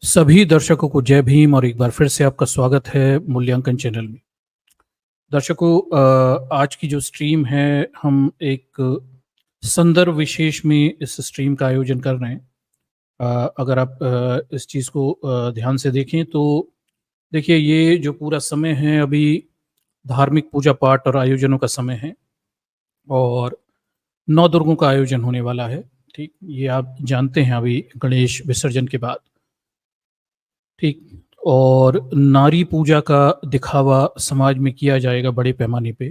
सभी दर्शकों को जय भीम और एक बार फिर से आपका स्वागत है मूल्यांकन चैनल में। दर्शकों, आज की जो स्ट्रीम है हम एक संदर्भ विशेष में इस स्ट्रीम का आयोजन कर रहे हैं। अगर आप इस चीज़ को ध्यान से देखें तो देखिए, ये जो पूरा समय है अभी धार्मिक पूजा पाठ और आयोजनों का समय है और नौ दुर्गों का आयोजन होने वाला है। ठीक, ये आप जानते हैं अभी गणेश विसर्जन के बाद। ठीक। और नारी पूजा का दिखावा समाज में किया जाएगा बड़े पैमाने पे।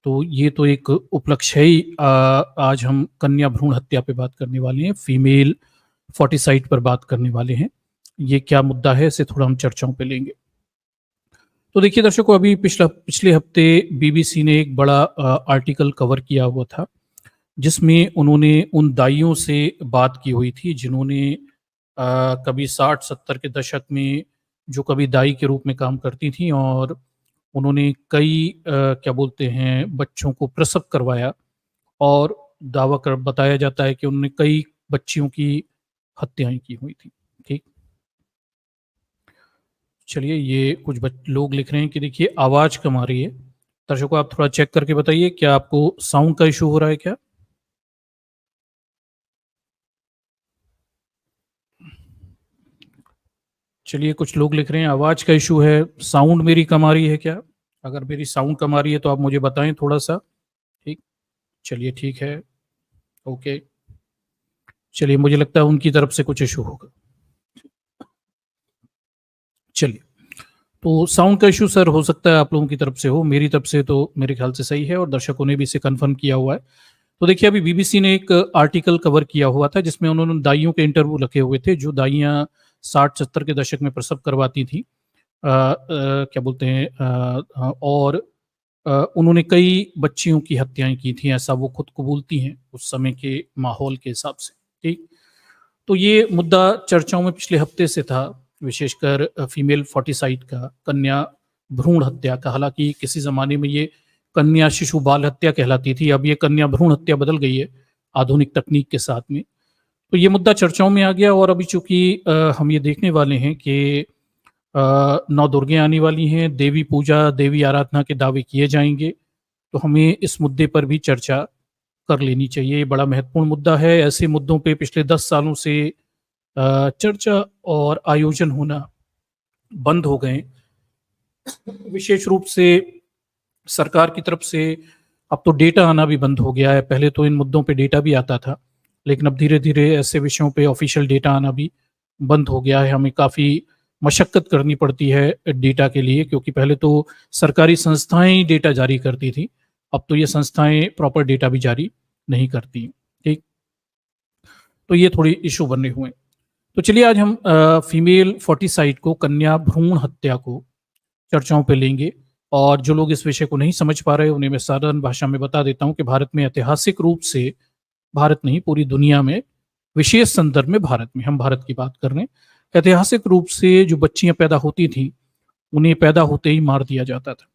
तो ये तो एक उपलक्ष्य है ही। आज हम कन्या भ्रूण हत्या पे बात करने वाले हैं, फीमेल फोर्टिसाइड पर बात करने वाले हैं। ये क्या मुद्दा है, इसे थोड़ा हम चर्चाओं पे लेंगे। तो देखिए दर्शकों, अभी पिछले हफ्ते बीबीसी ने एक बड़ा आर्टिकल कवर किया हुआ था, जिसमें उन्होंने उन दाइयों से बात की हुई थी जिन्होंने कभी 60-70 के दशक में जो कभी दाई के रूप में काम करती थीं और उन्होंने कई क्या बोलते हैं बच्चों को प्रसव करवाया और दावा कर बताया जाता है कि उन्होंने कई बच्चियों की हत्याएं की हुई थी। ठीक। चलिए, ये कुछ लोग लिख रहे हैं कि देखिए आवाज़ कम आ रही है। दर्शकों, आप थोड़ा चेक करके बताइए, क्या आपको साउंड का इशू हो रहा है क्या? चलिए, कुछ लोग लिख रहे हैं आवाज़ का इशू है, साउंड मेरी कम आ रही है क्या? अगर मेरी साउंड कम आ रही है तो आप मुझे बताएं थोड़ा सा। ठीक। चलिए, ठीक है। ओके। चलिए, मुझे लगता है उनकी तरफ से कुछ इशू होगा। चलिए, तो साउंड का इशू सर हो सकता है आप लोगों की तरफ से हो, मेरी तरफ से तो मेरे ख्याल से सही है और दर्शकों ने भी इसे कंफर्म किया हुआ है। तो देखिए, अभी बीबीसी ने एक आर्टिकल कवर किया हुआ था जिसमें उन्होंने दाइयों के इंटरव्यू रखे हुए थे, जो दाइयाँ 60-70 के दशक में प्रसव करवाती थी। क्या बोलते हैं और उन्होंने कई बच्चियों की हत्याएँ की थी, ऐसा वो खुद कबूलती हैं उस समय के माहौल के हिसाब से। ठीक। तो ये मुद्दा चर्चाओं में पिछले हफ्ते से था, विशेषकर फीमेल फोर्टिसाइड का, कन्या भ्रूण हत्या का। हालाँकि किसी ज़माने में ये कन्या शिशु बाल हत्या कहलाती थी, अब ये कन्या भ्रूण हत्या बदल गई है आधुनिक तकनीक के साथ में। तो ये मुद्दा चर्चाओं में आ गया और अभी चूँकि हम ये देखने वाले हैं कि नौ दुर्गे आने वाली हैं, देवी पूजा, देवी आराधना के दावे किए जाएँगे, तो हमें इस मुद्दे पर भी चर्चा कर लेनी चाहिए। ये बड़ा महत्वपूर्ण मुद्दा है। ऐसे मुद्दों पे पिछले 10 सालों से चर्चा और आयोजन होना बंद हो गए। विशेष रूप से सरकार की तरफ से अब तो डेटा आना भी बंद हो गया है। पहले तो इन मुद्दों पे डेटा भी आता था, लेकिन अब धीरे-धीरे ऐसे विषयों पे ऑफ़िशियल डेटा आना भी बंद हो गया है। हमें काफ़ी मशक्कत करनी पड़ती है डेटा के लिए, क्योंकि पहले तो सरकारी संस्थाएँ ही डेटा जारी करती थी, अब तो ये संस्थाएँ प्रॉपर डेटा भी जारी नहीं करती। ठीक? तो ये थोड़ी इश्यू बने हुए हैं। तो चलिए, आज हम फीमेल फोर्टिसाइड को, कन्या भ्रूण हत्या को चर्चाओं पे लेंगे और जो लोग इस विषय को नहीं समझ पा रहे उन्हें मैं साधारण भाषा में बता देता हूँ कि भारत में ऐतिहासिक रूप से, भारत नहीं पूरी दुनिया में, विशेष संदर्भ में भारत में, हम भारत की बात कर रहे हैं, ऐतिहासिक रूप से जो बच्चियां पैदा होती थी उन्हें पैदा होते ही मार दिया जाता था।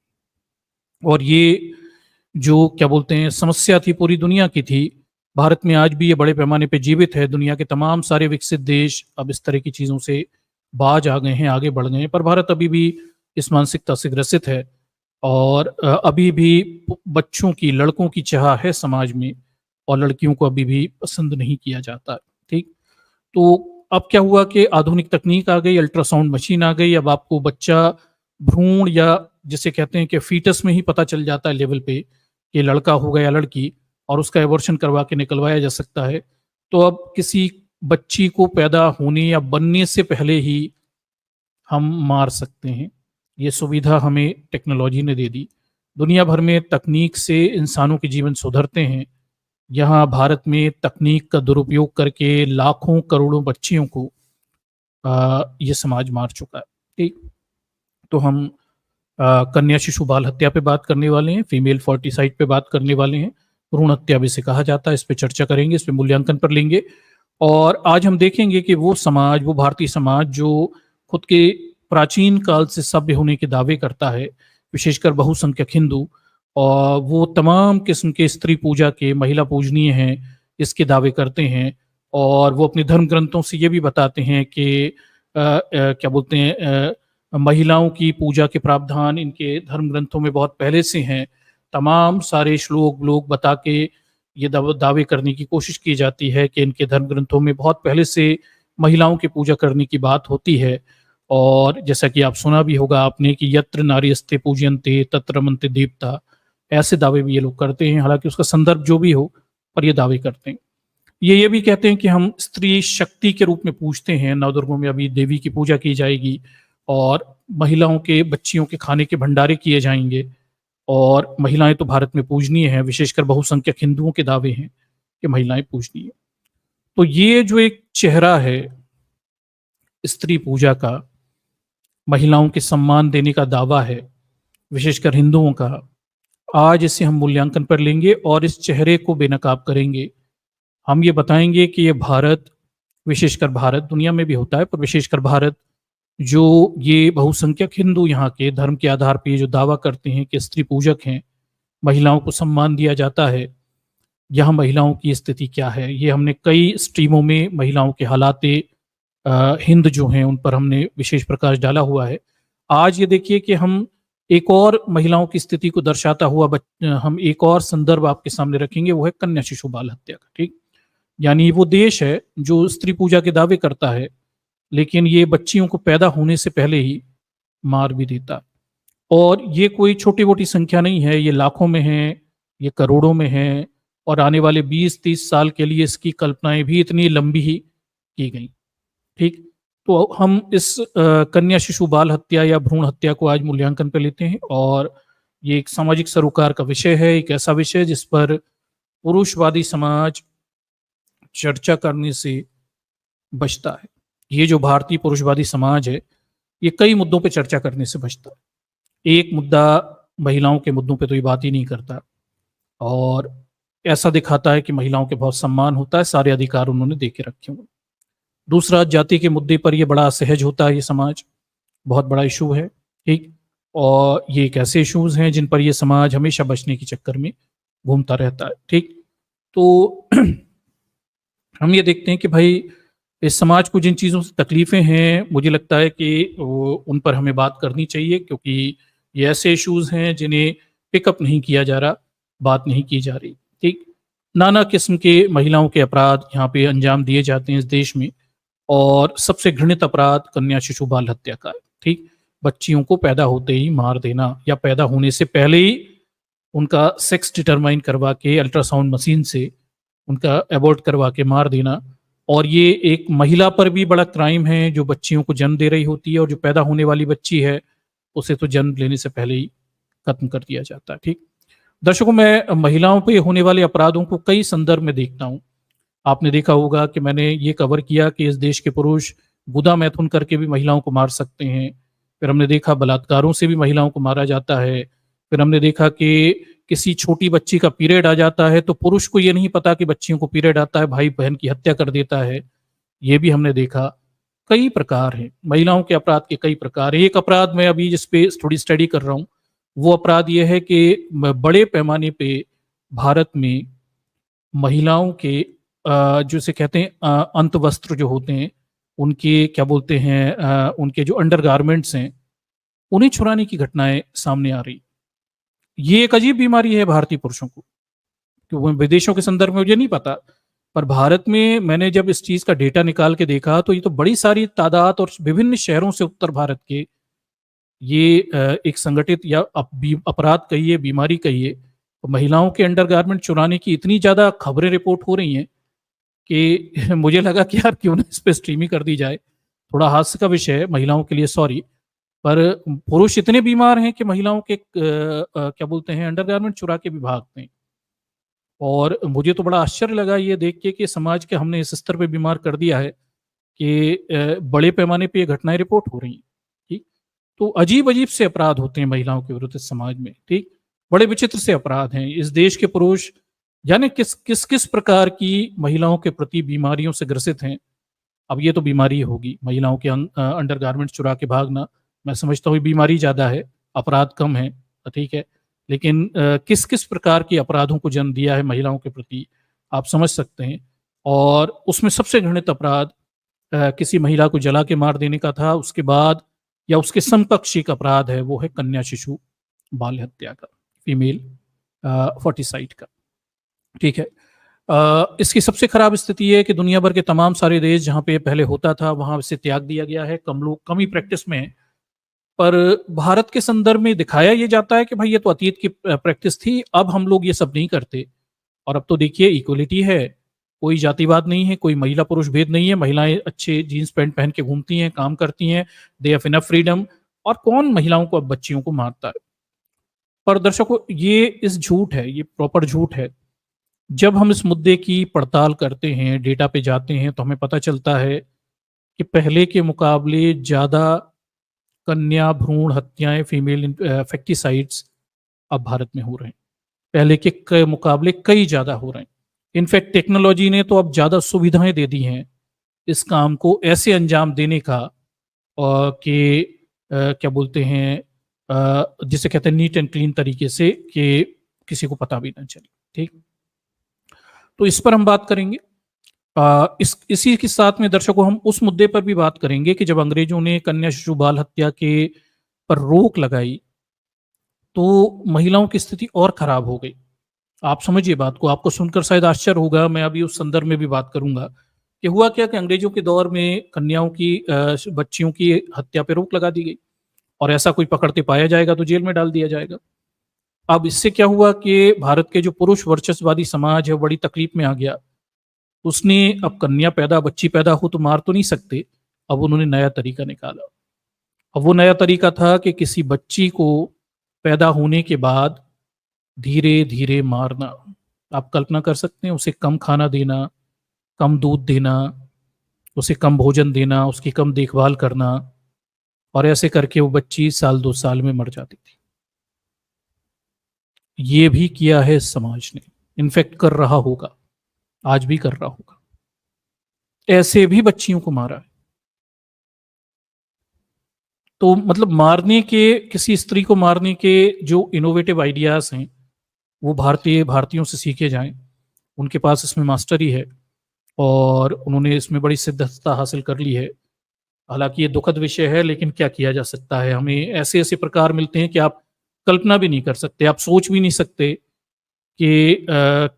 और ये जो क्या बोलते हैं समस्या थी, पूरी दुनिया की थी। भारत में आज भी ये बड़े पैमाने पे जीवित है। दुनिया के तमाम सारे विकसित देश अब इस तरह की चीज़ों से बाज आ गए हैं, आगे बढ़ गए हैं, पर भारत अभी भी इस मानसिकता से ग्रसित है और अभी भी बच्चों की, लड़कों की चाह है समाज में और लड़कियों को अभी भी पसंद नहीं किया जाता। ठीक। तो अब क्या हुआ कि आधुनिक तकनीक आ गई, अल्ट्रासाउंड मशीन आ गई। अब आपको बच्चा भ्रूण या जिसे कहते हैं कि फीटस में ही पता चल जाता है लेवल पे कि लड़का होगा या लड़की, और उसका एबॉर्शन करवा के निकलवाया जा सकता है। तो अब किसी बच्ची को पैदा होने या बनने से पहले ही हम मार सकते हैं। ये सुविधा हमें टेक्नोलॉजी ने दे दी। दुनिया भर में तकनीक से इंसानों के जीवन सुधरते हैं। यहाँ भारत में तकनीक का दुरुपयोग करके लाखों करोड़ों बच्चियों को ये समाज मार चुका है। ठीक। तो हम कन्या शिशु बाल हत्या पे बात करने वाले हैं, फीमेल फोर्टिसाइड पे बात करने वाले हैं, भ्रूण हत्या भी इसे कहा जाता है। इस पे चर्चा करेंगे, इस पे मूल्यांकन पर लेंगे और आज हम देखेंगे कि वो समाज, वो भारतीय समाज जो खुद के प्राचीन काल से सभ्य होने के दावे करता है, विशेषकर बहुसंख्यक हिंदू, और वो तमाम किस्म के स्त्री पूजा के, महिला पूजनीय हैं, इसके दावे करते हैं और वो अपने धर्म ग्रंथों से ये भी बताते हैं कि क्या बोलते हैं, महिलाओं की पूजा के प्रावधान इनके धर्म ग्रंथों में बहुत पहले से हैं। तमाम सारे श्लोक लोग बता के ये दावे करने की कोशिश की जाती है कि इनके धर्म ग्रंथों में बहुत पहले से महिलाओं की पूजा करने की बात होती है। और जैसा कि आप सुना भी होगा आपने कि यत्र नार्यस्ते पूजयन्ते तत्र रमन्ते देवता, ऐसे दावे भी ये लोग करते हैं, हालांकि उसका संदर्भ जो भी हो, पर ये दावे करते हैं। ये भी कहते हैं कि हम स्त्री शक्ति के रूप में पूजते हैं, नवदुर्गों में अभी देवी की पूजा की जाएगी और महिलाओं के बच्चियों के खाने के भंडारे किए जाएंगे। और महिलाएं तो भारत में पूजनीय हैं, विशेषकर बहुसंख्यक हिंदुओं के दावे हैं कि महिलाएं पूजनीय। तो ये जो एक चेहरा है स्त्री पूजा का, महिलाओं के सम्मान देने का दावा है, विशेषकर हिंदुओं का, आज इसे हम मूल्यांकन पर लेंगे और इस चेहरे को बेनकाब करेंगे। हम ये बताएंगे कि ये भारत, विशेषकर भारत, दुनिया में भी होता है पर विशेषकर भारत, जो ये बहुसंख्यक हिंदू यहाँ के धर्म के आधार पर जो दावा करते हैं कि स्त्री पूजक हैं, महिलाओं को सम्मान दिया जाता है, यहाँ महिलाओं की स्थिति क्या है, ये हमने कई स्ट्रीमों में महिलाओं के हालात हिंद जो हैं उन पर हमने विशेष प्रकाश डाला हुआ है। आज ये देखिए कि हम एक और महिलाओं की स्थिति को दर्शाता हुआ हम एक और संदर्भ आपके सामने रखेंगे, वो है कन्या शिशु बाल हत्या का। ठीक, यानी वो देश है जो स्त्री पूजा के दावे करता है लेकिन ये बच्चियों को पैदा होने से पहले ही मार भी देता। और ये कोई छोटी मोटी संख्या नहीं है, ये लाखों में है, ये करोड़ों में है और आने वाले 20-30 साल के लिए इसकी कल्पनाएं भी इतनी लंबी ही की गई। ठीक, तो हम इस कन्या शिशु बाल हत्या या भ्रूण हत्या को आज मूल्यांकन पर लेते हैं और ये एक सामाजिक सरोकार का विषय है, एक ऐसा विषय जिस पर पुरुषवादी समाज चर्चा करने से बचता है। ये जो भारतीय पुरुषवादी समाज है ये कई मुद्दों पे चर्चा करने से बचता है। एक मुद्दा, महिलाओं के मुद्दों पे तो ये बात ही नहीं करता और ऐसा दिखाता है कि महिलाओं के बहुत सम्मान होता है, सारे अधिकार उन्होंने दे के रखे हुए। दूसरा, जाति के मुद्दे पर ये बड़ा असहज होता है, ये समाज बहुत बड़ा इशू है। ठीक, और ये एक ऐसे इशूज हैं जिन पर ये समाज हमेशा बचने के चक्कर में घूमता रहता है। ठीक, तो हम ये देखते हैं कि भाई इस समाज को जिन चीज़ों से तकलीफें हैं, मुझे लगता है कि उन पर हमें बात करनी चाहिए, क्योंकि ये ऐसे इश्यूज हैं जिन्हें पिकअप नहीं किया जा रहा, बात नहीं की जा रही। ठीक, नाना किस्म के महिलाओं के अपराध यहाँ पे अंजाम दिए जाते हैं इस देश में और सबसे घृणित अपराध कन्या शिशु बाल हत्या का है। ठीक, बच्चियों को पैदा होते ही मार देना या पैदा होने से पहले ही उनका सेक्स डिटरमाइन करवा के अल्ट्रासाउंड मशीन से उनका एबॉर्ट करवा के मार देना। और ये एक महिला पर भी बड़ा क्राइम है जो बच्चियों को जन्म दे रही होती है और जो पैदा होने वाली बच्ची है उसे तो जन्म लेने से पहले ही खत्म कर दिया जाता है। ठीक, दर्शकों, मैं महिलाओं पे होने वाले अपराधों को कई संदर्भ में देखता हूँ। आपने देखा होगा कि मैंने ये कवर किया कि इस देश के पुरुष गुदा मैथुन करके भी महिलाओं को मार सकते हैं। फिर हमने देखा बलात्कारों से भी महिलाओं को मारा जाता है। फिर हमने देखा कि किसी छोटी बच्ची का पीरियड आ जाता है तो पुरुष को ये नहीं पता कि बच्चियों को पीरियड आता है, भाई बहन की हत्या कर देता है। ये भी हमने देखा। कई प्रकार हैं महिलाओं के अपराध के, कई प्रकार है। एक अपराध मैं अभी जिस पे थोड़ी स्टडी कर रहा हूँ वो अपराध ये है कि बड़े पैमाने पे भारत में महिलाओं के जो से कहते हैं अंत वस्त्र जो होते हैं, उनके क्या बोलते हैं, उनके जो अंडरगारमेंट्स हैं उन्हें छुड़ाने की घटनाएं सामने आ रही। ये एक अजीब बीमारी है भारतीय पुरुषों को, क्योंकि विदेशों के संदर्भ में मुझे नहीं पता, पर भारत में मैंने जब इस चीज का डेटा निकाल के देखा तो ये तो बड़ी सारी तादाद और विभिन्न शहरों से उत्तर भारत के ये एक संगठित या अपराध कहिए, बीमारी कहिए, तो महिलाओं के अंडरगारमेंट चुराने की इतनी ज्यादा खबरें रिपोर्ट हो रही हैं कि मुझे लगा कि यार क्यों ना इस पर स्ट्रीमिंग कर दी जाए। थोड़ा हास्य का विषय है महिलाओं के लिए, सॉरी, पर पुरुष इतने बीमार हैं कि महिलाओं के क्या बोलते हैं अंडरगारमेंट चुरा के भी भागते हैं। और मुझे तो बड़ा आश्चर्य लगा ये देख के कि समाज के हमने इस स्तर पे बीमार कर दिया है कि बड़े पैमाने पे ये घटनाएं रिपोर्ट हो रही हैं। ठीक, तो अजीब अजीब से अपराध होते हैं महिलाओं के विरुद्ध समाज में। ठीक, बड़े विचित्र से अपराध हैं। इस देश के पुरुष जाने किस किस किस प्रकार की महिलाओं के प्रति बीमारियों से ग्रसित हैं। अब ये तो बीमारी होगी, महिलाओं के अंडरगारमेंट चुरा के भागना, मैं समझता हूँ बीमारी ज्यादा है, अपराध कम है। ठीक है, लेकिन किस किस प्रकार के अपराधों को जन्म दिया है महिलाओं के प्रति, आप समझ सकते हैं। और उसमें सबसे घृणित अपराध किसी महिला को जला के मार देने का था। उसके बाद या उसके समकक्ष एक अपराध है, वो है कन्या शिशु बाल हत्या का, फीमेल फोर्टिसाइड का। ठीक है। इसकी सबसे खराब स्थिति ये है कि दुनिया भर के तमाम सारे देश जहां पे ये पहले होता था वहां इसे त्याग दिया गया है, कम लोग कम ही प्रैक्टिस में है। पर भारत के संदर्भ में दिखाया ये जाता है कि भाई ये तो अतीत की प्रैक्टिस थी, अब हम लोग ये सब नहीं करते। और अब तो देखिए इक्वलिटी है, कोई जातिवाद नहीं है, कोई महिला पुरुष भेद नहीं है, महिलाएं अच्छे जीन्स पैंट पहन के घूमती हैं, काम करती हैं, दे हैव इनफ फ्रीडम। और कौन महिलाओं को अब बच्चियों को मारता है? पर दर्शकों ये इस झूठ है, ये प्रॉपर झूठ है। जब हम इस मुद्दे की पड़ताल करते हैं, डेटा पे जाते हैं, तो हमें पता चलता है कि पहले के मुकाबले ज्यादा कन्या भ्रूण हत्याएं, फीमेल फैक्टिसाइड्स अब भारत में हो रहे हैं। पहले के मुकाबले कई ज्यादा हो रहे हैं। इनफैक्ट टेक्नोलॉजी ने तो अब ज्यादा सुविधाएं दे दी हैं इस काम को ऐसे अंजाम देने का, कि क्या बोलते हैं, जिसे कहते हैं नीट एंड क्लीन तरीके से, कि किसी को पता भी ना चले। ठीक, तो इस पर हम बात करेंगे। इसी के साथ में दर्शकों हम उस मुद्दे पर भी बात करेंगे कि जब अंग्रेजों ने कन्या शिशु बाल हत्या के पर रोक लगाई तो महिलाओं की स्थिति और खराब हो गई। आप समझिए बात को, आपको सुनकर शायद आश्चर्य होगा, मैं अभी उस संदर्भ में भी बात करूंगा कि हुआ क्या कि अंग्रेजों के दौर में कन्याओं की बच्चियों की हत्या पर रोक लगा दी गई, और ऐसा कोई पकड़ते पाया जाएगा तो जेल में डाल दिया जाएगा। अब इससे क्या हुआ कि भारत के जो पुरुष वर्चस्ववादी समाज है वो बड़ी तकलीफ में आ गया। उसने अब कन्या पैदा बच्ची पैदा हो तो मार तो नहीं सकते, अब उन्होंने नया तरीका निकाला। अब वो नया तरीका था कि किसी बच्ची को पैदा होने के बाद धीरे धीरे मारना। आप कल्पना कर सकते हैं, उसे कम खाना देना, कम दूध देना, उसे कम भोजन देना, उसकी कम देखभाल करना, और ऐसे करके वो बच्ची साल 2 साल में मर जाती थी। ये भी किया है समाज ने, इनफैक्ट कर रहा होगा, आज भी कर रहा होगा। ऐसे भी बच्चियों को मारा है। तो मतलब मारने के, किसी स्त्री को मारने के जो इनोवेटिव आइडियाज हैं वो भारतीयों से सीखे जाएं। उनके पास इसमें मास्टरी है और उन्होंने इसमें बड़ी सिद्धता हासिल कर ली है। हालांकि ये दुखद विषय है, लेकिन क्या किया जा सकता है। हमें ऐसे ऐसे प्रकार मिलते हैं कि आप कल्पना भी नहीं कर सकते, आप सोच भी नहीं सकते कि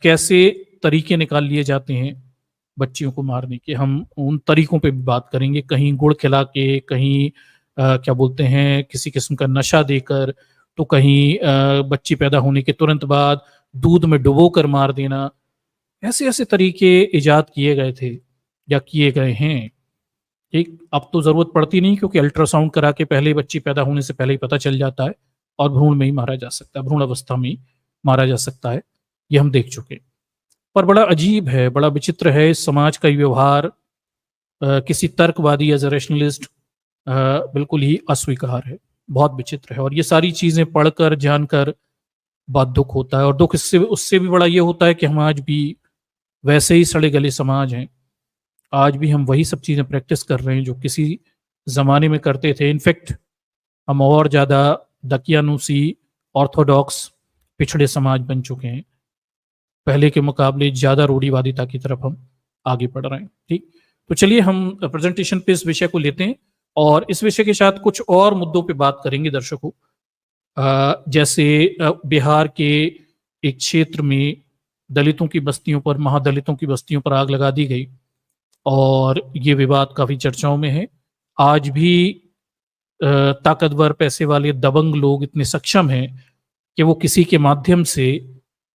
कैसे तरीके निकाल लिए जाते हैं बच्चियों को मारने के। हम उन तरीकों पे भी बात करेंगे, कहीं गुड़ खिला के, कहीं क्या बोलते हैं किसी किस्म का नशा देकर, तो कहीं बच्ची पैदा होने के तुरंत बाद दूध में डुबो कर मार देना। ऐसे ऐसे तरीके इजाद किए गए थे या किए गए हैं। ठीक, अब तो जरूरत पड़ती नहीं, क्योंकि अल्ट्रासाउंड करा के पहले बच्ची पैदा होने से पहले ही पता चल जाता है, और भ्रूण में ही मारा जा सकता है, भ्रूण अवस्था में ही मारा जा सकता है। ये हम देख चुके। पर बड़ा अजीब है, बड़ा विचित्र है इस समाज का व्यवहार। किसी तर्कवादी एज ए रैशनलिस्ट बिल्कुल ही अस्वीकार है, बहुत विचित्र है। और ये सारी चीजें पढ़कर जानकर बहुत दुख होता है। और दुख इससे उससे भी बड़ा ये होता है कि हम आज भी वैसे ही सड़े गले समाज हैं। आज भी हम वही सब चीजें प्रैक्टिस कर रहे हैं जो किसी जमाने में करते थे। इनफैक्ट हम और ज्यादा दकियानूसी ऑर्थोडॉक्स पिछड़े समाज बन चुके हैं। पहले के मुकाबले ज्यादा रूढ़िवादिता की तरफ हम आगे बढ़ रहे हैं। ठीक, तो चलिए हम प्रेजेंटेशन पे इस विषय को लेते हैं और इस विषय के साथ कुछ और मुद्दों पे बात करेंगे दर्शकों। जैसे बिहार के एक क्षेत्र में दलितों की बस्तियों पर, महादलितों की बस्तियों पर आग लगा दी गई, और ये विवाद काफी चर्चाओं में है। आज भी ताकतवर पैसे वाले दबंग लोग इतने सक्षम हैं कि वो किसी के माध्यम से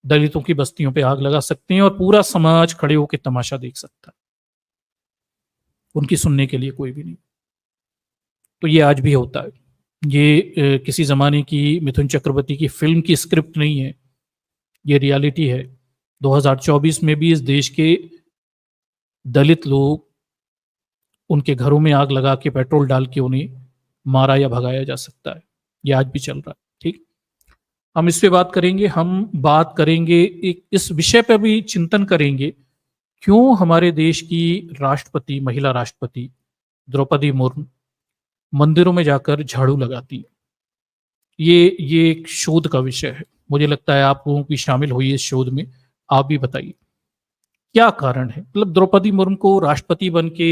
दलितों की बस्तियों पे आग लगा सकते हैं और पूरा समाज खड़े होकर तमाशा देख सकता है, उनकी सुनने के लिए कोई भी नहीं। तो ये आज भी होता है। ये किसी जमाने की मिथुन चक्रवर्ती की फिल्म की स्क्रिप्ट नहीं है, ये रियलिटी है। 2024 में भी इस देश के दलित लोग, उनके घरों में आग लगा के पेट्रोल डाल के उन्हें मारा या भगाया जा सकता है। ये आज भी चल रहा है। ठीक, हम इस पे बात करेंगे। हम बात करेंगे एक इस विषय पर भी चिंतन करेंगे, क्यों हमारे देश की राष्ट्रपति, महिला राष्ट्रपति द्रौपदी मुर्मू मंदिरों में जाकर झाड़ू लगाती है। ये एक शोध का विषय है। मुझे लगता है आप लोगों की शामिल हुई इस शोध में। आप भी बताइए क्या कारण है। मतलब द्रौपदी मुर्मू को राष्ट्रपति बन के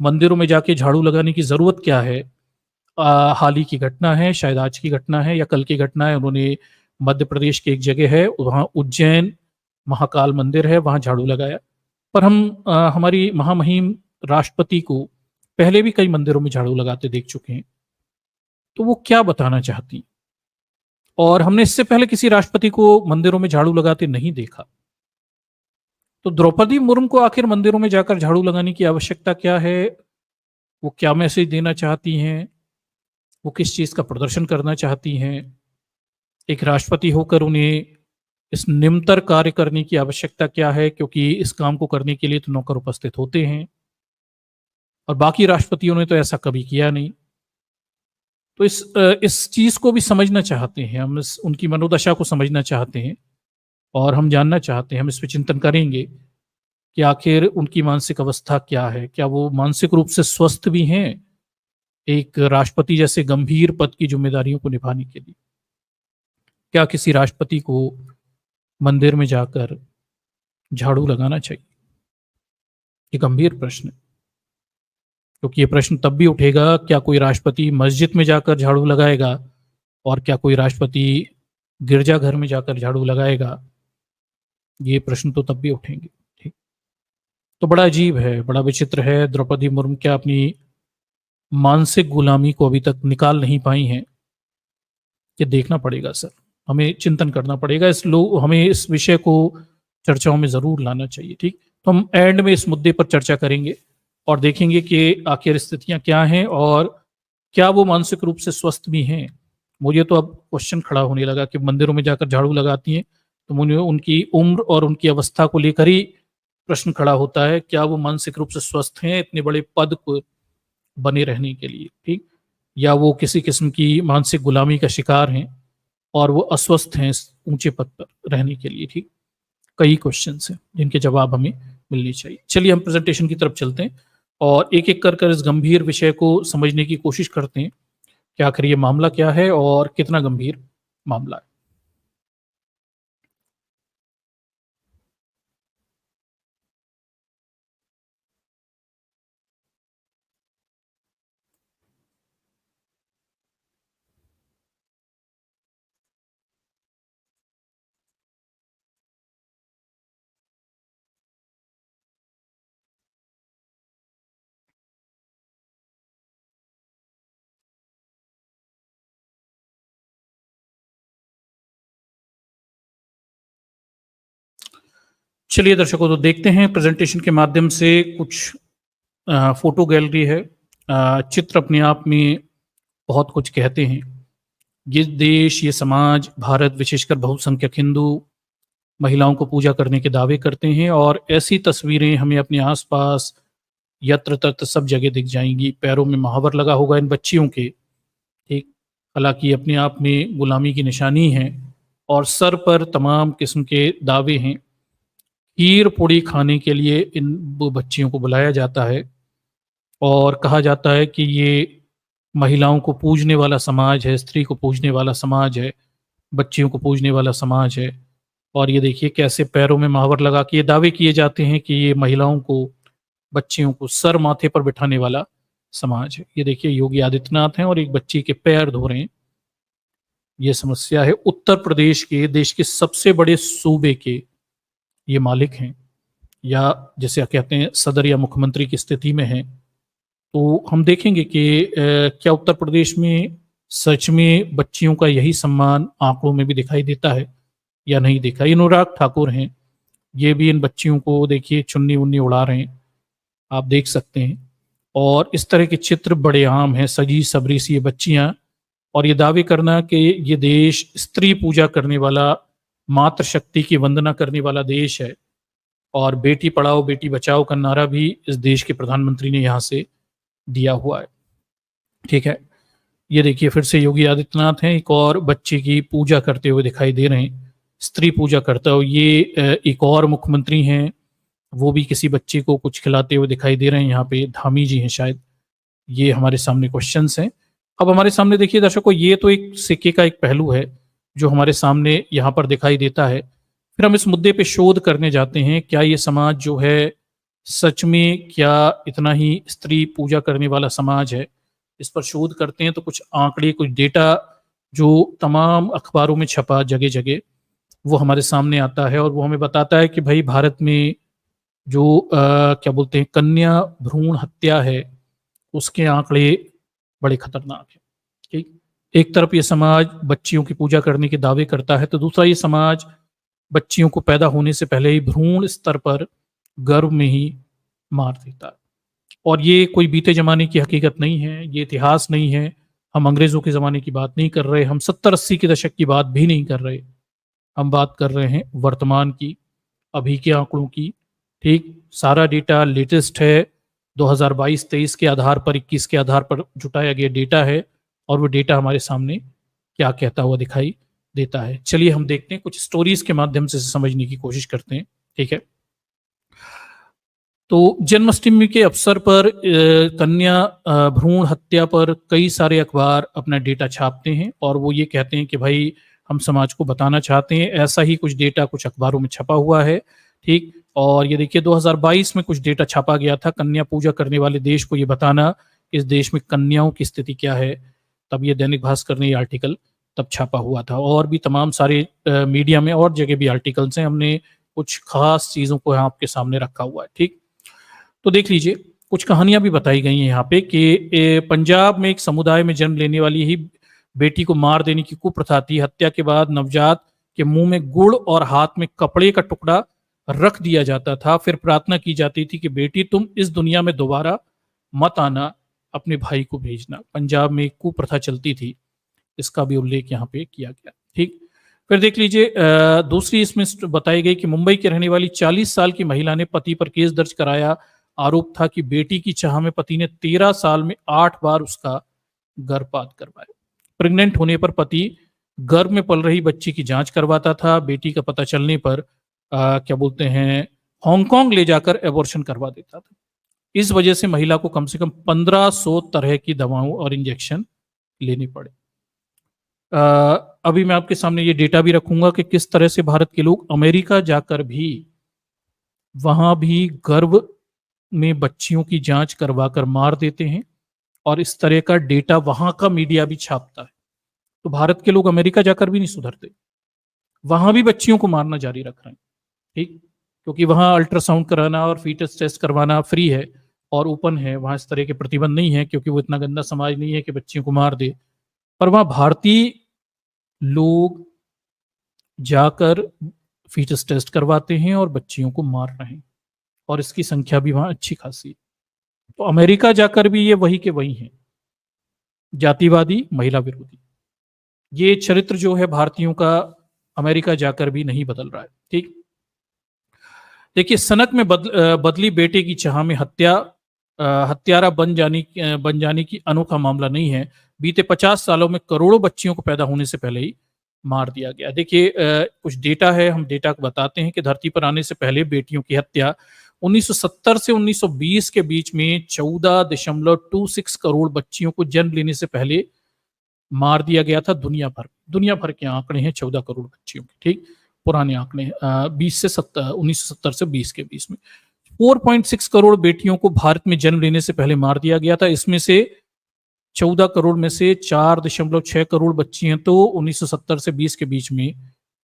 मंदिरों में जाके झाड़ू लगाने की जरूरत क्या है? हाल ही की घटना है, शायद आज की घटना है या कल की घटना है। उन्होंने मध्य प्रदेश की एक जगह है, वहाँ उज्जैन महाकाल मंदिर है, वहाँ झाड़ू लगाया। पर हम हमारी महामहिम राष्ट्रपति को पहले भी कई मंदिरों में झाड़ू लगाते देख चुके हैं। तो वो क्या बताना चाहती? और हमने इससे पहले किसी राष्ट्रपति को मंदिरों में झाड़ू लगाते नहीं देखा। तो द्रौपदी मुर्मू को आखिर मंदिरों में जाकर झाड़ू लगाने की आवश्यकता क्या है? वो क्या मैसेज देना चाहती हैं? वो किस चीज का प्रदर्शन करना चाहती हैं? एक राष्ट्रपति होकर उन्हें इस निम्नतर कार्य करने की आवश्यकता क्या है? क्योंकि इस काम को करने के लिए तो नौकर उपस्थित होते हैं और बाकी राष्ट्रपतियों ने तो ऐसा कभी किया नहीं। तो इस चीज को भी समझना चाहते हैं हम, उनकी मनोदशा को समझना चाहते हैं और हम जानना चाहते हैं, हम इस पर चिंतन करेंगे कि आखिर उनकी मानसिक अवस्था क्या है, क्या वो मानसिक रूप से स्वस्थ भी हैं एक राष्ट्रपति जैसे गंभीर पद की जिम्मेदारियों को निभाने के लिए? क्या किसी राष्ट्रपति को मंदिर में जाकर झाड़ू लगाना चाहिए? ये गंभीर प्रश्न है, क्योंकि ये प्रश्न तब भी उठेगा, क्या कोई राष्ट्रपति मस्जिद में जाकर झाड़ू लगाएगा और क्या कोई राष्ट्रपति गिरजाघर में जाकर झाड़ू लगाएगा? ये प्रश्न तो तब भी उठेंगे। ठीक, तो बड़ा अजीब है, बड़ा विचित्र है। द्रौपदी मुर्मू क्या अपनी मानसिक गुलामी को अभी तक निकाल नहीं पाई हैं? ये देखना पड़ेगा सर, हमें चिंतन करना पड़ेगा। हमें इस विषय को चर्चाओं में जरूर लाना चाहिए। ठीक, तो हम एंड में इस मुद्दे पर चर्चा करेंगे और देखेंगे कि आखिर स्थितियां क्या हैं और क्या वो मानसिक रूप से स्वस्थ भी हैं। मुझे तो अब क्वेश्चन खड़ा होने लगा कि मंदिरों में जाकर झाड़ू लगाती हैं तो मुझे उनकी उम्र और उनकी अवस्था को लेकर ही प्रश्न खड़ा होता है, क्या वो मानसिक रूप से स्वस्थ हैं इतने बड़े पद को बने रहने के लिए? ठीक, या वो किसी किस्म की मानसिक गुलामी का शिकार हैं और वो अस्वस्थ हैं इस ऊंचे पद पर रहने के लिए? ठीक, कई क्वेश्चंस हैं जिनके जवाब हमें मिलने चाहिए। चलिए हम प्रेजेंटेशन की तरफ चलते हैं और एक एक कर इस गंभीर विषय को समझने की कोशिश करते हैं कि आखिर ये मामला क्या है और कितना गंभीर मामला है। चलिए दर्शकों, तो देखते हैं प्रेजेंटेशन के माध्यम से कुछ फोटो गैलरी है। चित्र अपने आप में बहुत कुछ कहते हैं। ये देश, ये समाज, भारत, विशेषकर बहुसंख्यक हिंदू महिलाओं को पूजा करने के दावे करते हैं और ऐसी तस्वीरें हमें अपने आसपास यत्र तत्र सब जगह दिख जाएंगी। पैरों में महावर लगा होगा इन बच्चियों के। ठीक, हालांकि अपने आप में गुलामी की निशानी है और सर पर तमाम किस्म के दावे हैं। खीर पूड़ी खाने के लिए इन बच्चियों को बुलाया जाता है और कहा जाता है कि ये महिलाओं को पूजने वाला समाज है, स्त्री को पूजने वाला समाज है, बच्चियों को पूजने वाला समाज है। और ये देखिए कैसे पैरों में महावर लगा के ये दावे किए जाते हैं कि ये महिलाओं को, बच्चियों को सर माथे पर बिठाने वाला समाज है। ये देखिए योगी आदित्यनाथ हैं और एक बच्ची के पैर धो रहे हैं। ये समस्या है उत्तर प्रदेश के, देश के सबसे बड़े सूबे के ये मालिक हैं, या जैसे कहते हैं सदर या मुख्यमंत्री की स्थिति में हैं। तो हम देखेंगे कि क्या उत्तर प्रदेश में सच में बच्चियों का यही सम्मान आंकड़ों में भी दिखाई देता है या नहीं देखा। ये अनुराग ठाकुर हैं, ये भी इन बच्चियों को देखिए चुन्नी उन्नी उड़ा रहे हैं, आप देख सकते हैं। और इस तरह के चित्र बड़े आम हैं, सजी सबरी सी ये बच्चियां, और ये दावे करना कि ये देश स्त्री पूजा करने वाला, मातृशक्ति की वंदना करने वाला देश है। और बेटी पढ़ाओ बेटी बचाओ का नारा भी इस देश के प्रधानमंत्री ने यहाँ से दिया हुआ है। ठीक है, ये देखिए फिर से योगी आदित्यनाथ हैं, एक और बच्चे की पूजा करते हुए दिखाई दे रहे हैं, स्त्री पूजा करता हो। ये एक और मुख्यमंत्री हैं, वो भी किसी बच्चे को कुछ खिलाते हुए दिखाई दे रहे हैं। यहाँ पे धामी जी हैं शायद। ये हमारे सामने क्वेश्चंस हैं। अब हमारे सामने देखिए दर्शकों, ये तो एक सिक्के का एक पहलू है जो हमारे सामने यहाँ पर दिखाई देता है। फिर हम इस मुद्दे पे शोध करने जाते हैं, क्या ये समाज जो है सच में क्या इतना ही स्त्री पूजा करने वाला समाज है? इस पर शोध करते हैं तो कुछ आंकड़े, कुछ डेटा जो तमाम अखबारों में छपा जगह जगह, वो हमारे सामने आता है और वो हमें बताता है कि भाई भारत में जो क्या बोलते हैं कन्या भ्रूण हत्या है, उसके आंकड़े बड़े खतरनाक हैं। ठीक, एक तरफ ये समाज बच्चियों की पूजा करने के दावे करता है, तो दूसरा ये समाज बच्चियों को पैदा होने से पहले ही भ्रूण स्तर पर गर्भ में ही मार देता है। और ये कोई बीते जमाने की हकीकत नहीं है, ये इतिहास नहीं है। हम अंग्रेजों के ज़माने की बात नहीं कर रहे, हम 70-80 के दशक की बात भी नहीं कर रहे। हम बात कर रहे हैं वर्तमान की, अभी के आंकड़ों की। ठीक, सारा डेटा लेटेस्ट है, 2022-23 के आधार पर, 21 के आधार पर जुटाया गया डेटा है और वो डेटा हमारे सामने क्या कहता हुआ दिखाई देता है। चलिए हम देखते हैं, कुछ स्टोरीज के माध्यम से समझने की कोशिश करते हैं। ठीक है, तो जन्माष्टमी के अवसर पर कन्या भ्रूण हत्या पर कई सारे अखबार अपना डेटा छापते हैं और वो ये कहते हैं कि भाई हम समाज को बताना चाहते हैं। ऐसा ही कुछ डेटा कुछ अखबारों में छपा हुआ है। ठीक, और ये देखिए 2022 में कुछ डेटा छापा गया था, कन्या पूजा करने वाले देश को ये बताना कि इस देश में कन्याओं की स्थिति क्या है। तब ये दैनिक भास्कर ने ये आर्टिकल तब छापा हुआ था और भी तमाम सारे मीडिया में और जगह भी आर्टिकल्स हैं। हमने कुछ खास चीज़ों को यहाँ आपके सामने रखा हुआ है। ठीक, तो देख लीजिए, कुछ कहानियां भी बताई गई हैं यहाँ पे कि पंजाब में एक समुदाय में जन्म लेने वाली ही बेटी को मार देने की कुप्रथा थी। हत्या के बाद नवजात के मुंह में गुड़ और हाथ में कपड़े का टुकड़ा रख दिया जाता था। फिर प्रार्थना की जाती थी कि बेटी तुम इस दुनिया में दोबारा मत आना, अपने भाई को भेजना। पंजाब में एक कुप्रथा चलती थी, इसका भी उल्लेख यहाँ पे किया गया। ठीक, फिर देख लीजिए दूसरी इसमें बताई गई कि मुंबई की रहने वाली 40 साल की महिला ने पति पर केस दर्ज कराया। आरोप था कि बेटी की चाह में पति ने 13 साल में 8 बार उसका गर्भपात करवाया। प्रेग्नेंट होने पर पति गर्भ में पल रही बच्ची की जांच करवाता था। बेटी का पता चलने पर क्या बोलते हैं हांगकांग ले जाकर एबॉर्शन करवा देता था। इस वजह से महिला को कम से कम 1500 तरह की दवाओं और इंजेक्शन लेने पड़े। अभी मैं आपके सामने ये डेटा भी रखूंगा कि किस तरह से भारत के लोग अमेरिका जाकर भी वहां भी गर्भ में बच्चियों की जांच करवाकर मार देते हैं और इस तरह का डेटा वहां का मीडिया भी छापता है। तो भारत के लोग अमेरिका जाकर भी नहीं सुधरते, वहां भी बच्चियों को मारना जारी रख रहे हैं। ठीक, क्योंकि वहां अल्ट्रासाउंड कराना और फीटस टेस्ट करवाना फ्री है और ओपन है, वहां इस तरह के प्रतिबंध नहीं है क्योंकि वो इतना गंदा समाज नहीं है कि बच्चियों को मार दे। पर वहां भारतीय लोग जाकर फीटस टेस्ट करवाते हैं और बच्चियों को मार रहे हैं और इसकी संख्या भी वहां अच्छी खासी है। तो अमेरिका जाकर भी ये वही के वही हैं, जातिवादी, महिला विरोधी। ये चरित्र जो है भारतीयों का अमेरिका जाकर भी नहीं बदल रहा है। ठीक, देखिए सनक में बदली बेटे की चाह में हत्यारा बन जाने की अनोखा मामला नहीं है। बीते 50 सालों में करोड़ों बच्चियों को पैदा होने से पहले ही मार दिया गया। देखिए कुछ डेटा है, हम डेटा को बताते हैं कि धरती पर आने से पहले बेटियों की हत्या 1970 से 1920 के बीच में 14.26 करोड़ बच्चियों को जन्म लेने से पहले मार दिया गया था। दुनिया भर के आंकड़े हैं 14 करोड़ बच्चियों के। ठीक, पुराने आंकड़े 1970 से 20 के बीच में 4.6 करोड़ बेटियों को भारत में जन्म लेने से पहले मार दिया गया था। इसमें से 14 करोड़ में से 4.6 करोड़ बच्चियां तो 1970 से 20 के बीच में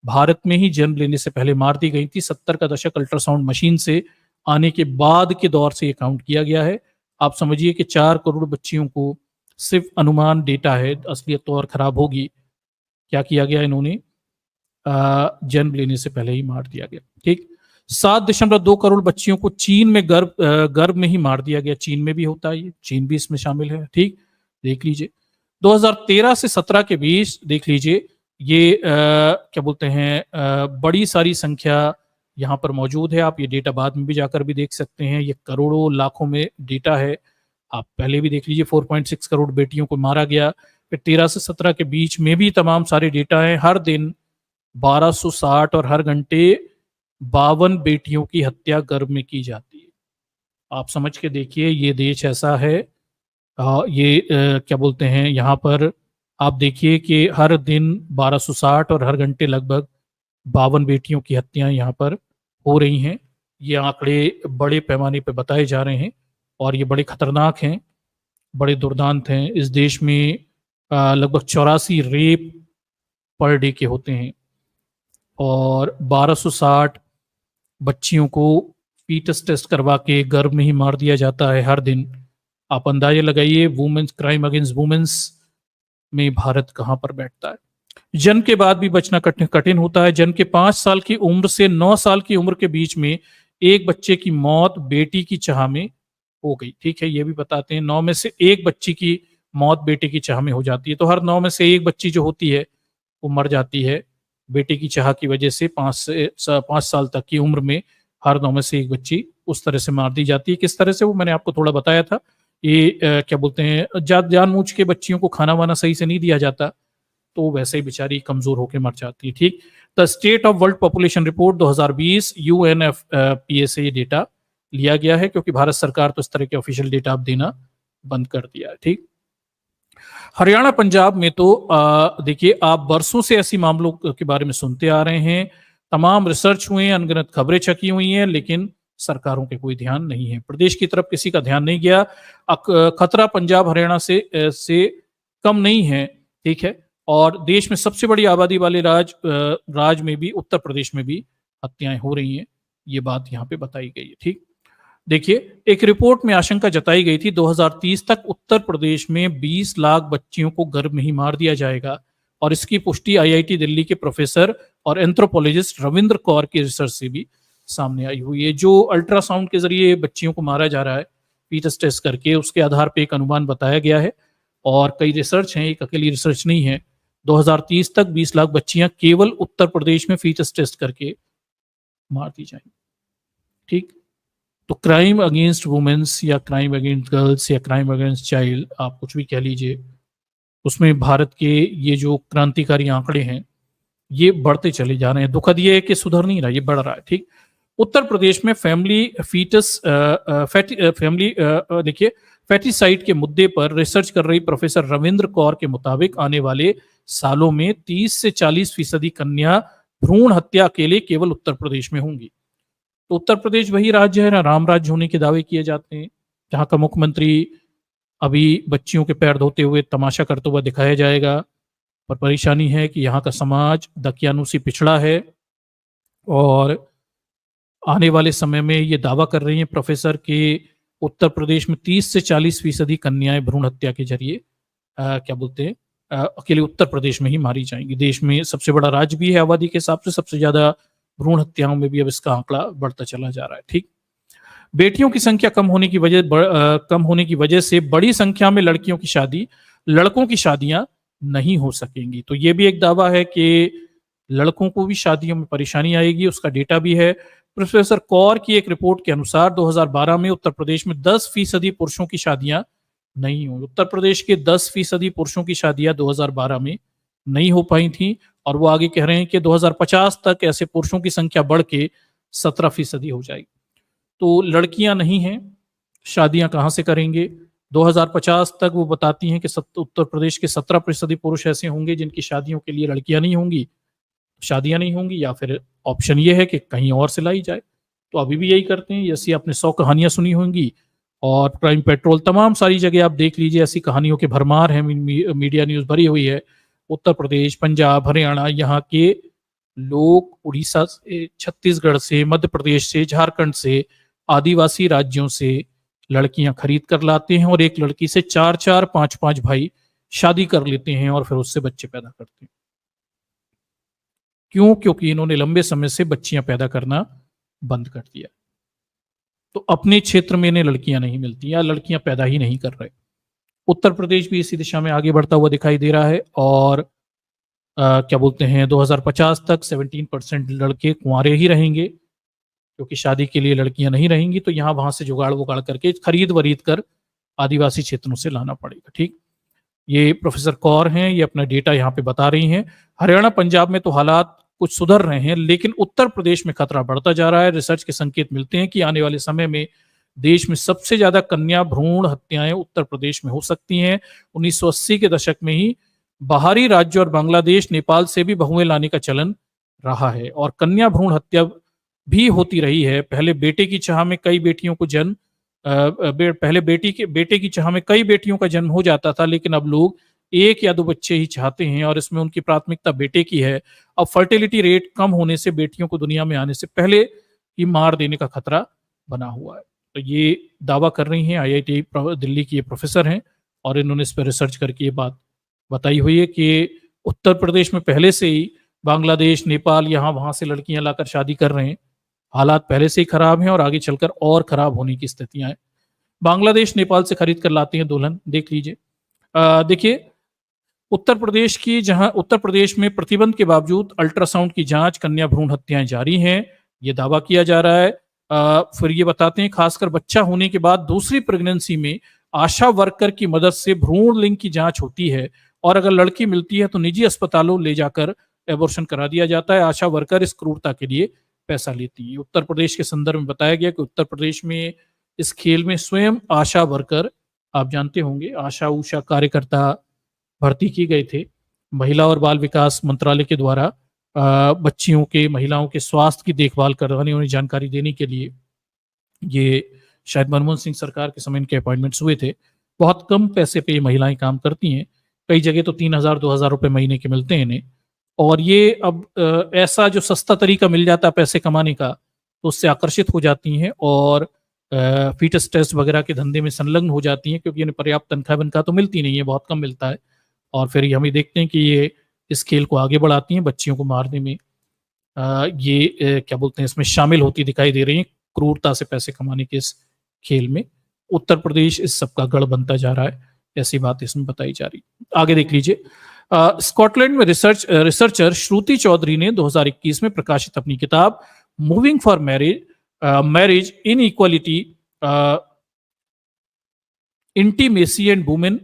भारत में ही जन्म लेने से पहले मार दी गई थी। 70 का दशक अल्ट्रासाउंड मशीन से आने के बाद के दौर से ये काउंट किया गया है। आप समझिए कि 4 करोड़ बच्चियों को, सिर्फ अनुमान डेटा है, असलियत तो और खराब होगी, क्या किया गया इन्होंने जन्म लेने से पहले ही मार दिया गया। ठीक, 7.2 करोड़ बच्चियों को चीन में गर्भ में ही मार दिया गया। चीन में भी होता है, ये चीन भी इसमें शामिल है। ठीक, देख लीजिए 2013 से 17 के बीच देख लीजिए ये क्या बोलते हैं बड़ी सारी संख्या यहाँ पर मौजूद है। आप ये डेटा बाद में भी जाकर भी देख सकते हैं, ये करोड़ों लाखों में डेटा है। आप पहले भी देख लीजिए 4.6 करोड़ बेटियों को मारा गया। फिर 13 से 17 के बीच में भी तमाम सारे डेटा है। हर दिन 1260 और हर घंटे 52 बेटियों की हत्या गर्भ में की जाती है। आप समझ के देखिए, ये देश ऐसा है। क्या बोलते हैं यहाँ पर आप देखिए कि हर दिन 1260 और हर घंटे लगभग 52 बेटियों की हत्याएं यहाँ पर हो रही हैं। ये आंकड़े बड़े पैमाने पे बताए जा रहे हैं और ये बड़े खतरनाक हैं, बड़े दुर्दांत हैं। इस देश में लगभग 84 रेप पर डे के होते हैं और 1260 बच्चियों को फीटस टेस्ट करवा के गर्भ में ही मार दिया जाता है हर दिन। आप अंदाजा लगाइए वुमेन्स क्राइम अगेंस्ट वुमेन्स में भारत कहां पर बैठता है। जन्म के बाद भी बचना कठिन होता है। जन्म के 5 साल की उम्र से 9 साल की उम्र के बीच में एक बच्चे की मौत बेटी की चाह में हो गई। ठीक है, ये भी बताते हैं 9 में से एक बच्ची की मौत बेटे की चाह में हो जाती है। तो हर 9 में से एक बच्ची जो होती है वो मर जाती है बेटे की चाह की वजह से। 5 साल तक की उम्र में हर 9 में से एक बच्ची उस तरह से मार दी जाती है। किस तरह से, वो मैंने आपको थोड़ा बताया था। ये क्या बोलते हैं, जानबूझ के बच्चियों को खाना वाना सही से नहीं दिया जाता, तो वैसे ही बेचारी कमजोर होकर मर जाती है। ठीक, the state of world population report 2020 UNFPA से ये डेटा लिया गया है, क्योंकि भारत सरकार तो इस तरह के ऑफिशियल डेटा अब देना बंद कर दिया है। ठीक, हरियाणा पंजाब में तो देखिए आप बरसों से ऐसी मामलों के बारे में सुनते आ रहे हैं। तमाम रिसर्च हुए, अनगिनत खबरें छकी हुई हैं, लेकिन सरकारों के कोई ध्यान नहीं है। प्रदेश की तरफ किसी का ध्यान नहीं गया। खतरा पंजाब हरियाणा से कम नहीं है। ठीक है, और देश में सबसे बड़ी आबादी वाले राज में भी, उत्तर प्रदेश में भी हत्याएं हो रही हैं। ये बात यहाँ पे बताई गई है। ठीक, देखिए एक रिपोर्ट में आशंका जताई गई थी 2030 तक उत्तर प्रदेश में 20 लाख बच्चियों को गर्भ में ही मार दिया जाएगा, और इसकी पुष्टि IIT दिल्ली के प्रोफेसर और एंथ्रोपोलॉजिस्ट रविंद्र कौर की रिसर्च से भी सामने आई हुई है। जो अल्ट्रासाउंड के जरिए बच्चियों को मारा जा रहा है फीटस टेस्ट करके, उसके आधार पर एक अनुमान बताया गया है, और कई रिसर्च हैं, एक अकेली रिसर्च नहीं है। 2030 तक 20 लाख बच्चियां केवल उत्तर प्रदेश में फीटस टेस्ट करके मार दी जाएंगी। ठीक, तो क्राइम अगेंस्ट वुमेन्स या क्राइम अगेंस्ट गर्ल्स या क्राइम अगेंस्ट चाइल्ड, आप कुछ भी कह लीजिए, उसमें भारत के ये जो क्रांतिकारी आंकड़े हैं ये बढ़ते चले जा रहे हैं। दुखद ये है कि सुधर नहीं रहा, ये बढ़ रहा है। ठीक, उत्तर प्रदेश में देखिए फैटिसाइड के मुद्दे पर रिसर्च कर रही प्रोफेसर रविंद्र कौर के मुताबिक आने वाले सालों में 30 से 40% कन्या भ्रूण हत्या अकेले केवल उत्तर प्रदेश में होंगी। तो उत्तर प्रदेश वही राज्य है ना, राम राज्य होने के दावे किए जाते हैं, जहां का मुख्यमंत्री अभी बच्चियों के पैर धोते हुए तमाशा करते हुए दिखाया जाएगा। पर परेशानी है कि यहाँ का समाज दकियानुसी पिछड़ा है, और आने वाले समय में ये दावा कर रही हैं प्रोफेसर के उत्तर प्रदेश में 30 से 40% कन्याएं भ्रूण हत्या के जरिए क्या बोलते हैं अकेले उत्तर प्रदेश में ही मारी जाएंगी। देश में सबसे बड़ा राज्य भी है आबादी के हिसाब से, सबसे ज्यादा भ्रूण हत्याओं में भी अब इसका आंकड़ा बढ़ता चला जा रहा है। ठीक, बेटियों की संख्या कम होने की वजह से बड़ी संख्या में लड़कों की शादियां नहीं हो सकेंगी। तो ये भी एक दावा है कि लड़कों को भी शादियों में परेशानी आएगी, उसका डेटा भी है। प्रोफेसर कौर की एक रिपोर्ट के अनुसार 2012 में उत्तर प्रदेश में 10% पुरुषों की शादियां नहीं हुई। उत्तर प्रदेश के 10% पुरुषों की शादियां 2012 में नहीं हो पाई थी, और वो आगे कह रहे हैं कि 2050 तक ऐसे पुरुषों की संख्या बढ़ के 17% हो जाएगी। तो लड़कियां नहीं हैं, शादियां कहां से करेंगे? 2050 तक वो बताती हैं कि उत्तर प्रदेश के 17% पुरुष ऐसे होंगे जिनकी शादियों के लिए लड़कियां नहीं होंगी, शादियां नहीं होंगी, या फिर ऑप्शन ये है कि कहीं और से लाई जाए। तो अभी भी यही करते हैं। ऐसी आपने 100 कहानियां सुनी होंगी, और क्राइम पेट्रोल तमाम सारी जगह आप देख लीजिए, ऐसी कहानियों के भरमार है, मीडिया न्यूज भरी हुई है। उत्तर प्रदेश, पंजाब, हरियाणा, यहाँ के लोग उड़ीसा से, छत्तीसगढ़ से, मध्य प्रदेश से, झारखंड से, आदिवासी राज्यों से लड़कियां खरीद कर लाते हैं, और एक लड़की से 4-4, 5-5 भाई शादी कर लेते हैं और फिर उससे बच्चे पैदा करते हैं। क्यों? क्योंकि इन्होंने लंबे समय से बच्चियां पैदा करना बंद कर दिया। तो अपने क्षेत्र में इन्हें लड़कियां नहीं मिलती, या लड़कियां पैदा ही नहीं कर रहे। उत्तर प्रदेश भी इसी दिशा में आगे बढ़ता हुआ दिखाई दे रहा है, और क्या बोलते हैं 2050 तक 17% लड़के कुंवारे ही रहेंगे, क्योंकि शादी के लिए लड़कियां नहीं रहेंगी। तो यहाँ वहां से जुगाड़ वुगाड़ करके खरीद वरीद कर आदिवासी क्षेत्रों से लाना पड़ेगा। ठीक, ये प्रोफेसर कौर हैं, ये अपना डेटा यहाँ पे बता रही हैं। हरियाणा पंजाब में तो हालात कुछ सुधर रहे हैं, लेकिन उत्तर प्रदेश में खतरा बढ़ता जा रहा है। रिसर्च के संकेत मिलते हैं कि आने वाले समय में देश में सबसे ज्यादा कन्या भ्रूण हत्याएं उत्तर प्रदेश में हो सकती हैं। 1980 के दशक में ही बाहरी राज्यों और बांग्लादेश, नेपाल से भी बहुएं लाने का चलन रहा है, और कन्या भ्रूण हत्या भी होती रही है। पहले बेटे की चाह में कई बेटियों को जन्म पहले बेटे की चाह में कई बेटियों का जन्म हो जाता था, लेकिन अब लोग एक या दो बच्चे ही चाहते हैं और इसमें उनकी प्राथमिकता बेटे की है। अब फर्टिलिटी रेट कम होने से बेटियों को दुनिया में आने से पहले ही मार देने का खतरा बना हुआ है। तो ये दावा कर रही हैं आईआईटी दिल्ली की ये प्रोफेसर हैं और इन्होंने इस पर रिसर्च करके ये बात बताई हुई है कि उत्तर प्रदेश में पहले से ही बांग्लादेश, नेपाल, यहाँ वहां से लड़कियां लाकर शादी कर रहे हैं। हालात पहले से ही खराब हैं और आगे चलकर और खराब होने की स्थितियां हैं। बांग्लादेश, नेपाल से खरीद कर लाते हैं दुल्हन, देख लीजिए। देखिए, उत्तर प्रदेश में प्रतिबंध के बावजूद अल्ट्रासाउंड की जांच, कन्या भ्रूण हत्याएं जारी हैं, ये दावा किया जा रहा है। फिर ये बताते हैं खासकर बच्चा होने के बाद दूसरी प्रेगनेंसी में आशा वर्कर की मदद से भ्रूण लिंग की जांच होती है और अगर लड़की मिलती है तो निजी अस्पतालों ले जाकर एबॉर्शन करा दिया जाता है। आशा वर्कर इस क्रूरता के लिए पैसा लेती है। उत्तर प्रदेश के संदर्भ में बताया गया कि उत्तर प्रदेश में इस खेल में स्वयं आशा वर्कर, आप जानते होंगे, आशा उषा कार्यकर्ता भर्ती की गए थे। महिला और बाल विकास मंत्रालय के द्वारा बच्चियों के, महिलाओं के स्वास्थ्य की देखभाल करवाने, उन्हें जानकारी देने के लिए ये शायद मनमोहन सिंह सरकार के समय इनके अपॉइंटमेंट्स हुए थे। बहुत कम पैसे पे ये महिलाएं काम करती हैं, कई जगह तो 3,000 2,000 रुपए महीने के मिलते हैं इन्हें। और ये अब ऐसा जो सस्ता तरीका मिल जाता है पैसे कमाने का, तो उससे आकर्षित हो जाती हैं और फीटस टेस्ट वगैरह के धंधे में संलग्न हो जाती हैं, क्योंकि इन्हें पर्याप्त तनख्वाह बनख्वाह तो मिलती नहीं है, बहुत कम मिलता है। और फिर हम ये देखते हैं कि ये इस खेल को आगे बढ़ाती हैं, बच्चियों को मारने में क्या बोलते हैं, इसमें शामिल होती दिखाई दे रही हैं, क्रूरता से पैसे कमाने के इस खेल में। उत्तर प्रदेश इस सब का गढ़ बनता जा रहा है, ऐसी बात इसमें बताई जा रही है। आगे देख लीजिए। स्कॉटलैंड में रिसर्चर श्रुति चौधरी ने 2021 में प्रकाशित अपनी किताब moving for marriage in equality, intimacy and women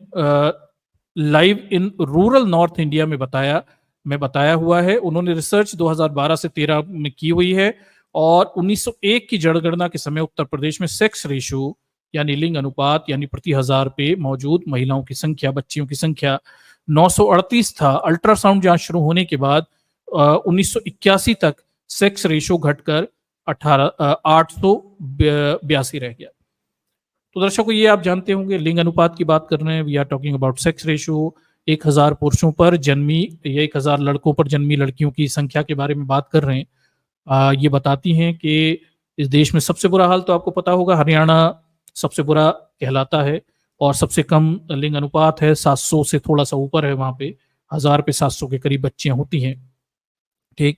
live in rural north India में बताया हुआ है। उन्होंने रिसर्च 2012 से 13 में की हुई है और 1901 की जनगणना के समय उत्तर प्रदेश में सेक्स रेशियो यानी लिंग अनुपात यानी प्रति हजार पे मौजूद महिलाओं की संख्या, बच्चियों की संख्या 938 था। अल्ट्रासाउंड जांच शुरू होने के बाद 1981 तक सेक्स रेशियो घटकर 882 रह गया। तो दर्शकों, ये आप जानते होंगे, लिंग अनुपात की बात कर रहे हैं, we are talking about sex ratio. 1000 पुरुषों पर जन्मी या 1000 लड़कों पर जन्मी लड़कियों की संख्या के बारे में बात कर रहे हैं। ये बताती हैं कि इस देश में सबसे बुरा हाल तो आपको पता होगा, हरियाणा सबसे बुरा कहलाता है और सबसे कम लिंग अनुपात है, 700 से थोड़ा सा ऊपर है, वहां पे 1000 पे 700 के करीब बच्चियां होती हैं। ठीक,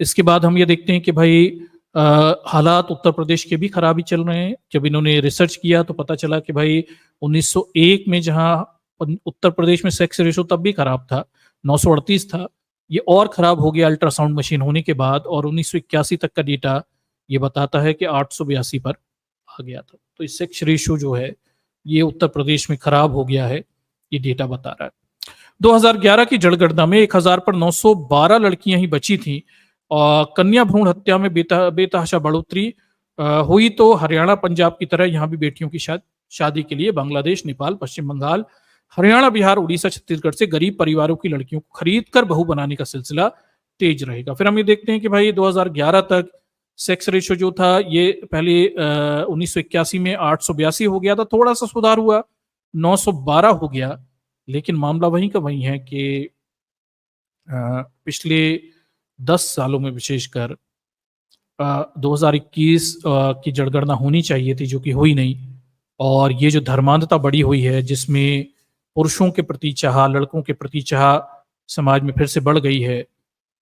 इसके बाद हम ये देखते हैं कि भाई हालात उत्तर प्रदेश के भी खराब ही चल रहे हैं। जब इन्होंने रिसर्च किया तो पता चला कि भाई 1901 में जहां उत्तर प्रदेश में सेक्स रेशो तब भी खराब था, 938 था, ये और खराब हो गया अल्ट्रासाउंड मशीन होने के बाद, और 1981 तक का डेटा ये बताता है कि 882 पर आ गया था। तो इस सेक्स रेशो जो है ये उत्तर प्रदेश में खराब हो गया है, ये डेटा बता रहा है। 2011 की जनगणना में 1000 पर 912 लड़कियां ही बची थी और कन्या भ्रूण हत्या में बेतहाशा बढ़ोतरी हुई। तो हरियाणा पंजाब की तरह यहाँ भी बेटियों की शादी के लिए बांग्लादेश, नेपाल, पश्चिम बंगाल, हरियाणा, बिहार, उड़ीसा, छत्तीसगढ़ से गरीब परिवारों की लड़कियों को खरीद कर बहू बनाने का सिलसिला तेज रहेगा। फिर हम ये देखते हैं कि भाई 2011 तक सेक्स रेशो जो था ये पहले 1981 में 882 हो गया था, थोड़ा सा सुधार हुआ, 912 हो गया, लेकिन मामला वहीं का वहीं है कि पिछले 10 सालों में विशेषकर 2021 की जनगणना होनी चाहिए थी, जो कि हुई नहीं। और ये जो धर्मांधता बढ़ी हुई है, जिसमें पुरुषों के प्रति चाह, लड़कों के प्रति चाह समाज में फिर से बढ़ गई है,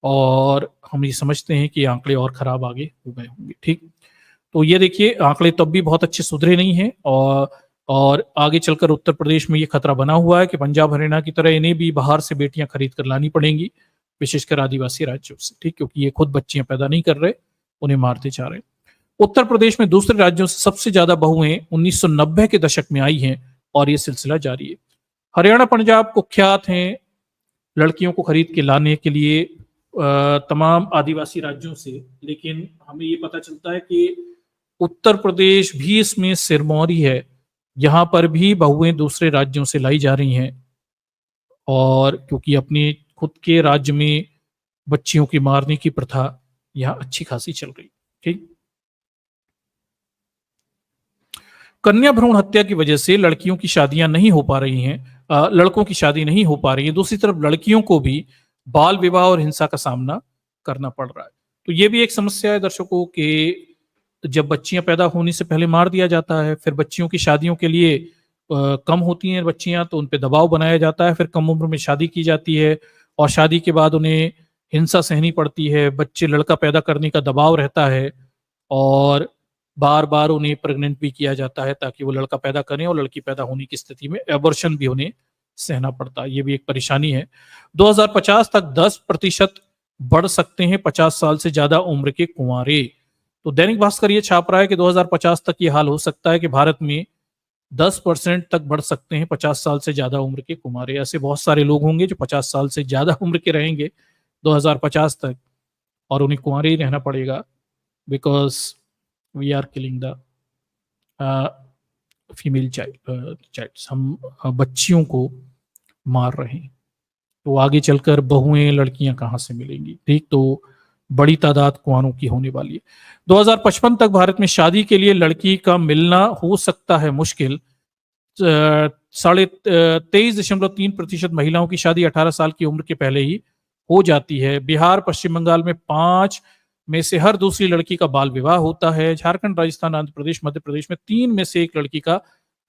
और हम ये समझते हैं कि आंकड़े और खराब आगे हो गए होंगे। ठीक, तो ये देखिए, आंकड़े तब भी बहुत अच्छे सुधरे नहीं हैं और आगे चलकर उत्तर प्रदेश में ये खतरा बना हुआ है कि पंजाब, हरियाणा की तरह इन्हें भी बाहर से बेटियां खरीद कर लानी पड़ेंगी, विशेषकर आदिवासी राज्यों से। ठीक, क्योंकि ये खुद बच्चियां पैदा नहीं कर रहे, उन्हें मारते जा रहे हैं। उत्तर प्रदेश में दूसरे राज्यों से सबसे ज्यादा बहुएं 1990 के दशक में आई हैं और ये सिलसिला जारी है। हरियाणा, पंजाब कुख्यात हैं लड़कियों को खरीद के लाने के लिए तमाम आदिवासी राज्यों से, लेकिन हमें ये पता चलता है कि उत्तर प्रदेश भी इसमें सिरमौरी है। यहाँ पर भी बहुएं दूसरे राज्यों से लाई जा रही हैं, और क्योंकि अपने खुद के राज्य में बच्चियों की मारने की प्रथा यहाँ अच्छी खासी चल रही। ठीक। कन्या भ्रूण हत्या की वजह से लड़कियों की शादियां नहीं हो पा रही हैं, लड़कों की शादी नहीं हो पा रही है। दूसरी तरफ लड़कियों को भी बाल विवाह और हिंसा का सामना करना पड़ रहा है। तो ये भी एक समस्या है दर्शकों कि जब बच्चियां पैदा होने से पहले मार दिया जाता है, फिर बच्चियों की शादियों के लिए कम होती हैं बच्चियां तो उन पे दबाव बनाया जाता है, फिर कम उम्र में शादी की जाती है और शादी के बाद उन्हें हिंसा सहनी पड़ती है, बच्चे लड़का पैदा करने का दबाव रहता है और बार बार उन्हें प्रेग्नेंट भी किया जाता है ताकि वो लड़का पैदा करें और लड़की पैदा होने की स्थिति में एबॉर्शन भी उन्हें सहना पड़ता है। ये भी एक परेशानी है। 2050 तक 10% बढ़ सकते हैं 50 साल से ज्यादा उम्र के कुंवारे। तो दैनिक भास्कर ये छाप रहा है कि 2050 तक ये हाल हो सकता है कि भारत में 10% तक बढ़ सकते हैं 50 साल से ज्यादा उम्र के कुंवारे। ऐसे बहुत सारे लोग होंगे जो 50 साल से ज्यादा उम्र के रहेंगे 2050 तक और उन्हें कुंवारे ही रहना पड़ेगा, because we are killing the female child. हम बच्चियों को मार रहे हैं। तो आगे चलकर बहुएं लड़कियां कहां से मिलेंगी? ठीक, तो बड़ी तादाद कुंवारों की होने वाली है। 2055 तक भारत में शादी के लिए लड़की का मिलना हो सकता है मुश्किल। 23.3% महिलाओं की शादी 18 साल की उम्र के पहले ही हो जाती है। बिहार पश्चिम बंगाल में 5 में से हर दूसरी लड़की का बाल विवाह होता है। झारखंड, राजस्थान, आंध्र प्रदेश, मध्य प्रदेश में 3 में से 1 लड़की का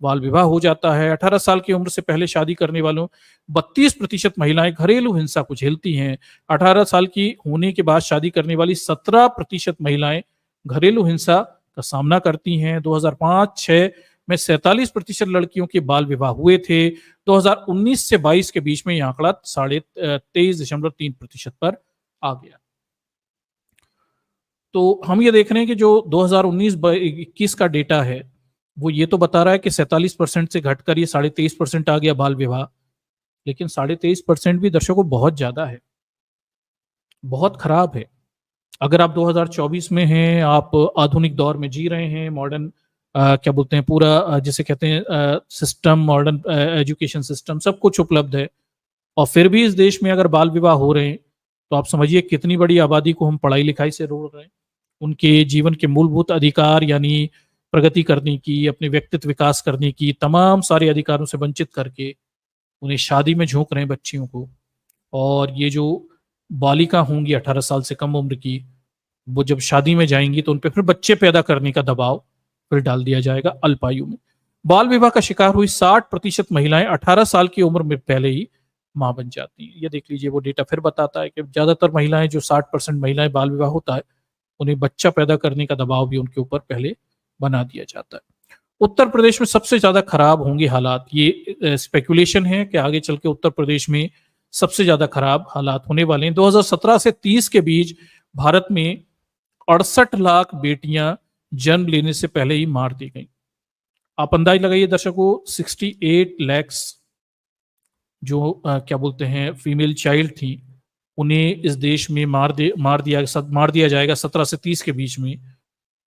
बाल विवाह हो जाता है। 18 साल की उम्र से पहले शादी करने वालों 32% महिलाएं घरेलू हिंसा को झेलती हैं। 18 साल की होने के बाद शादी करने वाली 17% महिलाएं घरेलू हिंसा का सामना करती हैं। 2005-6 में 47% लड़कियों के बाल विवाह हुए थे। 2019 से 22 के बीच में यह आंकड़ा 23.3% पर आ गया। तो हम ये देख रहे हैं कि जो 2019-21 का डेटा है वो ये तो बता रहा है कि 47% से घटकर ये 23.5% आ गया बाल विवाह, लेकिन 23.5% भी दर्शकों बहुत ज्यादा है, बहुत खराब है। अगर आप 2024 में हैं, आप आधुनिक दौर में जी रहे हैं, मॉडर्न क्या बोलते हैं पूरा जिसे कहते हैं सिस्टम, मॉडर्न एजुकेशन सिस्टम सब कुछ उपलब्ध है और फिर भी इस देश में अगर बाल विवाह हो रहे हैं तो आप समझिए कितनी बड़ी आबादी को हम पढ़ाई लिखाई से रोक रहे हैं। उनके जीवन के मूलभूत अधिकार यानी प्रगति करने की, अपने व्यक्तित्व विकास करने की तमाम सारे अधिकारों से वंचित करके उन्हें शादी में झोंक रहे हैं बच्चियों को। और ये जो बालिका होंगी 18 साल से कम उम्र की, वो जब शादी में जाएंगी तो उन पर फिर बच्चे पैदा करने का दबाव फिर डाल दिया जाएगा अल्पायु में। बाल विवाह का शिकार हुई 60% महिलाएं 18 साल की उम्र में पहले ही मां बन जाती हैं। ये देख लीजिए, वो डेटा फिर बताता है कि ज्यादातर महिलाएं, जो 60% महिलाएं बाल विवाह होता है, उन्हें बच्चा पैदा करने का दबाव भी उनके ऊपर पहले बना दिया जाता है। उत्तर प्रदेश में सबसे ज्यादा खराब होंगे हालात। ये स्पेकुलेशन है कि आगे चल के उत्तर प्रदेश में सबसे ज्यादा खराब हालात होने वाले हैं। 2017 से 30 के बीच भारत में 68 लाख बेटियां जन्म लेने से पहले ही मार दी गई। आप अंदाज लगाइए दर्शकों, 68 लैक्स जो क्या बोलते हैं फीमेल चाइल्ड थी, उन्हें इस देश में मार दिया जाएगा 17 से 30 के बीच में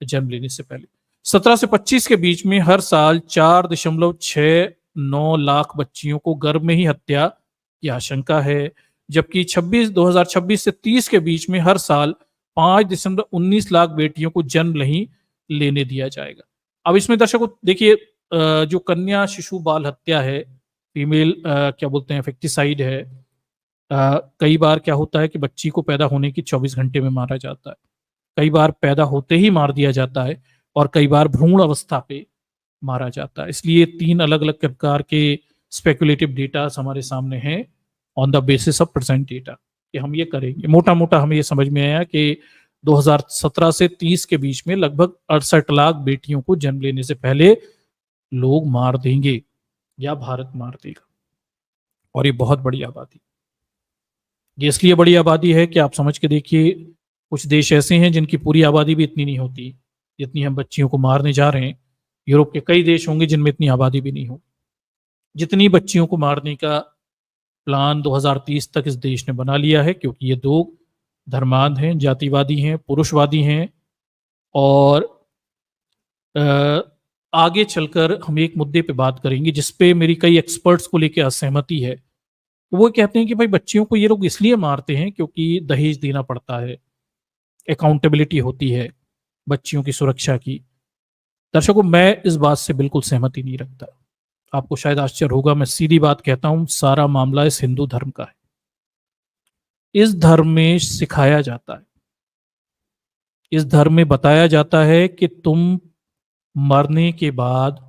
जन्म लेने से पहले। 17 से 25 के बीच में हर साल 4.69 लाख बच्चियों को गर्भ में ही हत्या की आशंका है, जबकि 2026 से 30 के बीच में हर साल 5.19 लाख बेटियों को जन्म नहीं लेने दिया जाएगा। अब इसमें दर्शकों देखिए, जो कन्या शिशु बाल हत्या है, फीमेल क्या बोलते हैं फेक्टिसाइड है, कई बार क्या होता है कि बच्ची को पैदा होने की 24 घंटे में मारा जाता है, कई बार पैदा होते ही मार दिया जाता है और कई बार भ्रूण अवस्था पे मारा जाता है। इसलिए 3 अलग अलग प्रकार के स्पेकुलेटिव डेटा हमारे सामने हैं on the basis of present data कि हम ये करेंगे। मोटा मोटा हमें ये समझ में आया कि 2017 से 30 के बीच में लगभग 68 लाख बेटियों को जन्म लेने से पहले लोग मार देंगे या भारत मार देगा। और ये बहुत बड़ी आबादी, ये इसलिए बड़ी आबादी है कि आप समझ के देखिए, कुछ देश ऐसे हैं जिनकी पूरी आबादी भी इतनी नहीं होती जितनी हम बच्चियों को मारने जा रहे हैं। यूरोप के कई देश होंगे जिनमें इतनी आबादी भी नहीं होगी। जितनी बच्चियों को मारने का प्लान 2030 तक इस देश ने बना लिया है, क्योंकि ये 2 धर्मांध हैं, जातिवादी हैं, पुरुषवादी हैं। और आगे चलकर हम एक मुद्दे पे बात करेंगे जिसपे मेरी कई एक्सपर्ट्स को लेकर असहमति है। वो कहते हैं कि भाई बच्चियों को ये लोग इसलिए मारते हैं क्योंकि दहेज देना पड़ता है, अकाउंटेबिलिटी होती है, बच्चियों की सुरक्षा की। दर्शकों, मैं इस बात से बिल्कुल सहमति नहीं रखता। आपको शायद आश्चर्य होगा, मैं सीधी बात कहता हूं, सारा मामला इस हिंदू धर्म का है। इस धर्म में सिखाया जाता है, इस धर्म में बताया जाता है कि तुम मरने के बाद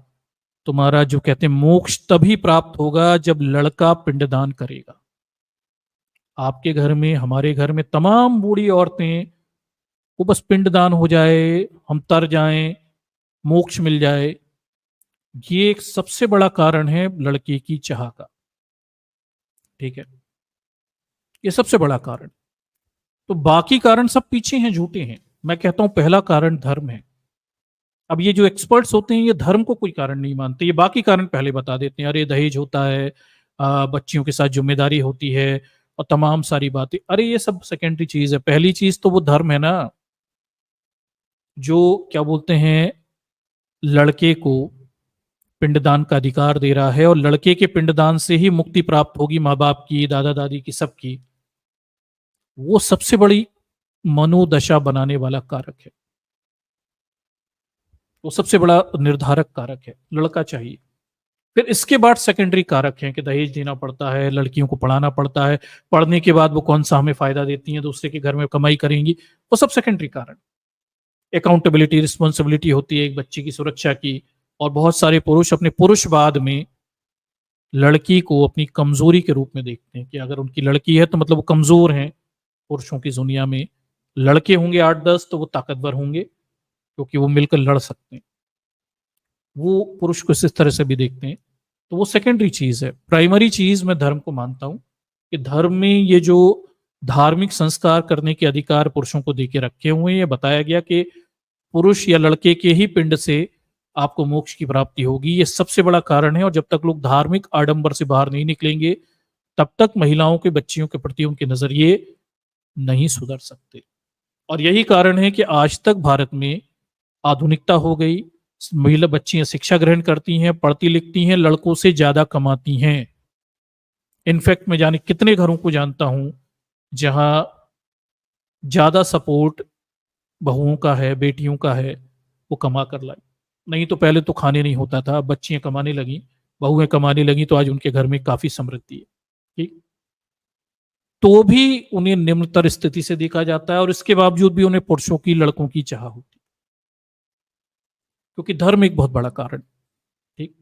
तुम्हारा जो कहते हैं मोक्ष तभी प्राप्त होगा जब लड़का पिंडदान करेगा। आपके घर में, हमारे घर में तमाम बूढ़ी औरतें, वो बस पिंडदान हो जाए, हम तर जाएं, मोक्ष मिल जाए, ये एक सबसे बड़ा कारण है लड़के की चाह का। ठीक है, ये सबसे बड़ा कारण। तो बाकी कारण सब पीछे हैं, झूठे हैं। मैं कहता हूं पहला कारण धर्म है। अब ये जो एक्सपर्ट्स होते हैं, ये धर्म को कोई कारण नहीं मानते, ये बाकी कारण पहले बता देते हैं। अरे दहेज होता है, बच्चियों के साथ जिम्मेदारी होती है, और तमाम सारी बातें। अरे ये सब सेकेंडरी चीज है, पहली चीज तो वो धर्म है ना, जो क्या बोलते हैं, लड़के को पिंडदान का अधिकार दे रहा है, और लड़के के पिंडदान से ही मुक्ति प्राप्त होगी माँ बाप की, दादा दादी की, सबकी। वो सबसे बड़ी मनोदशा बनाने वाला कारक है, वो सबसे बड़ा निर्धारक कारक है, लड़का चाहिए। फिर इसके बाद सेकेंडरी कारक हैं कि दहेज देना पड़ता है, लड़कियों को पढ़ाना पड़ता है, पढ़ने के बाद वो कौन सा हमें फायदा देती हैं, दूसरे के घर में कमाई करेंगी, वो सब सेकेंडरी कारण। अकाउंटेबिलिटी, रिस्पॉन्सिबिलिटी होती है एक बच्चे की सुरक्षा की। और बहुत सारे पुरुष अपने पुरुषवाद में लड़की को अपनी कमजोरी के रूप में देखते हैं कि अगर उनकी लड़की है तो मतलब वो कमजोर हैं। पुरुषों की दुनिया में लड़के होंगे 8-10 तो वो ताकतवर होंगे, क्योंकि वो मिलकर लड़ सकते हैं। वो पुरुष को इस तरह से भी देखते हैं। तो वो सेकेंडरी चीज है। प्राइमरी चीज मैं धर्म को मानता हूं कि धर्म में ये जो धार्मिक संस्कार करने के अधिकार पुरुषों को देके रखे हुए हैं, ये बताया गया कि पुरुष या लड़के के ही पिंड से आपको मोक्ष की प्राप्ति होगी, ये सबसे बड़ा कारण है। और जब तक लोग धार्मिक आडंबर से बाहर नहीं निकलेंगे, तब तक महिलाओं के, बच्चियों के प्रति उनके नजरिए नहीं सुधर सकते। और यही कारण है कि आज तक भारत में आधुनिकता हो गई, महिला बच्चियां शिक्षा ग्रहण करती हैं, पढ़ती लिखती हैं, लड़कों से ज्यादा कमाती हैं। इनफैक्ट मैं जाने कितने घरों को जानता हूं जहां ज्यादा सपोर्ट बहुओं का है, बेटियों का है, वो कमा कर लाई। नहीं तो पहले तो खाने नहीं होता था, अब बच्चियां कमाने लगी, बहुएं कमाने लगी, तो आज उनके घर में काफी समृद्धि है। ठीक, तो भी उन्हें निम्नतर स्थिति से देखा जाता है, और इसके बावजूद भी उन्हें पुरुषों की, लड़कों की चाह होती है, क्योंकि धर्म एक बहुत बड़ा कारण। ठीक,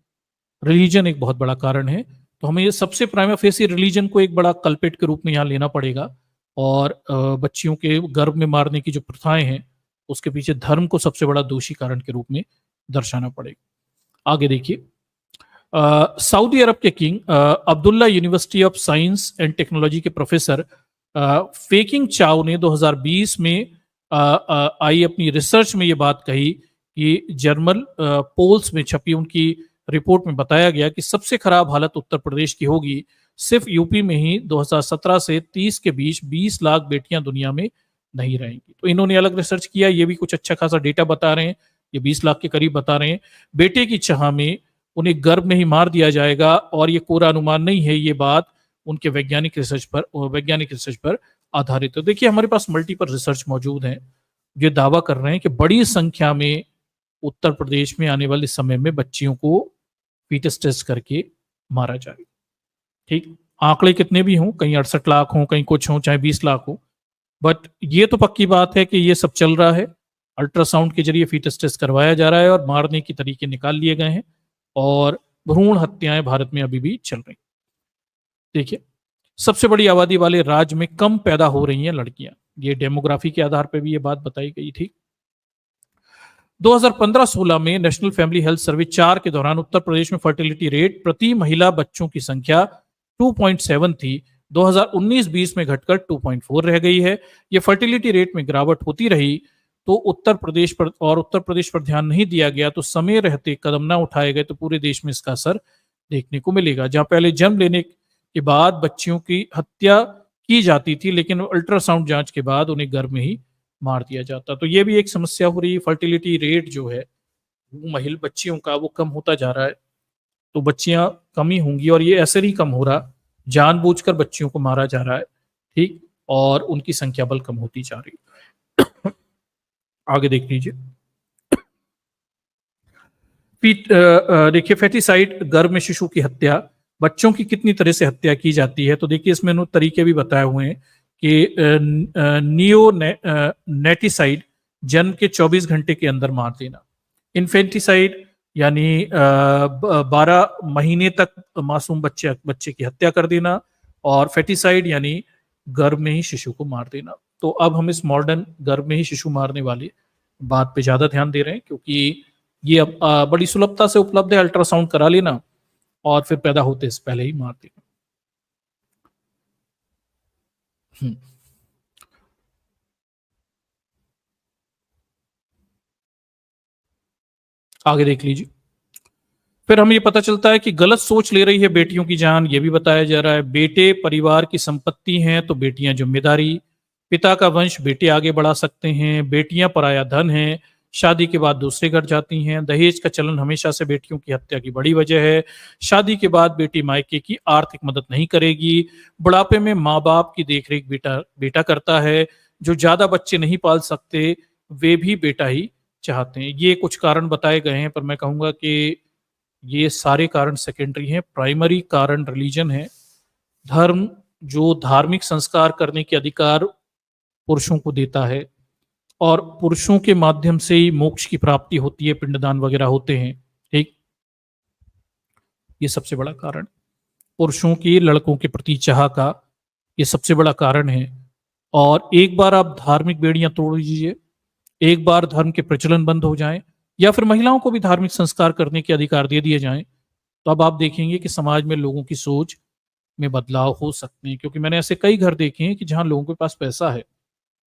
रिलीजन एक बहुत बड़ा कारण है। तो हमें ये सबसे प्राइमा फेसी रिलीजन को एक बड़ा कल्पेट के रूप में यहाँ लेना पड़ेगा, और बच्चियों के गर्भ में मारने की जो प्रथाएं हैं, उसके पीछे धर्म को सबसे बड़ा दोषी कारण के रूप में दर्शाना पड़ेगा। आगे देखिए, सऊदी अरब के king Abdullah University of science and technology के प्रोफेसर फेकिंग चाओ ने 2020 में आई अपनी रिसर्च में ये बात कही कि जर्मन पोल्स में छपी उनकी रिपोर्ट में बताया गया कि सबसे खराब हालत उत्तर प्रदेश की होगी। सिर्फ यूपी में ही 2017 से 30 के बीच 20 लाख बेटियां दुनिया में नहीं रहेंगी। तो इन्होंने अलग रिसर्च किया, ये भी कुछ अच्छा खासा डेटा बता रहे हैं, ये 20 लाख के करीब बता रहे हैं। बेटे की चाह में उन्हें गर्भ में ही मार दिया जाएगा, और ये कोरा अनुमान नहीं है, ये बात उनके वैज्ञानिक रिसर्च पर आधारित है। देखिए, हमारे पास मल्टीपल रिसर्च मौजूद हैं, ये दावा कर रहे हैं कि बड़ी संख्या में उत्तर प्रदेश में आने वाले समय में बच्चियों को फीटस टेस्ट करके मारा जाएगा। ठीक, आंकड़े कितने भी हों, कहीं 68 लाख हों, कहीं कुछ हों, चाहे 20 लाख हो, बट ये तो पक्की बात है कि ये सब चल रहा है। अल्ट्रासाउंड के जरिए फीटस टेस्ट करवाया जा रहा है, और मारने के तरीके निकाल लिए गए हैं, और भ्रूण हत्याएं भारत में अभी भी चल रही। देखिए, सबसे बड़ी आबादी वाले राज्य में कम पैदा हो रही हैं लड़कियां, ये डेमोग्राफी के आधार पर भी ये बात बताई गई थी। 2015-16 में नेशनल फैमिली हेल्थ सर्वे 4 के दौरान उत्तर प्रदेश में फर्टिलिटी रेट प्रति महिला बच्चों की संख्या 2.7 थी। 2019-20 में घटकर 2.4 रह गई है। ये फर्टिलिटी रेट में गिरावट होती रही तो उत्तर प्रदेश पर ध्यान नहीं दिया गया, तो समय रहते कदम ना उठाए गए, तो पूरे देश में इसका असर देखने को मिलेगा। जहां पहले जन्म लेने के बाद बच्चियों की हत्या की जाती थी, लेकिन अल्ट्रासाउंड जांच के बाद उन्हें गर्भ में ही मार दिया जाता। तो ये भी एक समस्या हो रही है। फर्टिलिटी रेट जो है वो महिला बच्चियों का वो कम होता जा रहा है, तो बच्चियां कम ही होंगी, और ये ऐसे ही कम हो रहा, जानबूझकर बच्चियों को मारा जा रहा है। ठीक, और उनकी संख्या बल कम होती जा रही है। आगे देख लीजिए। देखिए फैटिसाइड, गर्भ में शिशु की हत्या, बच्चों की कितनी तरह से हत्या की जाती है। तो देखिए इसमें तरीके भी बताए हुए हैं कि नियो नेटिसाइड, जन्म के 24 घंटे के अंदर मार देना। इन्फेंटिसाइड यानी 12 महीने तक मासूम बच्चे की हत्या कर देना। और फेटिसाइड यानी गर्भ में ही शिशु को मार देना। तो अब हम इस मॉडर्न गर्भ में ही शिशु मारने वाली बात पे ज्यादा ध्यान दे रहे हैं, क्योंकि ये अब बड़ी सुलभता से उपलब्ध है। अल्ट्रासाउंड करा लेना और फिर पैदा होते से पहले ही मार देना। हम्म। आगे देख लीजिए। फिर हमें ये पता चलता है कि गलत सोच ले रही है बेटियों की जान, ये भी बताया जा रहा है। बेटे परिवार की संपत्ति हैं तो बेटियां जिम्मेदारी, पिता का वंश बेटे आगे बढ़ा सकते हैं, बेटियां पराया धन है, शादी के बाद दूसरे घर जाती हैं, दहेज का चलन हमेशा से बेटियों की हत्या की बड़ी वजह है, शादी के बाद बेटी मायके की आर्थिक मदद नहीं करेगी, बुढ़ापे में माँ बाप की देखरेख बेटा बेटा करता है, जो ज्यादा बच्चे नहीं पाल सकते वे भी बेटा ही चाहते हैं। ये कुछ कारण बताए गए हैं, पर मैं कहूंगा कि ये सारे कारण सेकेंडरी हैं। प्राइमरी कारण रिलीजन है, धर्म, जो धार्मिक संस्कार करने के अधिकार पुरुषों को देता है और पुरुषों के माध्यम से ही मोक्ष की प्राप्ति होती है, पिंडदान वगैरह होते हैं। ठीक, ये सबसे बड़ा कारण पुरुषों की लड़कों के प्रति चाह का ये सबसे बड़ा कारण है। और एक बार आप धार्मिक बेड़ियां तोड़ दीजिए, एक बार धर्म के प्रचलन बंद हो जाएं, या फिर महिलाओं को भी धार्मिक संस्कार करने के अधिकार दे दिए जाएं, तो अब आप देखेंगे कि समाज में लोगों की सोच में बदलाव हो सकते हैं। क्योंकि मैंने ऐसे कई घर देखे हैं कि जहां लोगों के पास पैसा है,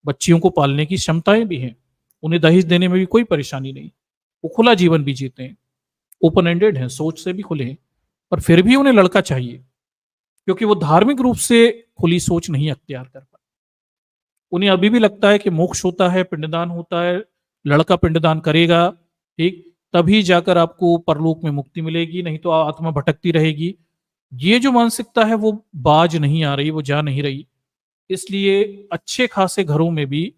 बच्चियों को पालने की क्षमताएं भी हैं, उन्हें दहेज देने में भी कोई परेशानी नहीं, वो खुला जीवन भी जीते हैं, ओपन एंडेड हैं, सोच से भी खुले हैं, पर फिर भी उन्हें लड़का चाहिए, क्योंकि वो धार्मिक रूप से खुली सोच नहीं अख्तियार कर पाए। उन्हें अभी भी लगता है कि मोक्ष होता है, पिंडदान होता है, लड़का पिंडदान करेगा, ठीक, तभी जाकर आपको परलोक में मुक्ति मिलेगी, नहीं तो आत्मा भटकती रहेगी। ये जो मानसिकता है वो बाज नहीं आ रही, वो जा नहीं रही। इसलिए अच्छे खासे घरों में भी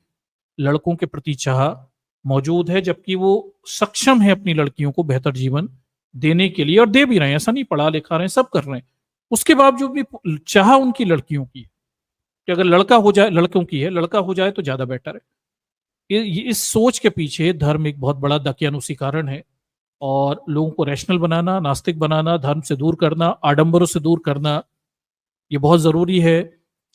लड़कों के प्रति चाह मौजूद है, जबकि वो सक्षम है अपनी लड़कियों को बेहतर जीवन देने के लिए, और दे भी रहे हैं। ऐसा नहीं पढ़ा लिखा रहे हैं, सब कर रहे हैं, उसके बावजूद भी चाह उनकी लड़कियों की कि अगर लड़का हो जाए, लड़कों की है, लड़का हो जाए तो ज्यादा बेटर है। इस सोच के पीछे धर्म एक बहुत बड़ा दकियानुसी कारण है। और लोगों को रैशनल बनाना, नास्तिक बनाना, धर्म से दूर करना, आडंबरों से दूर करना, ये बहुत जरूरी है।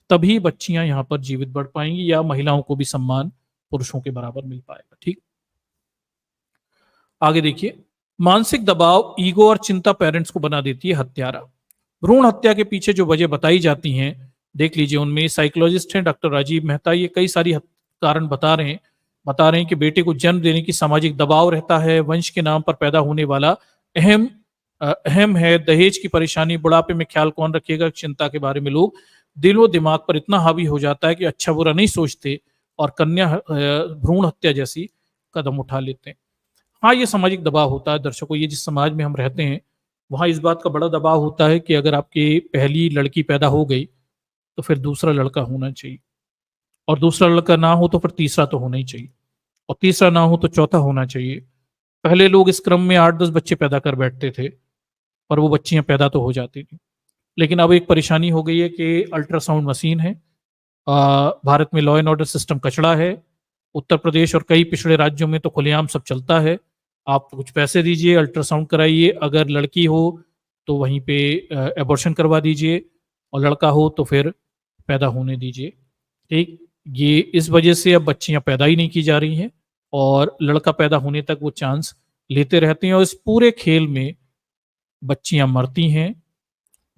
तभी बच्चियां यहाँ पर जीवित बढ़ पाएंगी, या महिलाओं को भी सम्मान पुरुषों के बराबर मिल पाएगा। ठीक, आगे देखिए। मानसिक दबाव, ईगो और चिंता पेरेंट्स को बना देती है हत्यारा। भ्रूण हत्या के पीछे जो वजह बताई जाती हैं, देख लीजिए। उनमें साइकोलॉजिस्ट हैं डॉक्टर राजीव मेहता, ये कई सारी कारण बता रहे हैं कि बेटे को जन्म देने की सामाजिक दबाव रहता है, वंश के नाम पर पैदा होने वाला अहम अहम है, दहेज की परेशानी, बुढ़ापे में ख्याल कौन रखेगा, चिंता के बारे में लोग दिलो दिमाग पर इतना हावी हो जाता है कि अच्छा बुरा नहीं सोचते और कन्या भ्रूण हत्या जैसी कदम उठा लेते हैं। हाँ, ये सामाजिक दबाव होता है दर्शकों, ये जिस समाज में हम रहते हैं वहाँ इस बात का बड़ा दबाव होता है कि अगर आपकी पहली लड़की पैदा हो गई तो फिर दूसरा लड़का होना चाहिए, और दूसरा लड़का ना हो तो फिर तीसरा तो होना ही चाहिए, और तीसरा ना हो तो चौथा होना चाहिए। पहले लोग इस क्रम में 8-10 बच्चे पैदा कर बैठते थे, पर वो बच्चियां पैदा तो हो जाती थी। लेकिन अब एक परेशानी हो गई है कि अल्ट्रासाउंड मशीन है, भारत में लॉ एंड ऑर्डर सिस्टम कचड़ा है। उत्तर प्रदेश और कई पिछड़े राज्यों में तो खुलेआम सब चलता है, आप कुछ पैसे दीजिए, अल्ट्रासाउंड कराइए, अगर लड़की हो तो वहीं पे एबॉर्शन करवा दीजिए, और लड़का हो तो फिर पैदा होने दीजिए। ठीक, ये इस वजह से अब बच्चियां पैदा ही नहीं की जा रही हैं, और लड़का पैदा होने तक वो चांस लेते रहते हैं, और इस पूरे खेल में बच्चियां मरती हैं।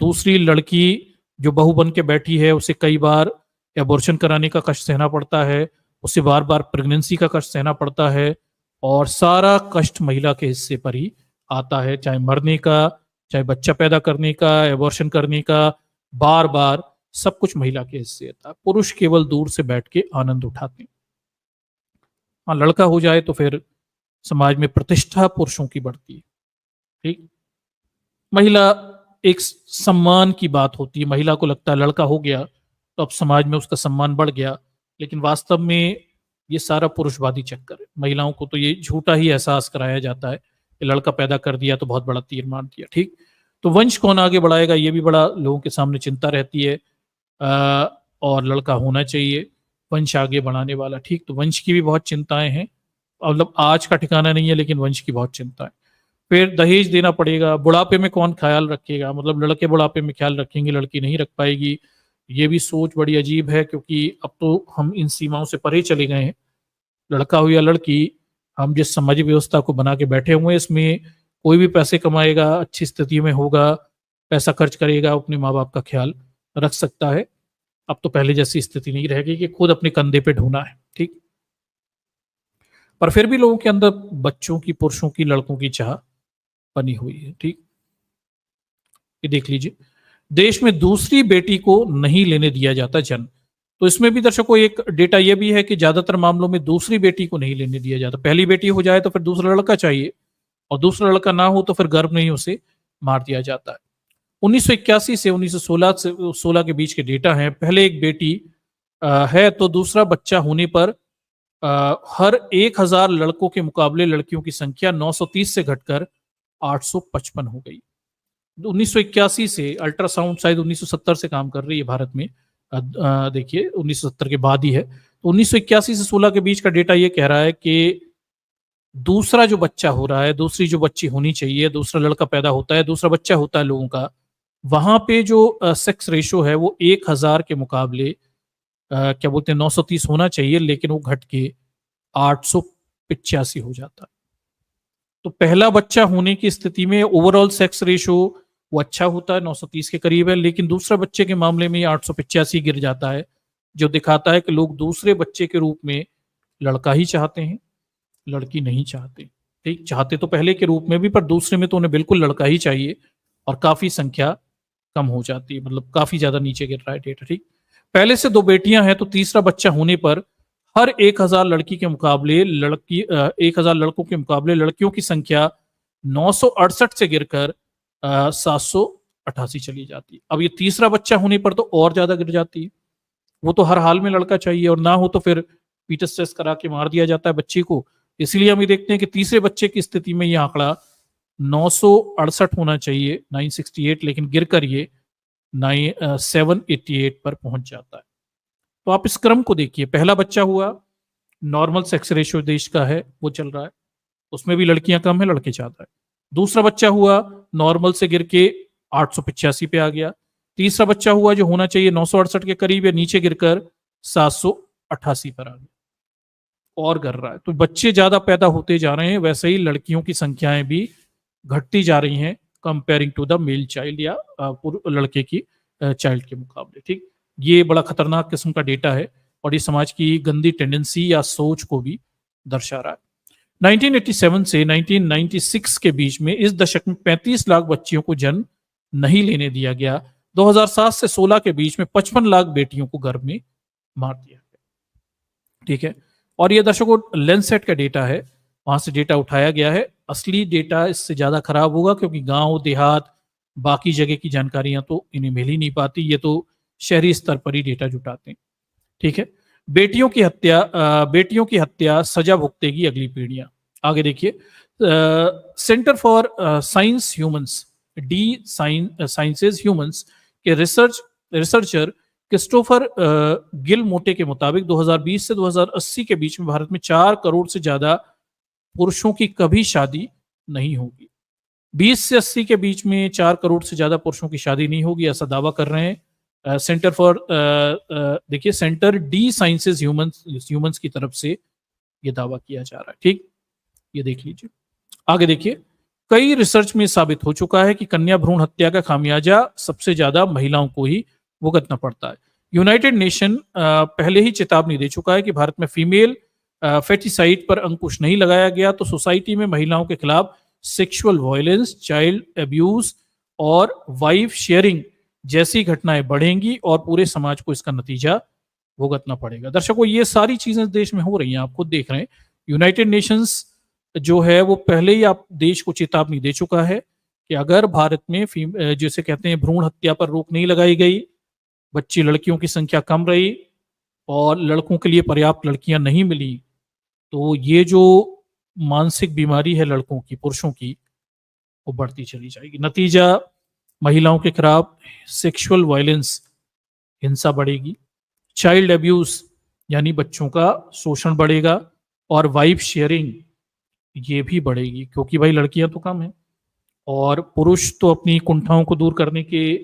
दूसरी लड़की जो बहू बन के बैठी है, उसे कई बार एबॉर्शन कराने का कष्ट सहना पड़ता है, उसे बार बार प्रेगनेंसी का कष्ट सहना पड़ता है, और सारा कष्ट महिला के हिस्से पर ही आता है, चाहे मरने का, चाहे बच्चा पैदा करने का, एबॉर्शन करने का, बार बार सब कुछ महिला के हिस्से आता है। पुरुष केवल दूर से बैठ के आनंद उठाते हैं। हाँ, लड़का हो जाए तो फिर समाज में प्रतिष्ठा पुरुषों की बढ़ती है। ठीक, महिला एक सम्मान की बात होती है, महिला को लगता है लड़का हो गया तो अब समाज में उसका सम्मान बढ़ गया, लेकिन वास्तव में ये सारा पुरुषवादी चक्कर है। महिलाओं को तो ये झूठा ही एहसास कराया जाता है कि लड़का पैदा कर दिया तो बहुत बड़ा तीर मार दिया। ठीक, तो वंश कौन आगे बढ़ाएगा, ये भी बड़ा लोगों के सामने चिंता रहती है। और लड़का होना चाहिए वंश आगे बढ़ाने वाला। ठीक, तो वंश की भी बहुत चिंताएं हैं, मतलब आज का ठिकाना नहीं है, लेकिन वंश की बहुत चिंता है। फिर दहेज देना पड़ेगा, बुढ़ापे में कौन ख्याल रखेगा, मतलब लड़के बुढ़ापे में ख्याल रखेंगे, लड़की नहीं रख पाएगी। ये भी सोच बड़ी अजीब है, क्योंकि अब तो हम इन सीमाओं से परे चले गए हैं। लड़का हो या लड़की, हम जिस सामाजिक व्यवस्था को बना के बैठे हुए हैं, इसमें कोई भी पैसे कमाएगा, अच्छी स्थिति में होगा, पैसा खर्च करेगा, अपने माँ बाप का ख्याल रख सकता है। अब तो पहले जैसी स्थिति नहीं रहेगी कि खुद अपने कंधे पे ढोना है। ठीक, पर फिर भी लोगों के अंदर बच्चों की, पुरुषों की, लड़कों की चाह बनी हुई है। ठीक, ये देख लीजिए, देश में दूसरी बेटी को नहीं लेने दिया जाता जन्म। तो इसमें भी दर्शकों एक डेटा यह भी है कि ज्यादातर मामलों में दूसरी बेटी को नहीं लेने दिया जाता। पहली बेटी हो जाए तो फिर दूसरा लड़का चाहिए, और दूसरा लड़का ना हो तो फिर गर्भ में ही उसे मार दिया जाता है। 1981 से 1916 के बीच के डेटा हैं। पहले एक बेटी है तो दूसरा बच्चा होने पर हर 1000 लड़कों के मुकाबले लड़कियों की संख्या 930 से घटकर 855 हो गई। 1981 से, अल्ट्रासाउंड शायद 1970 से काम कर रही है भारत में, देखिए 1970 के बाद ही है। तो 1981 से 16 के बीच का डेटा ये कह रहा है कि दूसरा जो बच्चा हो रहा है, दूसरी जो बच्ची होनी चाहिए, दूसरा लड़का पैदा होता है, दूसरा बच्चा होता है लोगों का, वहां पे जो सेक्स रेशो है वो 1000 के मुकाबले क्या बोलते हैं 930 होना चाहिए, लेकिन वो घट के 885 हो जाता है। तो पहला बच्चा होने की स्थिति में ओवरऑल सेक्स रेशो वो अच्छा होता है, 930 के करीब है, लेकिन दूसरे बच्चे के मामले में 885 गिर जाता है, जो दिखाता है कि लोग दूसरे बच्चे के रूप में लड़का ही चाहते हैं, लड़की नहीं चाहते। ठीक, चाहते तो पहले के रूप में भी, पर दूसरे में तो उन्हें बिल्कुल लड़का ही चाहिए, और काफी संख्या कम हो जाती है, मतलब काफी ज्यादा नीचे गिर रहा है डेटा। ठीक, पहले से 2 बेटियां हैं तो तीसरा बच्चा होने पर हर 1000 लड़की के मुकाबले लड़की 1000 लड़कों के मुकाबले लड़कियों की संख्या 968 से गिरकर 788 चली जाती है। अब ये तीसरा बच्चा होने पर तो और ज्यादा गिर जाती है, वो तो हर हाल में लड़का चाहिए, और ना हो तो फिर फीटस टेस्ट करा के मार दिया जाता है बच्चे को। इसलिए हम ये देखते हैं कि तीसरे बच्चे की स्थिति में ये आंकड़ा 968 होना चाहिए, 968, लेकिन गिरकर ये 788 पर पहुंच जाता है। तो आप इस क्रम को देखिए, पहला बच्चा हुआ, नॉर्मल सेक्स रेशियो देश का है वो चल रहा है, उसमें भी लड़कियां कम है, लड़के ज्यादा है। दूसरा बच्चा हुआ, नॉर्मल से गिर के 885 पे आ गया। तीसरा बच्चा हुआ जो होना चाहिए 968 के करीब है, नीचे गिरकर 788 पर आ गया, और गिर रहा है। तो बच्चे ज्यादा पैदा होते जा रहे हैं, वैसे ही लड़कियों की संख्याएं भी घटती जा रही हैं comparing to the male child, या लड़के की चाइल्ड के मुकाबले। ठीक, ये बड़ा खतरनाक किस्म का डेटा है, और ये समाज की गंदी टेंडेंसी या सोच को भी दर्शा रहा है। 1987 से 1996 के बीच में इस दशक में 35 लाख बच्चियों को जन्म नहीं लेने दिया गया। 2007 से 16 के बीच में 55 लाख बेटियों को गर्भ में मार दिया गया। ठीक है, और ये दर्शकों लेंसेट का डेटा है, वहां से डेटा उठाया गया है। असली डेटा इससे ज्यादा खराब होगा, क्योंकि गांव देहात बाकी जगह की जानकारियां तो इन्हें मिल ही नहीं पाती, ये तो शहरी स्तर पर ही डेटा जुटाते हैं। ठीक है, बेटियों की हत्या सजा भुगतेगी अगली पीढ़ियां। आगे देखिए, centre for science humans, D sciences humans के रिसर्चर क्रिस्टोफर गिल मोटे के मुताबिक 2020 से 2080 के बीच में भारत में 4 करोड़ से ज्यादा पुरुषों की कभी शादी नहीं होगी। 20 से 80 के बीच में 4 करोड़ से ज्यादा पुरुषों की शादी नहीं होगी, ऐसा दावा कर रहे हैं सेंटर फॉर देखिए सेंटर डी साइंसेज ह्यूमंस की तरफ से ये दावा किया जा रहा है। ठीक, ये देख लीजिए। आगे देखिए, कई रिसर्च में साबित हो चुका है कि कन्या भ्रूण हत्या का खामियाजा सबसे ज्यादा महिलाओं को ही भुगतना पड़ता है। यूनाइटेड नेशन पहले ही चेतावनी दे चुका है कि भारत में फीमेल फेटिसाइड पर अंकुश नहीं लगाया गया तो सोसाइटी में महिलाओं के खिलाफ सेक्सुअल वायलेंस, चाइल्ड अब्यूज और वाइफ शेयरिंग जैसी घटनाएं बढ़ेंगी और पूरे समाज को इसका नतीजा भुगतना पड़ेगा। दर्शकों, ये सारी चीजें देश में हो रही हैं, आप खुद देख रहे हैं। यूनाइटेड नेशंस जो है वो पहले ही आप देश को चेतावनी दे चुका है कि अगर भारत में जैसे कहते हैं भ्रूण हत्या पर रोक नहीं लगाई गई, बच्ची लड़कियों की संख्या कम रही, और लड़कों के लिए पर्याप्त लड़कियां नहीं मिली, तो ये जो मानसिक बीमारी है लड़कों की, पुरुषों की, वो बढ़ती चली जाएगी। नतीजा, महिलाओं के खिलाफ सेक्सुअल वायलेंस, हिंसा बढ़ेगी, चाइल्ड अब्यूज यानी बच्चों का शोषण बढ़ेगा, और वाइफ शेयरिंग ये भी बढ़ेगी, क्योंकि भाई लड़कियां तो कम हैं और पुरुष तो अपनी कुंठाओं को दूर करने के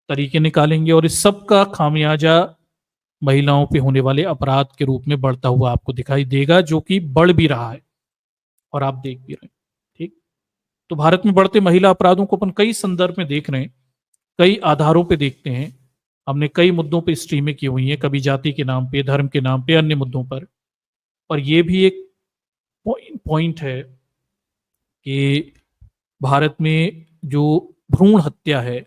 तरीके निकालेंगे, और इस सब का खामियाजा महिलाओं पे होने वाले अपराध के रूप में बढ़ता हुआ आपको दिखाई देगा, जो कि बढ़ भी रहा है और आप देख भी रहे हैं। ठीक। तो भारत में बढ़ते महिला अपराधों को अपन कई संदर्भ में देख रहे हैं, कई आधारों पे देखते हैं। हमने कई मुद्दों पे स्ट्रीमें की हुई हैं, कभी जाति के नाम पे, धर्म के नाम पे, अन्य मुद्दों पर। और ये भी एक पॉइंट है कि भारत में जो भ्रूण हत्या है,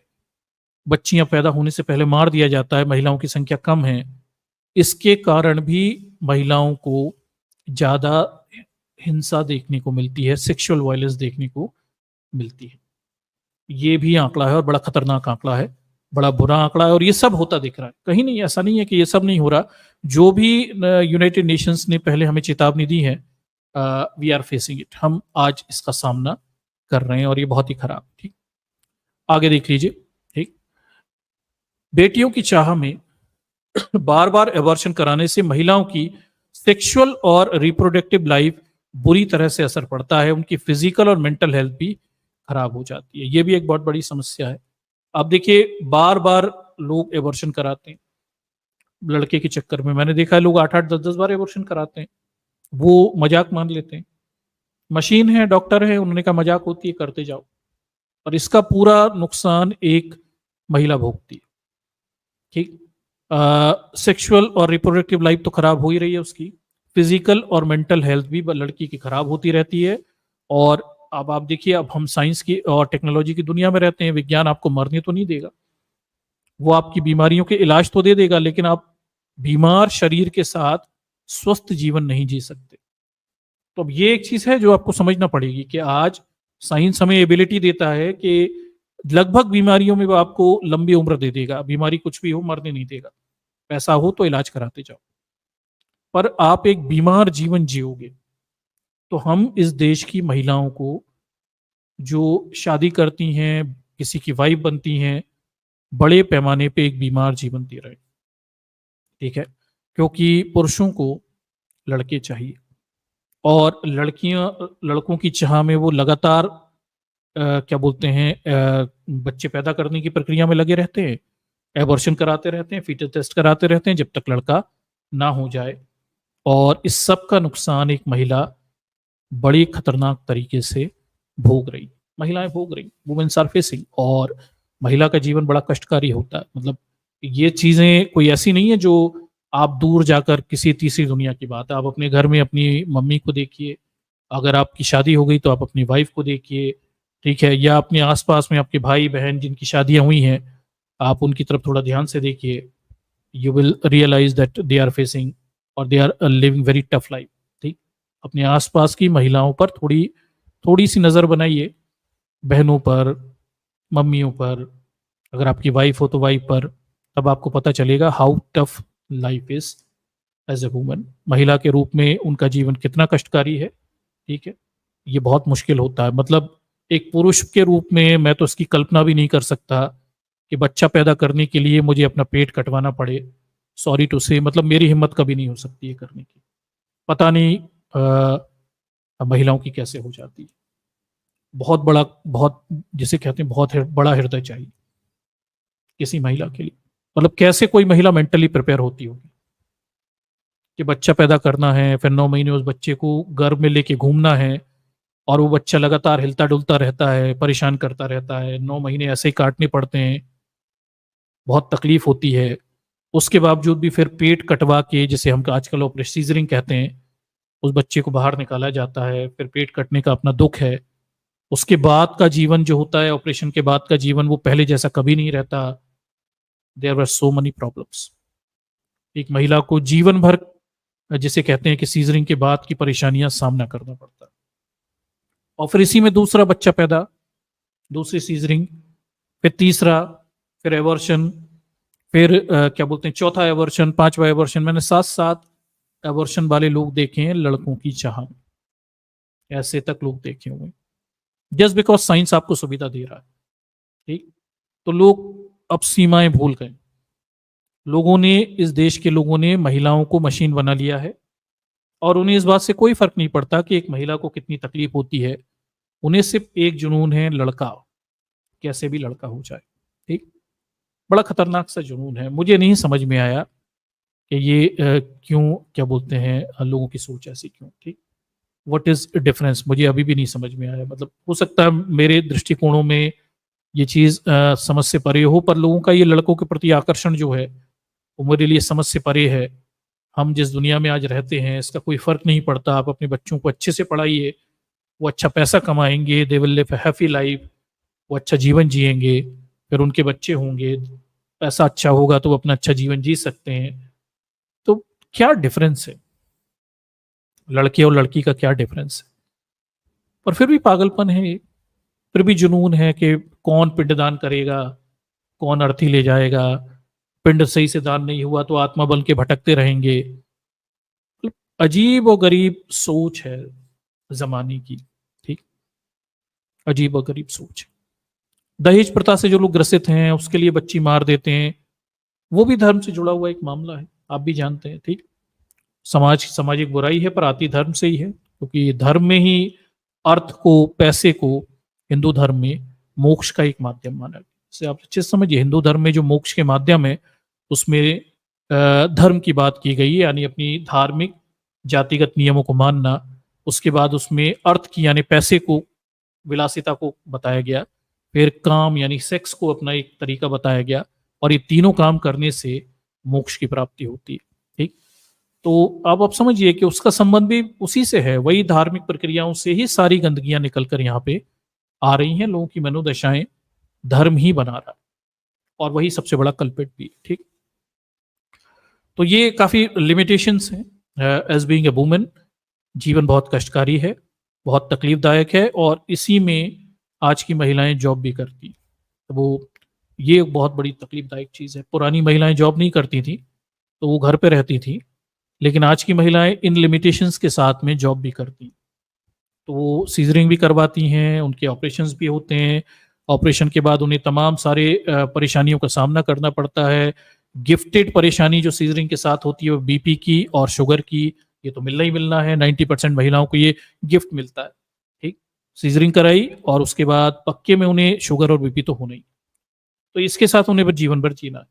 बच्चियां पैदा होने से पहले मार दिया जाता है, महिलाओं की संख्या कम है, इसके कारण भी महिलाओं को ज्यादा हिंसा देखने को मिलती है, सेक्सुअल वायलेंस देखने को मिलती है। ये भी आंकड़ा है और बड़ा खतरनाक आंकड़ा है, बड़ा बुरा आंकड़ा है, और ये सब होता दिख रहा है। कहीं नहीं, ऐसा नहीं है कि ये सब नहीं हो रहा। जो भी यूनाइटेड नेशंस ने पहले हमें चेतावनी दी है, वी आर फेसिंग इट, हम आज इसका सामना कर रहे हैं, और ये बहुत ही खराब। ठीक, आगे देख लीजिए। ठीक, बेटियों की चाह में बार बार एबॉर्शन कराने से महिलाओं की सेक्सुअल और रिप्रोडक्टिव लाइफ बुरी तरह से असर पड़ता है, उनकी फिजिकल और मेंटल हेल्थ भी खराब हो जाती है। ये भी एक बहुत बड़ी समस्या है। अब देखिए, बार बार लोग एबॉर्शन कराते हैं लड़के के चक्कर में। मैंने देखा है लोग 8-8, 10-10 बार एबॉर्शन कराते हैं, वो मजाक मान लेते हैं। मशीन है, डॉक्टर है, उन्होंने कहा मजाक होती है, करते जाओ। और इसका पूरा नुकसान एक महिला भोगती है। ठीक, सेक्सुअल और रिप्रोडक्टिव लाइफ तो खराब हो ही रही है उसकी, फिजिकल और मेंटल हेल्थ भी लड़की की खराब होती रहती है। और अब आप देखिए, अब हम साइंस की और टेक्नोलॉजी की दुनिया में रहते हैं, विज्ञान आपको मरने तो नहीं देगा, वो आपकी बीमारियों के इलाज तो दे देगा, लेकिन आप बीमार शरीर के साथ स्वस्थ जीवन नहीं जी सकते। तो अब ये एक चीज है जो आपको समझना पड़ेगी कि आज साइंस हमें एबिलिटी देता है कि लगभग बीमारियों में वो आपको लंबी उम्र दे देगा, बीमारी कुछ भी हो मरने नहीं देगा, पैसा हो तो इलाज कराते जाओ, पर आप एक बीमार जीवन जियोगे। तो हम इस देश की महिलाओं को, जो शादी करती हैं, किसी की वाइफ बनती हैं, बड़े पैमाने पे एक बीमार जीवन दे रहे हैं। ठीक है, क्योंकि पुरुषों को लड़के चाहिए, और लड़कियां लड़कों की चाह में वो लगातार क्या बोलते हैं, बच्चे पैदा करने की प्रक्रिया में लगे रहते हैं, एबॉर्शन कराते रहते हैं, फीटल टेस्ट कराते रहते हैं, जब तक लड़का ना हो जाए। और इस सब का नुकसान एक महिला बड़ी खतरनाक तरीके से भोग रही, महिलाएं भोग रही, वुमेन्स आर फेसिंग। और महिला का जीवन बड़ा कष्टकारी होता है। मतलब ये चीजें कोई ऐसी नहीं है जो आप दूर जाकर, किसी तीसरी दुनिया की बात है, आप अपने घर में अपनी मम्मी को देखिए, अगर आपकी शादी हो गई तो आप अपनी वाइफ को देखिए। ठीक है, या अपने आसपास में आपके भाई बहन जिनकी शादियां हुई हैं, आप उनकी तरफ थोड़ा ध्यान से देखिए, you will realise that they are facing और they are living very tough life. ठीक, अपने आसपास की महिलाओं पर थोड़ी थोड़ी सी नज़र बनाइए, बहनों पर, मम्मियों पर, अगर आपकी वाइफ हो तो वाइफ पर, तब आपको पता चलेगा how tough life is as a woman. महिला के रूप में उनका जीवन कितना कष्टकारी है। ठीक है, ये बहुत मुश्किल होता है। मतलब एक पुरुष के रूप में मैं तो इसकी कल्पना भी नहीं कर सकता कि बच्चा पैदा करने के लिए मुझे अपना पेट कटवाना पड़े। सॉरी टू से, मतलब मेरी हिम्मत कभी नहीं हो सकती है करने की। पता नहीं महिलाओं की कैसे हो जाती है। बहुत बड़ा, बहुत जिसे कहते हैं बहुत बड़ा हृदय चाहिए किसी महिला के लिए। मतलब कैसे कोई महिला मेंटली प्रिपेयर होती होगी कि बच्चा पैदा करना है, फिर 9 महीने उस बच्चे को गर्भ में लेके घूमना है, और वो बच्चा लगातार हिलता डुलता रहता है, परेशान करता रहता है, 9 महीने ऐसे ही काटने पड़ते हैं, बहुत तकलीफ होती है। उसके बावजूद भी फिर पेट कटवा के, जिसे हम आजकल ऑपरेशन सीजरिंग कहते हैं, उस बच्चे को बाहर निकाला जाता है। फिर पेट कटने का अपना दुख है। उसके बाद का जीवन जो होता है, ऑपरेशन के बाद का जीवन, वो पहले जैसा कभी नहीं रहता। There were so many problems. एक महिला को जीवन भर, जिसे कहते हैं कि सीजरिंग के बाद की परेशानियां सामना करना पड़ता है। और फिर इसी में दूसरा बच्चा पैदा, दूसरी सीजरिंग, फिर तीसरा, फिर एवर्शन, फिर क्या बोलते हैं, चौथा एवर्शन, पांचवा एवर्शन, मैंने 7-7 एवर्शन वाले लोग देखे हैं लड़कों की चाह में, ऐसे तक लोग देखे हुए, जस्ट बिकॉज साइंस आपको सुविधा दे रहा है। ठीक, तो लोग अब सीमाएं भूल गए। लोगों ने, इस देश के लोगों ने महिलाओं को मशीन बना लिया है, और उन्हें इस बात से कोई फर्क नहीं पड़ता कि एक महिला को कितनी तकलीफ होती है। उन्हें सिर्फ एक जुनून है, लड़का, कैसे भी लड़का हो जाए। ठीक, बड़ा खतरनाक सा जुनून है। मुझे नहीं समझ में आया कि ये क्यों, क्या बोलते हैं, लोगों की सोच ऐसी क्यों। ठीक, व्हाट इज डिफरेंस, मुझे अभी भी नहीं समझ में आया। मतलब हो सकता है मेरे दृष्टिकोणों में ये चीज समझ से परे हो, पर लोगों का ये लड़कों के प्रति आकर्षण जो है वो मेरे लिए समझ से परे है। हम जिस दुनिया में आज रहते हैं इसका कोई फर्क नहीं पड़ता। आप अपने बच्चों को अच्छे से पढ़ाइए, वो अच्छा पैसा कमाएंगे, they will live happy life, वो अच्छा जीवन जिएंगे, फिर उनके बच्चे होंगे, पैसा अच्छा होगा तो वो अपना अच्छा जीवन जी सकते हैं। तो क्या डिफरेंस है, लड़के और लड़की का क्या डिफरेंस है? पर फिर भी पागलपन है, फिर भी जुनून है कि कौन पिंडदान करेगा, कौन अर्थी ले जाएगा, पिंड सही से दान नहीं हुआ तो आत्मा बन के भटकते रहेंगे। मतलब अजीब और गरीब सोच है जमाने की। ठीक, अजीब और गरीब सोच है। दहेज प्रथा से जो लोग ग्रसित हैं, उसके लिए बच्ची मार देते हैं, वो भी धर्म से जुड़ा हुआ एक मामला है, आप भी जानते हैं। ठीक, सामाजिक बुराई है पर आती धर्म से ही है, क्योंकि धर्म में ही अर्थ को, पैसे को, हिंदू धर्म में मोक्ष का एक माध्यम माना गया। इसे आप अच्छे से समझिए, हिंदू धर्म में जो मोक्ष के माध्यम है उसमें धर्म की बात की गई है, यानी अपनी धार्मिक जातिगत नियमों को मानना, उसके बाद उसमें अर्थ की यानी पैसे को, विलासिता को बताया गया, फिर काम यानी सेक्स को अपना एक तरीका बताया गया, और ये तीनों काम करने से मोक्ष की प्राप्ति होती है। ठीक, तो अब आप समझिए कि उसका संबंध भी उसी से है, वही धार्मिक प्रक्रियाओं से ही सारी गंदगियां निकल कर यहाँ पे आ रही हैं। लोगों की मनोदशाएं धर्म ही बना रहा है, और वही सबसे बड़ा कल्पिट भी है। ठीक, तो ये काफी लिमिटेशंस हैं एज बीइंग ए वुमेन। जीवन बहुत कष्टकारी है, बहुत तकलीफदायक है, और इसी में आज की महिलाएं जॉब भी करती हैं। तो वो, ये एक बहुत बड़ी तकलीफदायक चीज़ है। पुरानी महिलाएं जॉब नहीं करती थी तो वो घर पे रहती थी, लेकिन आज की महिलाएं इन लिमिटेशंस के साथ में जॉब भी करती हैं। तो वो सीजरिंग भी करवाती हैं, उनके ऑपरेशंस भी होते हैं, ऑपरेशन के बाद उन्हें तमाम सारे परेशानियों का सामना करना पड़ता है। गिफ्टेड परेशानी जो सीजरिंग के साथ होती है वो बीपी की और शुगर की, ये तो मिलना ही मिलना है। 90% महिलाओं को ये गिफ्ट मिलता है। ठीक, सीजरिंग कराई और उसके बाद पक्के में उन्हें शुगर और बीपी तो होना ही, तो इसके साथ उन्हें फिर जीवन भर जीना है,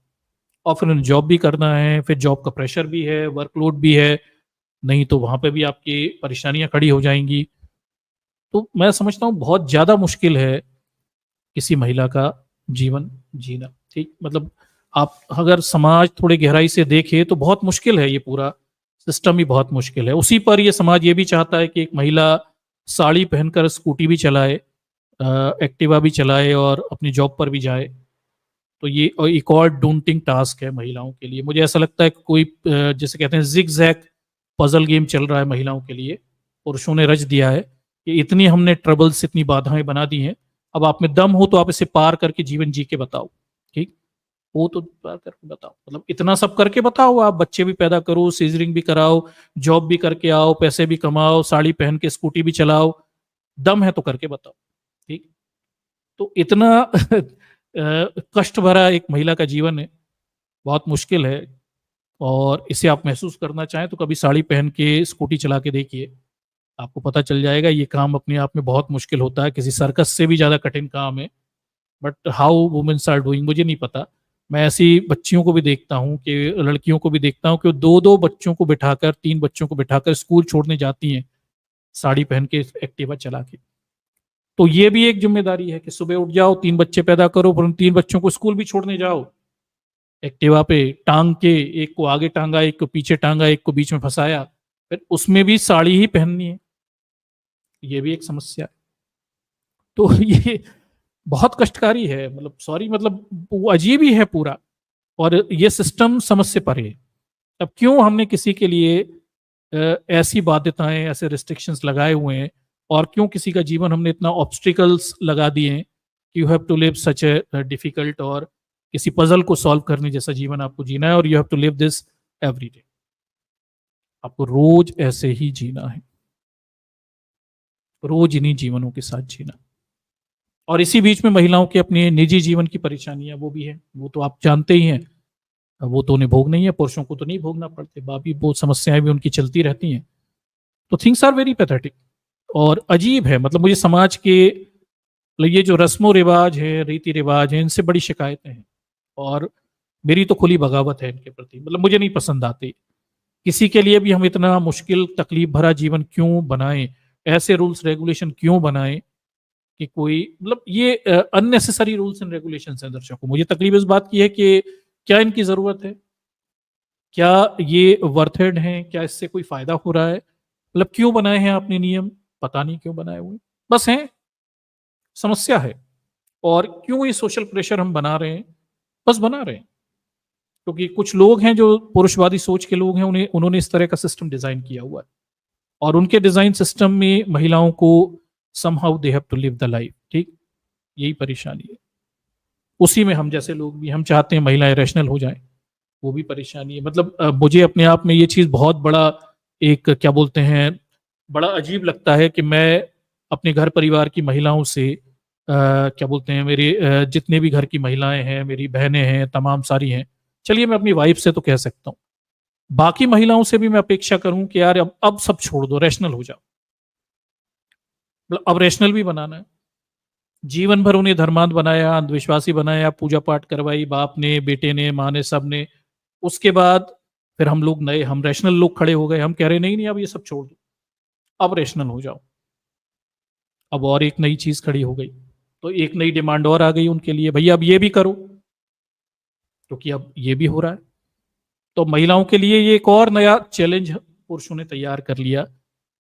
और फिर उन्हें जॉब भी करना है, फिर जॉब का प्रेशर भी है, वर्कलोड भी है, नहीं तो वहां पे भी आपकी परेशानियां खड़ी हो जाएंगी। तो मैं समझता हूँ बहुत ज्यादा मुश्किल है किसी महिला का जीवन जीना। ठीक, मतलब आप अगर समाज थोड़े गहराई से देखे तो बहुत मुश्किल है, ये पूरा सिस्टम ही बहुत मुश्किल है। उसी पर ये समाज ये भी चाहता है कि एक महिला साड़ी पहनकर स्कूटी भी चलाए, एक्टिवा भी चलाए और अपनी जॉब पर भी जाए। तो ये एक और डोंटिंग टास्क है महिलाओं के लिए। मुझे ऐसा लगता है कि कोई जैसे कहते हैं जिग जैग पजल गेम चल रहा है महिलाओं के लिए। पुरुषों ने रच दिया है कि इतनी हमने ट्रबल्स, इतनी बाधाएं बना दी हैं, अब आप में दम हो तो आप इसे पार करके जीवन जी के बताओ। ठीक, वो तो पार करके बताओ, मतलब इतना सब करके बताओ, आप बच्चे भी पैदा करो, सीजरिंग भी कराओ, जॉब भी करके आओ, पैसे भी कमाओ, साड़ी पहन के स्कूटी भी चलाओ, दम है तो करके बताओ। ठीक, तो इतना कष्ट भरा एक महिला का जीवन है, बहुत मुश्किल है। और इसे आप महसूस करना चाहें तो कभी साड़ी पहन के स्कूटी चला के देखिए, आपको पता चल जाएगा ये काम अपने आप में बहुत मुश्किल होता है, किसी सर्कस से भी ज्यादा कठिन काम है। But how womens are doing मुझे नहीं पता। मैं ऐसी बच्चियों को भी देखता हूँ, कि लड़कियों को भी देखता हूँ कि दो दो बच्चों को बिठाकर, तीन बच्चों को बिठाकर स्कूल छोड़ने जाती हैं, साड़ी पहन के, एक्टिवा चला के। तो ये भी एक जिम्मेदारी है कि सुबह उठ जाओ, तीन बच्चे पैदा करो, पर उन तीन बच्चों को स्कूल भी छोड़ने जाओ, एक्टिवा पे टांग के, एक को आगे टांगा, एक को पीछे टांगा, एक को बीच में फंसाया, फिर उसमें भी साड़ी ही पहननी है। ये भी एक समस्या है। तो ये बहुत कष्टकारी है, मतलब सॉरी, मतलब वो अजीब ही है पूरा। और ये सिस्टम समझ से परे है। अब क्यों हमने किसी के लिए ऐसी बाध्यताएं, ऐसे रिस्ट्रिक्शंस लगाए हुए हैं, और क्यों किसी का जीवन हमने इतना ऑब्स्टिकल्स लगा दिए हैं कि you have to live such a difficult और किसी पजल को सॉल्व करने जैसा जीवन आपको जीना है, और you have to live this every day. आपको रोज ऐसे ही जीना है, रोज इन्हीं जीवनों के साथ जीना। और इसी बीच में महिलाओं के अपने निजी जीवन की परेशानियां वो भी है, वो तो आप जानते ही हैं, वो तो उन्हें भोगना ही है, पुरुषों को तो नहीं भोगना पड़ते, बाकी बहुत समस्याएं भी उनकी चलती रहती हैं। तो थिंग्स आर वेरी पैथेटिक और अजीब है। मतलब मुझे समाज के ये जो रस्मों रिवाज है, रीति रिवाज है, इनसे बड़ी शिकायतें हैं, और मेरी तो खुली बगावत है इनके प्रति। मतलब मुझे नहीं पसंद आते। किसी के लिए भी हम इतना मुश्किल तकलीफ भरा जीवन क्यों बनाएं, ऐसे रूल्स रेगुलेशन क्यों बनाएं कि कोई, मतलब ये अननेसेसरी रूल्स एंड रेगुलेशन है दर्शकों। मुझे तकलीफ इस बात की है कि क्या इनकी जरूरत है, क्या ये वर्थेड है, क्या इससे कोई फायदा हो रहा है, मतलब क्यों बनाए हैं आपने नियम, पता नहीं क्यों बनाए हुए, बस हैं, समस्या है। और क्यों ये सोशल प्रेशर हम बना रहे हैं, बस बना रहे हैं क्योंकि कुछ लोग हैं जो पुरुषवादी सोच के लोग हैं, उन्होंने इस तरह का सिस्टम डिजाइन किया हुआ है, और उनके डिजाइन सिस्टम में महिलाओं को somehow they have to live the life. ठीक, यही परेशानी है। उसी में हम जैसे लोग भी, हम चाहते हैं महिलाएं रैशनल हो जाएं, वो भी परेशानी है। मतलब मुझे अपने आप में ये चीज बहुत बड़ा एक क्या बोलते हैं, बड़ा अजीब लगता है कि मैं अपने घर परिवार की महिलाओं से क्या बोलते हैं, मेरे जितने भी घर की महिलाएं हैं, मेरी बहनें हैं, तमाम सारी हैं, चलिए मैं अपनी वाइफ से तो कह सकता हूँ, बाकी महिलाओं से भी मैं अपेक्षा करूं कि यार अब सब छोड़ दो, रैशनल हो जाओ। मतलब अब रैशनल भी बनाना है। जीवन भर उन्हें धर्मांध बनाया, अंधविश्वासी बनाया, पूजा पाठ करवाई बाप ने, बेटे ने, माँ ने, सब ने। उसके बाद फिर हम लोग नए, हम रैशनल लोग खड़े हो गए, हम कह रहे नहीं नहीं अब ये सब छोड़ दो, अब रैशनल हो जाओ। अब और एक नई चीज खड़ी हो गई, तो एक नई डिमांड और आ गई उनके लिए, भैया अब ये भी करो, क्योंकि अब ये भी हो रहा है। तो महिलाओं के लिए ये एक और नया चैलेंज पुरुषों ने तैयार कर लिया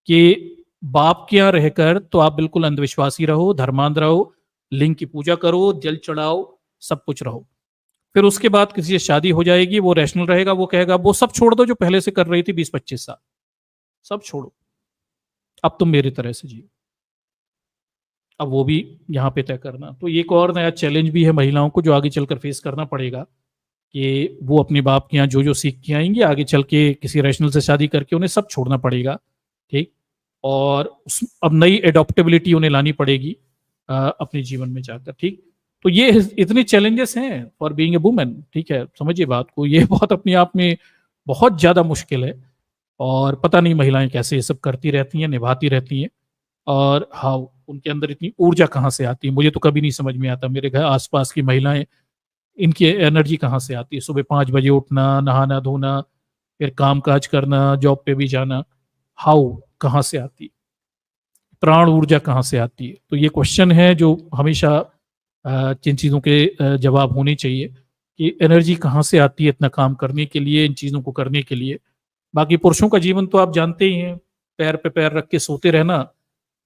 कि बाप के यहाँ रहकर तो आप बिल्कुल अंधविश्वासी रहो, धर्मांध रहो, लिंग की पूजा करो, जल चढ़ाओ, सब कुछ रहो। फिर उसके बाद किसी से शादी हो जाएगी, वो रैशनल रहेगा, वो कहेगा वो सब छोड़ दो जो पहले से कर रही थी 20-25 साल, सब छोड़ो, अब तुम मेरी तरह से जियो। अब वो भी यहाँ पे तय करना, तो एक और नया चैलेंज भी है महिलाओं को जो आगे चलकर फेस करना पड़ेगा कि वो अपने बाप के यहाँ जो जो सीख के आएंगे, आगे चल के किसी रैशनल से शादी करके उन्हें सब छोड़ना पड़ेगा। ठीक, और अब नई एडॉप्टेबिलिटी उन्हें लानी पड़ेगी अपने जीवन में जाकर। ठीक, तो ये इतने चैलेंजेस हैं फॉर बीइंग ए वुमेन। ठीक है, समझिए बात को, ये बहुत अपने आप में बहुत ज्यादा मुश्किल है, और पता नहीं महिलाएं कैसे ये सब करती रहती हैं, निभाती रहती हैं, और हाउ उनके अंदर इतनी ऊर्जा कहाँ से आती है, मुझे तो कभी नहीं समझ में आता। मेरे घर आसपास की महिलाएं, इनकी एनर्जी कहाँ से आती है, सुबह 5 बजे उठना, नहाना धोना, फिर काम काज करना, जॉब पे भी जाना, हाउ कहाँ से आती है, प्राण ऊर्जा कहाँ से आती है। तो ये क्वेश्चन है जो हमेशा जिन चीज़ों के जवाब होने चाहिए कि एनर्जी कहाँ से आती है इतना काम करने के लिए, इन चीज़ों को करने के लिए। बाकी पुरुषों का जीवन तो आप जानते ही हैं, पैर पे पैर रख के सोते रहना,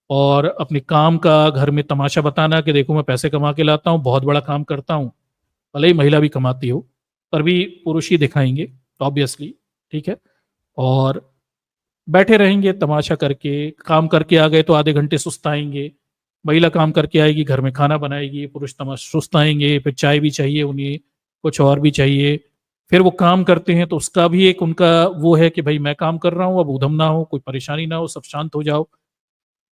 और अपने काम का घर में तमाशा बताना कि देखो मैं पैसे कमा के लाता हूँ, बहुत बड़ा काम करता हूँ, भले ही महिला भी कमाती हो, पर भी पुरुष ही दिखाएंगे ऑब्वियसली। ठीक है, और बैठे रहेंगे तमाशा करके, काम करके आ गए तो आधे घंटे सुस्ताएंगे, महिला काम करके आएगी, घर में खाना बनाएगी, पुरुष तमाशा सुस्ताएंगे, फिर चाय भी चाहिए उन्हें, कुछ और भी चाहिए, फिर वो काम करते हैं तो उसका भी एक उनका वो है कि भाई मैं काम कर रहा हूँ, अब उधम ना हो, कोई परेशानी ना हो, सब शांत हो जाओ।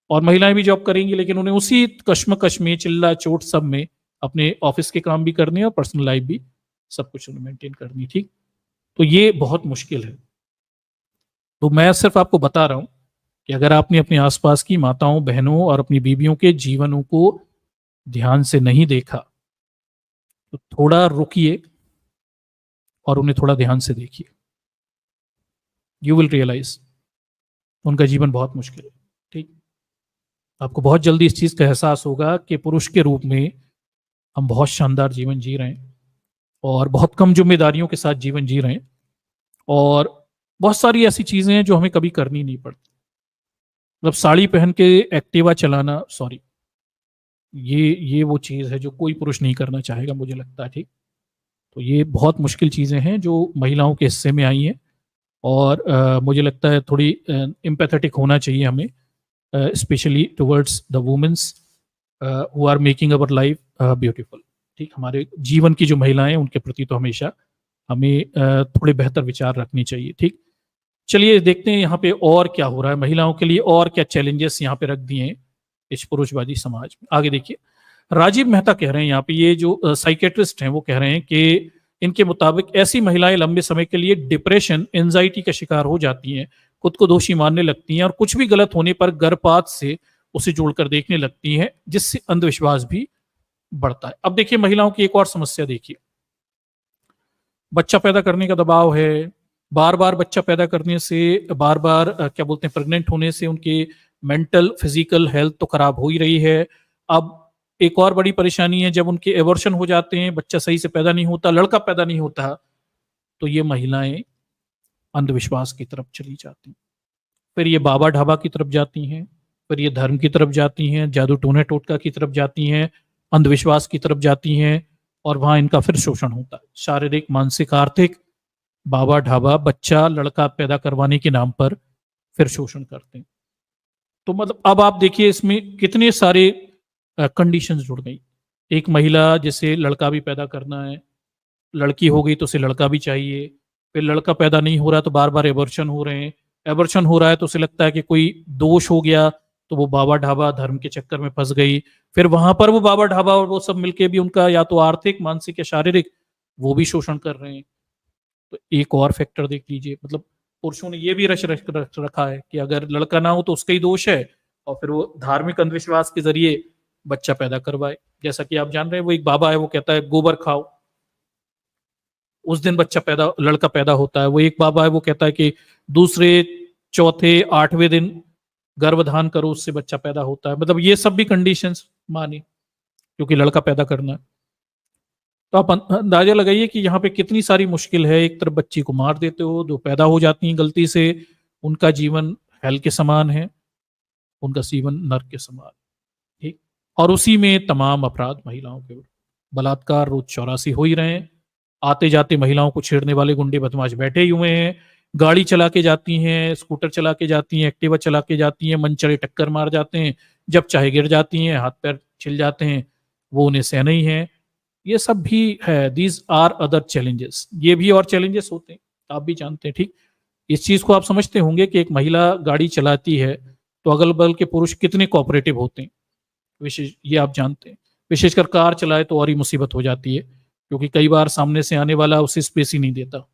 और महिलाएं भी जॉब करेंगी, लेकिन उन्हें उसी कश्मकश में, चिल्ला चोट सब में अपने ऑफिस के काम भी करने और पर्सनल लाइफ भी सब कुछ उन्हें मेंटेन करनी। ठीक, तो ये बहुत मुश्किल है। तो मैं सिर्फ आपको बता रहा हूं कि अगर आपने अपने आसपास की माताओं, बहनों और अपनी बीवियों के जीवनों को ध्यान से नहीं देखा तो थोड़ा रुकिए और उन्हें थोड़ा ध्यान से देखिए, यू विल रियलाइज उनका जीवन बहुत मुश्किल है। ठीक, आपको बहुत जल्दी इस चीज का एहसास होगा कि पुरुष के रूप में हम बहुत शानदार जीवन जी रहे हैं, और बहुत कम जिम्मेदारियों के साथ जीवन जी रहे हैं, और बहुत सारी ऐसी चीजें हैं जो हमें कभी करनी नहीं पड़ती। मतलब साड़ी पहन के एक्टिवा चलाना, सॉरी, ये वो चीज है जो कोई पुरुष नहीं करना चाहेगा, मुझे लगता है। ठीक, तो ये बहुत मुश्किल चीजें हैं जो महिलाओं के हिस्से में आई हैं, और मुझे लगता है थोड़ी एम्पैथेटिक होना चाहिए हमें, specially towards the womens who are making our life beautiful. ठीक, हमारे जीवन की जो महिलाएं उनके प्रति तो हमेशा हमें थोड़े बेहतर विचार रखने चाहिए। ठीक, चलिए देखते हैं यहाँ पे और क्या हो रहा है, महिलाओं के लिए और क्या चैलेंजेस यहाँ पे रख दिए हैं इस पुरुषवादी समाज में। आगे देखिए, राजीव मेहता कह रहे हैं यहाँ पे, ये जो साइकेट्रिस्ट हैं वो कह रहे हैं कि इनके मुताबिक ऐसी महिलाएं लंबे समय के लिए डिप्रेशन, एंजाइटी का शिकार हो जाती हैं, खुद को दोषी मानने लगती हैं और कुछ भी गलत होने पर गर्भपात से उसे जोड़कर देखने लगती हैं, जिससे अंधविश्वास भी बढ़ता है। अब देखिए महिलाओं की एक और समस्या देखिए, बच्चा पैदा करने का दबाव है, बार बार बच्चा पैदा करने से, बार बार क्या बोलते हैं, प्रेग्नेंट होने से उनके मेंटल फिजिकल हेल्थ तो खराब हो ही रही है। अब एक और बड़ी परेशानी है, जब उनके एबॉर्शन हो जाते हैं, बच्चा सही से पैदा नहीं होता, लड़का पैदा नहीं होता, तो ये महिलाएं अंधविश्वास की तरफ चली जाती हैं, फिर ये बाबा ढाबा की तरफ जाती हैं, फिर ये धर्म की तरफ जाती हैं, जादू टोने टोटका की तरफ जाती हैं, अंधविश्वास की तरफ जाती हैं, और वहां इनका फिर शोषण होता है, शारीरिक, मानसिक, आर्थिक, बाबा ढाबा, बच्चा लड़का पैदा करवाने के नाम पर फिर शोषण करते हैं। तो मतलब अब आप देखिए इसमें कितने सारे कंडीशंस जुड़ गई। एक महिला जैसे लड़का भी पैदा करना है, लड़की हो गई तो उसे लड़का भी चाहिए, फिर लड़का पैदा नहीं हो रहा तो बार बार एबॉर्शन हो रहे हैं, एबॉर्शन हो रहा है तो उसे लगता है कि कोई दोष हो गया, तो वो बाबा ढाबा धर्म के चक्कर में फंस गई, फिर वहां पर वो बाबा ढाबा और वो सब मिलके भी उनका या तो आर्थिक, मानसिक या शारीरिक वो भी शोषण कर रहे हैं। तो एक और फैक्टर देख लीजिए, मतलब पुरुषों ने ये भी रच रखा है कि अगर लड़का ना हो तो उसका ही दोष है, और फिर वो धार्मिक अंधविश्वास के जरिए बच्चा पैदा करवाए। जैसा कि आप जान रहे हैं, वो एक बाबा है, वो कहता है गोबर खाओ, उस दिन बच्चा पैदा, लड़का पैदा होता है। वो एक बाबा है, वो कहता है कि दूसरे, चौथे, आठवें दिन गर्भधान करो, उससे बच्चा पैदा होता है। मतलब ये सब भी कंडीशंस मानी, क्योंकि लड़का पैदा करना है। तो आप अंदाजा लगाइए कि यहाँ पे कितनी सारी मुश्किल है। एक तरफ बच्ची को मार देते हो, जो पैदा हो जाती हैं गलती से, उनका जीवन हेल के समान है, उनका जीवन नर्क के समान, ठीक। और उसी में तमाम अपराध महिलाओं के ऊपर, बलात्कार रोज 84 हो ही रहे हैं, आते जाते महिलाओं को छेड़ने वाले गुंडे बदमाश बैठे ही हुए हैं, गाड़ी चला के जाती हैं, स्कूटर चला के जाती हैं, एक्टिवा चला के जाती हैं, मन चढ़े टक्कर मार जाते हैं, जब चाहे गिर जाती हैं, हाथ पैर छिल जाते हैं, वो उन्हें सहना ही है। ये सब भी है, दीज आर अदर चैलेंजेस, ये भी और चैलेंजेस होते हैं, आप भी जानते हैं, ठीक। इस चीज को आप समझते होंगे कि एक महिला गाड़ी चलाती है तो अगल बगल के पुरुष कितने कोऑपरेटिव होते हैं, विशेष ये आप जानते हैं। विशेषकर कार चलाए तो और ही मुसीबत हो जाती है, क्योंकि कई बार सामने से आने वाला उसे स्पेस ही नहीं देता,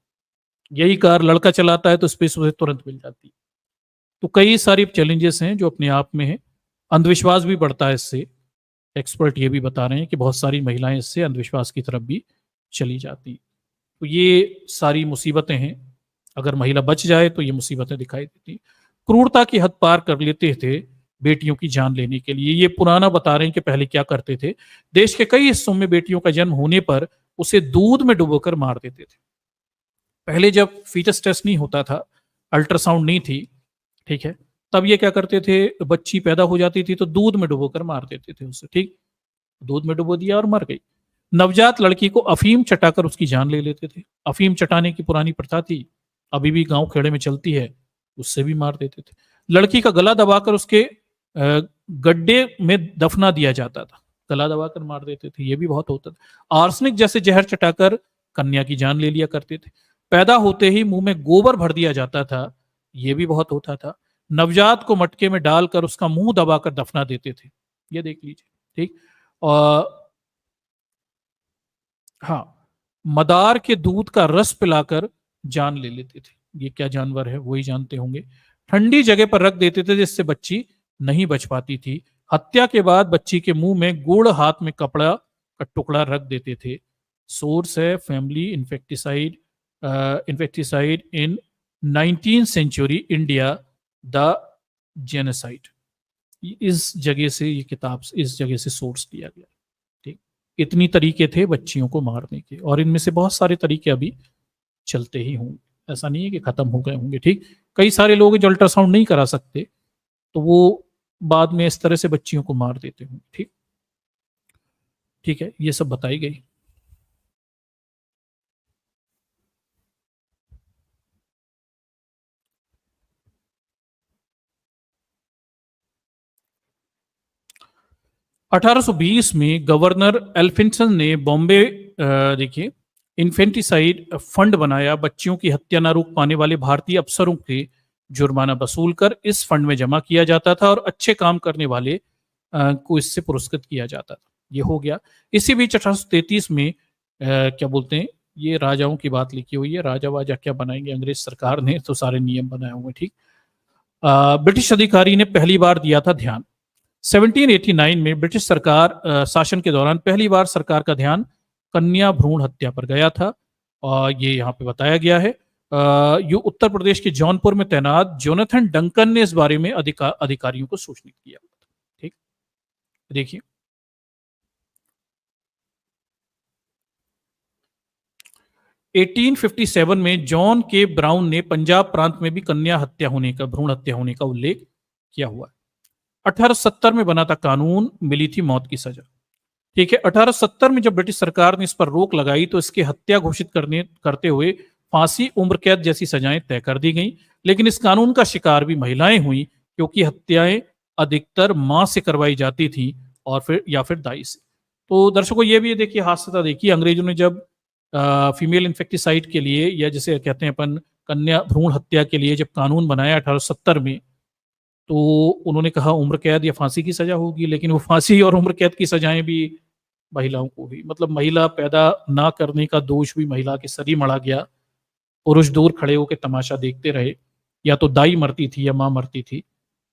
यही कार लड़का चलाता है तो स्पेस उसे तुरंत मिल जाती है। तो कई सारी चैलेंजेस हैं जो अपने आप में है, अंधविश्वास भी बढ़ता है इससे। एक्सपर्ट ये भी बता रहे हैं कि बहुत सारी महिलाएं इससे अंधविश्वास की तरफ भी चली जाती। तो ये सारी मुसीबतें हैं, अगर महिला बच जाए तो ये मुसीबतें दिखाई देती। क्रूरता की हद पार कर लेते थे बेटियों की जान लेने के लिए। ये पुराना बता रहे हैं कि पहले क्या करते थे, देश के कई हिस्सों में बेटियों का जन्म होने पर उसे दूध में डुबोकर मार देते थे। पहले जब फीटस टेस्ट नहीं होता था, अल्ट्रासाउंड नहीं थी, ठीक है, तब ये क्या करते थे, बच्ची पैदा हो जाती थी तो दूध में डुबोकर मार देते थे उसे, ठीक। दूध में डुबो दिया और मर गई। नवजात लड़की को अफीम चटाकर उसकी जान ले लेते थे। अफीम चटाने की पुरानी प्रथा थी, अभी भी गांव खेड़े में चलती है, उससे भी मार देते थे। लड़की का गला दबाकर उसके गड्ढे में दफना दिया जाता था, गला दबाकर मार देते थे, ये भी बहुत होता था। आर्सनिक जैसे जहर चटाकर कन्या की जान ले लिया करते थे। पैदा होते ही मुंह में गोबर भर दिया जाता था, ये भी बहुत होता था। नवजात को मटके में डालकर उसका मुंह दबाकर दफना देते थे, ये देख लीजिए, ठीक। और हाँ, मदार के दूध का रस पिलाकर जान ले लेते थे। ये क्या जानवर है वही जानते होंगे। ठंडी जगह पर रख देते थे जिससे बच्ची नहीं बच पाती थी। हत्या के बाद बच्ची के मुंह में गुड़, हाथ में कपड़ा का टुकड़ा रख देते थे। सोर्स है family infanticide, infanticide in 19th century India, the genocide. इस जगह से ये किताब, इस जगह से सोर्स लिया गया, ठीक। इतनी तरीके थे बच्चियों को मारने के, और इनमें से बहुत सारे तरीके अभी चलते ही होंगे, ऐसा नहीं है कि खत्म हो गए होंगे, ठीक। कई सारे लोग जो अल्ट्रासाउंड नहीं करा सकते तो वो बाद में इस तरह से बच्चियों को मार देते होंगे, ठीक। ठीक है, ये सब बताई गई। 1820 में गवर्नर एल्फिंसन ने बॉम्बे देखिए इन्फेंटिसाइड फंड बनाया। बच्चियों की हत्या न रोक पाने वाले भारतीय अफसरों के जुर्माना वसूल कर इस फंड में जमा किया जाता था और अच्छे काम करने वाले को इससे पुरस्कृत किया जाता था। ये हो गया। इसी बीच 1833 में क्या बोलते हैं, ये राजाओं की बात लिखी हुई है। राजा वाजा क्या बनाएंगे, अंग्रेज सरकार ने तो सारे नियम बनाए हुए। ठीक। ब्रिटिश अधिकारी ने पहली बार दिया था ध्यान। 1789 में ब्रिटिश सरकार शासन के दौरान पहली बार सरकार का ध्यान कन्या भ्रूण हत्या पर गया था। और ये यहाँ पे बताया गया है। ये उत्तर प्रदेश के जौनपुर में तैनात जोनाथन डंकन ने इस बारे में अधिकारियों को सूचित किया। ठीक, देखिए 1857 में जॉन के ब्राउन ने पंजाब प्रांत में भी कन्या हत्या होने का, भ्रूण हत्या होने का उल्लेख किया हुआ है। 1870 में बना था कानून, मिली थी मौत की सजा। ठीक है। 1870 में जब ब्रिटिश सरकार ने इस पर रोक लगाई तो इसकी हत्या घोषित करते हुए फांसी, उम्र कैद जैसी सजाएं तय कर दी गई। लेकिन इस कानून का शिकार भी महिलाएं हुई, क्योंकि हत्याएं अधिकतर मां से करवाई जाती थी और फिर दाई से। तो दर्शकों, ये भी देखिए हास्यता देखिए, अंग्रेजों ने जब फीमेल इंफेक्टिसाइड के लिए, या जिसे कहते हैं अपन कन्या भ्रूण हत्या के लिए जब कानून बनाया 1870 में, तो उन्होंने कहा उम्र कैद या फांसी की सजा होगी। लेकिन वो फांसी और उम्र कैद की सजाएं भी महिलाओं को हुई। मतलब महिला पैदा ना करने का दोष भी महिला के सर ही मढ़ा गया। पुरुष दूर खड़े होकर तमाशा देखते रहे, या तो दाई मरती थी या मां मरती थी,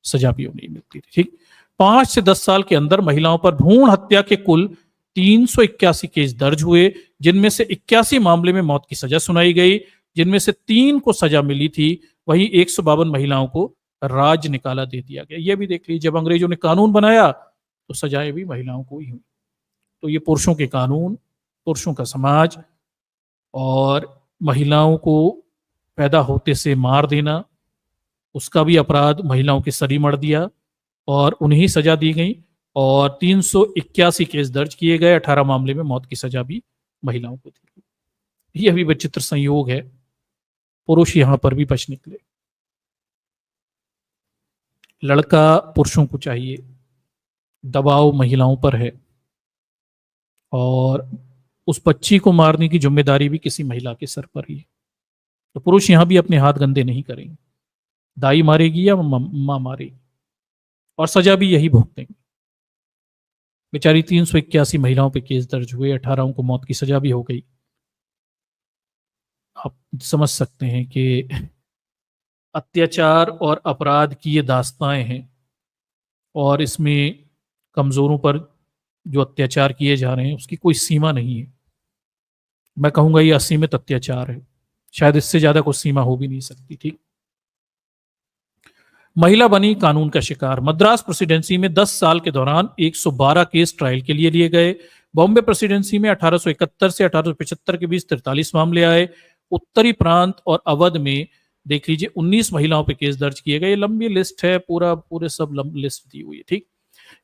सजा भी नहीं मिलती थी। ठीक। 5 से 10 साल के अंदर महिलाओं पर भ्रूण हत्या के कुल 381 केस दर्ज हुए, जिनमें से 81 मामले में मौत की सजा सुनाई गई, जिनमें से 3 को सजा मिली थी। वहीं 152 महिलाओं को राज निकाला दे दिया गया। यह भी देख लीजिए, जब अंग्रेजों ने कानून बनाया तो सजाएं भी महिलाओं को ही हुई। तो ये पुरुषों के कानून, पुरुषों का समाज और महिलाओं को पैदा होते से मार देना, उसका भी अपराध महिलाओं के सर ही मढ़ दिया और उन्हें सजा दी गई। और 381 केस दर्ज किए गए, 18 मामले में मौत की सजा भी महिलाओं को दी गई। यह भी विचित्र संयोग है, पुरुष यहां पर भी बच निकले। लड़का पुरुषों को चाहिए, दबाव महिलाओं पर है, और उस बच्ची को मारने की जिम्मेदारी भी किसी महिला के सर पर ही है। तो पुरुष यहां भी अपने हाथ गंदे नहीं करेंगे। दाई मारेगी या मां मारेगी, और सजा भी यही भुगतेंगे। बेचारी 381 महिलाओं पे केस दर्ज हुए, 18 को मौत की सजा भी हो गई। आप समझ सकते हैं कि अत्याचार और अपराध की ये दास्ताएं हैं, और इसमें कमजोरों पर जो अत्याचार किए जा रहे हैं उसकी कोई सीमा नहीं है। मैं कहूंगा ये असीमित अत्याचार है, शायद इससे ज्यादा कोई सीमा हो भी नहीं सकती। ठीक। महिला बनी कानून का शिकार। मद्रास प्रेसिडेंसी में 10 साल के दौरान 112 केस ट्रायल के लिए लिए गए। बॉम्बे प्रेसिडेंसी में 1871 से 1875 के बीच 43 मामले आए। उत्तरी प्रांत और अवध में देख लीजिए 19 महिलाओं पे केस दर्ज किए गए। लंबी लिस्ट है, पूरे सब लिस्ट दी हुई है। ठीक।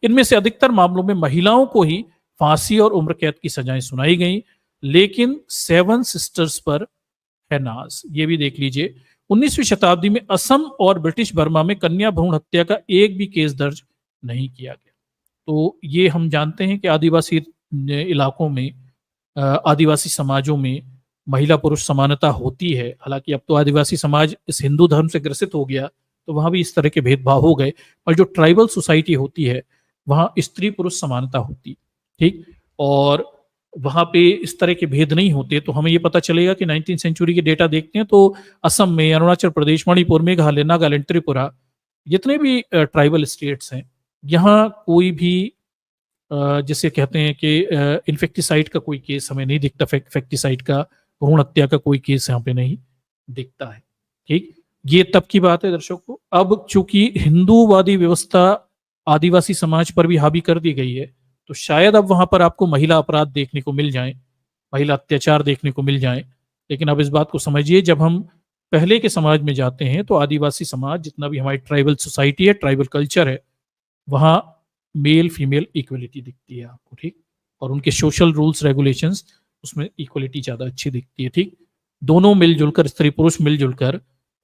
इनमें से अधिकतर मामलों में महिलाओं को ही फांसी और उम्र कैद की सजाएं सुनाई गई, लेकिन 7 सिस्टर्स पर है नाज। ये भी देख लीजिए, 19वीं शताब्दी में असम और ब्रिटिश बर्मा में कन्या भ्रूण हत्या का एक भी केस दर्ज नहीं किया गया। तो ये हम जानते हैं कि आदिवासी इलाकों में, आदिवासी समाजों में महिला पुरुष समानता होती है। हालांकि अब तो आदिवासी समाज इस हिंदू धर्म से ग्रसित हो गया, तो वहां भी इस तरह के भेदभाव हो गए। पर जो ट्राइबल सोसाइटी होती है वहां स्त्री पुरुष समानता होती। ठीक। और वहां पे इस तरह के भेद नहीं होते। तो हमें ये पता चलेगा कि 19वीं सेंचुरी के डेटा देखते हैं तो असम में, अरुणाचल प्रदेश, मणिपुर, मेघालय, नागालैंड, त्रिपुरा, जितने भी ट्राइबल स्टेट्स हैं, यहाँ कोई भी जिसे कहते हैं कि इन्फेक्टिसाइड का कोई केस हमें नहीं दिखता। इन्फेक्टिसाइड का, भ्रूण हत्या का कोई केस यहाँ पे नहीं दिखता है। ठीक। ये तब की बात है दर्शकों। अब चूंकि हिंदूवादी व्यवस्था आदिवासी समाज पर भी हावी कर दी गई है, तो शायद अब वहां पर आपको महिला अपराध देखने को मिल जाए, महिला अत्याचार देखने को मिल जाए। लेकिन अब इस बात को समझिए, जब हम पहले के समाज में जाते हैं तो आदिवासी समाज, जितना भी हमारी ट्राइबल सोसाइटी है, ट्राइबल कल्चर है, वहां मेल फीमेल इक्वलिटी दिखती है आपको। ठीक। और उनके सोशल रूल्स रेगुलेशंस, उसमें इक्वलिटी ज्यादा अच्छी दिखती है। ठीक। दोनों मिलजुल कर, स्त्री पुरुष मिलजुल कर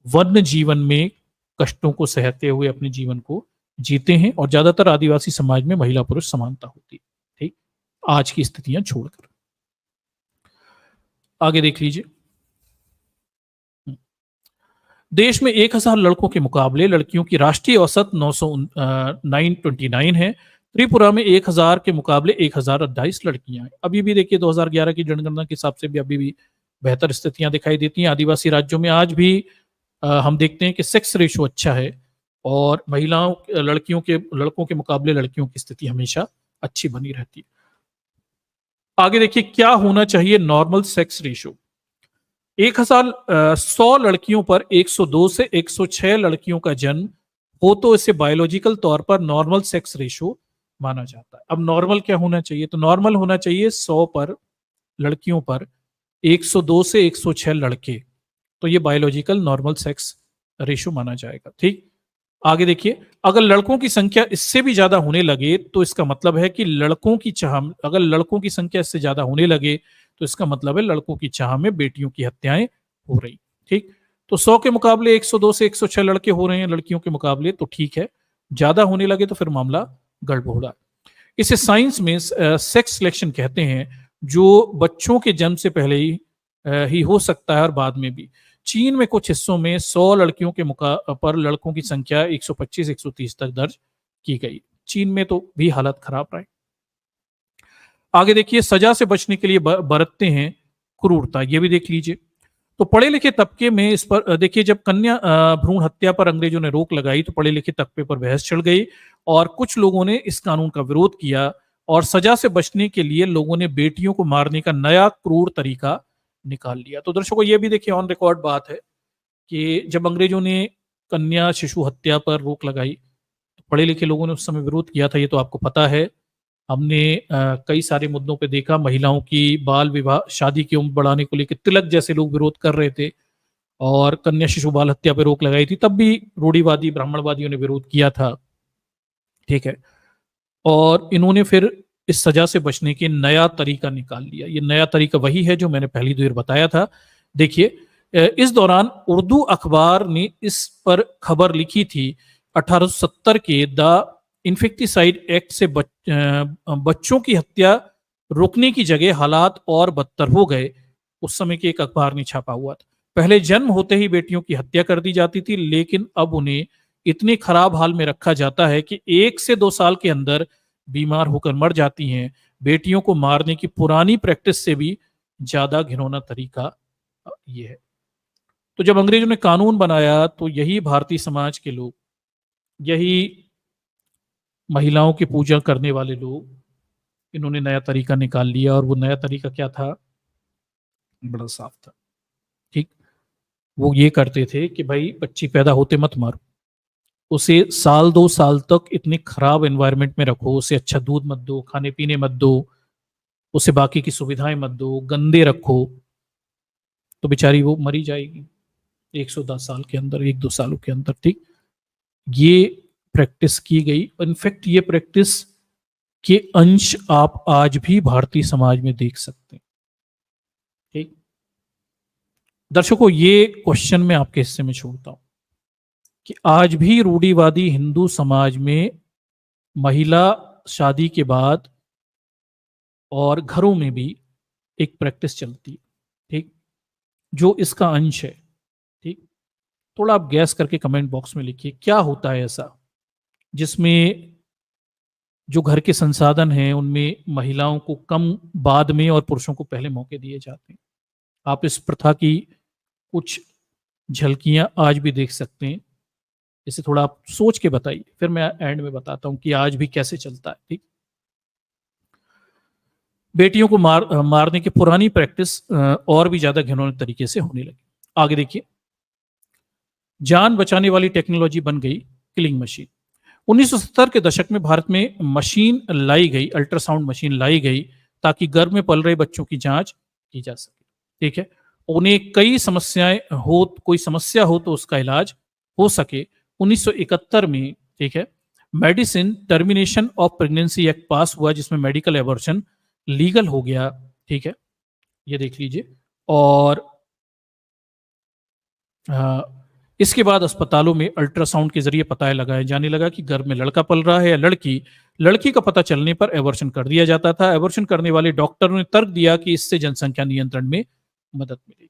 वन्य जीवन में कष्टों को सहते हुए अपने जीवन को जीते हैं और ज्यादातर आदिवासी समाज में महिला पुरुष समानता होती है। ठीक, आज की स्थितियां छोड़कर। आगे देख लीजिए। देश में 1000 लड़कों के मुकाबले लड़कियों की राष्ट्रीय औसत 929 है। त्रिपुरा में 1000 के मुकाबले 1028 लड़कियां हैं। अभी भी देखिए 2011 की जनगणना के हिसाब से भी अभी भी बेहतर स्थितियां दिखाई देती हैं। आदिवासी राज्यों में आज भी हम देखते हैं कि सेक्स रेशो अच्छा है और महिलाओं लड़कों के मुकाबले लड़कियों की स्थिति हमेशा अच्छी बनी रहती है। आगे देखिए क्या होना चाहिए नॉर्मल सेक्स रेशो। 100 लड़कियों पर 102 से 106 लड़कियों का जन्म हो तो इसे बायोलॉजिकल तौर पर नॉर्मल सेक्स रेशो माना जाता है। अब नॉर्मल क्या होना चाहिए, तो नॉर्मल होना चाहिए 100 पर लड़कियों पर 102 से 106 लड़के, तो ये बायोलॉजिकल नॉर्मल सेक्स रेशो माना जाएगा। ठीक, आगे देखिए, अगर लड़कों की संख्या इससे भी ज्यादा होने लगे तो इसका मतलब है कि अगर लड़कों की संख्या इससे ज्यादा होने लगे तो इसका मतलब है लड़कों की चाह में बेटियों की हत्याएं हो रही। ठीक, तो 100 के मुकाबले 102 से 106 लड़के हो रहे हैं लड़कियों के मुकाबले, तो ठीक है। ज्यादा होने लगे तो फिर मामला गड़बड़ा। इसे साइंस में सेक्स सिलेक्शन कहते हैं, जो बच्चों के जन्म से पहले ही हो सकता है और बाद में भी। चीन में कुछ हिस्सों में 100 लड़कियों के पर लड़कों की संख्या 125-130 तक दर्ज की गई। चीन में तो भी हालत खराब रहे। आगे देखिए, सजा से बचने के लिए बरतते हैं क्रूरता, ये भी देख लीजिए। तो पढ़े लिखे तबके में इस पर देखिए, जब कन्या भ्रूण हत्या पर अंग्रेजों ने रोक लगाई तो पढ़े लिखे तबके पर बहस छिड़ गई और कुछ लोगों ने इस कानून का विरोध किया और सजा से बचने के लिए लोगों ने बेटियों को मारने का नया क्रूर तरीका निकाल लिया। तो दर्शकों, ये भी देखिए ऑन रिकॉर्ड बात है कि जब अंग्रेजों ने कन्या शिशु हत्या पर रोक लगाई तो पढ़े लिखे लोगों ने उस समय विरोध किया था, ये तो आपको पता है। हमने कई सारे मुद्दों पे देखा, महिलाओं की बाल विवाह शादी की उम्र बढ़ाने को लेकर तिलक जैसे लोग विरोध कर रहे थे और कन्या शिशु बाल हत्या पर रोक लगाई थी, तब भी रूढ़िवादी ब्राह्मणवादियों ने विरोध किया था। ठीक है, और इन्होंने फिर इस सजा से बचने के नया तरीका निकाल लिया। ये नया तरीका वही है जो मैंने पहली देर बताया था। देखिए, इस दौरान उर्दू अखबार ने इस पर खबर लिखी थी। 1870 के द इंफेक्टिसाइड एक्ट से बच्चों की हत्या रोकने की जगह हालात और बदतर हो गए। उस समय के एक अखबार ने छापा हुआ था। पहले जन्म होते ही बेटियों की हत्या कर दी जाती थी, लेकिन अब उन्हें इतने खराब हाल में रखा जाता है कि 1 से 2 साल के अंदर बीमार होकर मर जाती हैं। बेटियों को मारने की पुरानी प्रैक्टिस से भी ज्यादा घिनौना तरीका ये है। तो जब अंग्रेजों ने कानून बनाया तो यही भारतीय समाज के लोग, यही महिलाओं की पूजा करने वाले लोग, इन्होंने नया तरीका निकाल लिया। और वो नया तरीका क्या था, बड़ा साफ था। ठीक, वो ये करते थे कि भाई बच्ची पैदा होते मत मारो, उसे 1-2 साल तक इतने खराब एनवायरनमेंट में रखो, उसे अच्छा दूध मत दो, खाने पीने मत दो, उसे बाकी की सुविधाएं मत दो, गंदे रखो, तो बेचारी वो मरी जाएगी 110 साल के अंदर, 1-2 सालों के अंदर। ठीक, ये प्रैक्टिस की गई। इनफैक्ट ये प्रैक्टिस के अंश आप आज भी भारतीय समाज में देख सकते हैं। ठीक, दर्शकों, ये क्वेश्चन मैं आपके हिस्से में छोड़ता हूं कि आज भी रूढ़िवादी हिंदू समाज में महिला शादी के बाद और घरों में भी एक प्रैक्टिस चलती है। ठीक, जो इसका अंश है। ठीक, थोड़ा आप गैस करके कमेंट बॉक्स में लिखिए क्या होता है ऐसा जिसमें जो घर के संसाधन हैं उनमें महिलाओं को कम बाद में और पुरुषों को पहले मौके दिए जाते हैं। आप इस प्रथा की कुछ झलकियां आज भी देख सकते हैं। इसे थोड़ा आप सोच के बताइए, फिर मैं एंड में बताता हूं कि आज भी कैसे चलता है। ठीक, बेटियों को मारने की पुरानी प्रैक्टिस और भी ज्यादा घिनौने तरीके से होने लगी। आगे देखिए, जान बचाने वाली टेक्नोलॉजी बन गई किलिंग मशीन। 1970 के दशक में भारत में मशीन लाई गई, अल्ट्रासाउंड मशीन लाई गई ताकि गर्भ में पल रहे बच्चों की जांच की जा सके। ठीक है, उन्हें कोई समस्या हो तो उसका इलाज हो सके। 1971 में, ठीक है, medicine termination of pregnancy act पास हुआ जिसमें मेडिकल एबॉर्शन लीगल हो गया। ठीक है, ये देख लीजिए। और इसके बाद अस्पतालों में अल्ट्रासाउंड के जरिए पता लगाया जाने लगा कि गर्भ में लड़का पल रहा है या लड़की। लड़की का पता चलने पर एबॉर्शन कर दिया जाता था। एबॉर्शन करने वाले डॉक्टरों ने तर्क दिया कि इससे जनसंख्या नियंत्रण में मदद मिलेगी।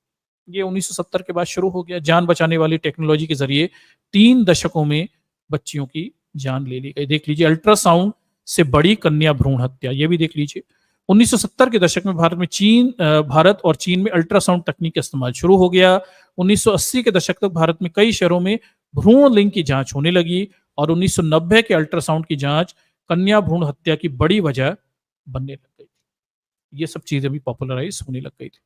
ये 1970 के बाद शुरू हो गया। जान बचाने वाली टेक्नोलॉजी के जरिए 3 दशकों में बच्चियों की जान ले ली गई। देख लीजिए, अल्ट्रासाउंड से बड़ी कन्या भ्रूण हत्या, ये भी देख लीजिए। 1970 के दशक में भारत और चीन में अल्ट्रासाउंड तकनीक का इस्तेमाल शुरू हो गया। 1980 के दशक तक भारत में कई शहरों में भ्रूण लिंग की जांच होने लगी और 1990 के अल्ट्रासाउंड की जांच कन्या भ्रूण हत्या की बड़ी वजह बनने लग गई। ये सब चीजें भी पॉपुलराइज होने लग गई थी।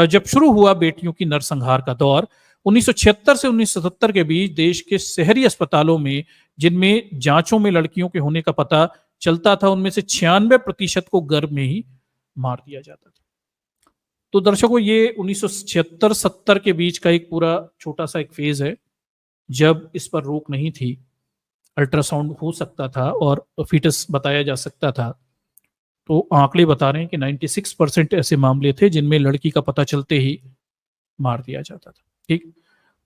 जब शुरू हुआ बेटियों की नरसंहार का दौर 1976 से 1970 के बीच देश के शहरी अस्पतालों में जिनमें जांचों में लड़कियों के होने का पता चलता था, उनमें से 96% को गर्भ में ही मार दिया जाता था। तो दर्शकों, ये 1976-70 के बीच का एक पूरा छोटा सा एक फेज है जब इस पर रोक नहीं थी। अल्ट्रासाउंड हो सकता था और फीटस बताया जा सकता था। तो आंकड़े बता रहे हैं कि 96% ऐसे मामले थे जिनमें लड़की का पता चलते ही मार दिया जाता था। ठीक,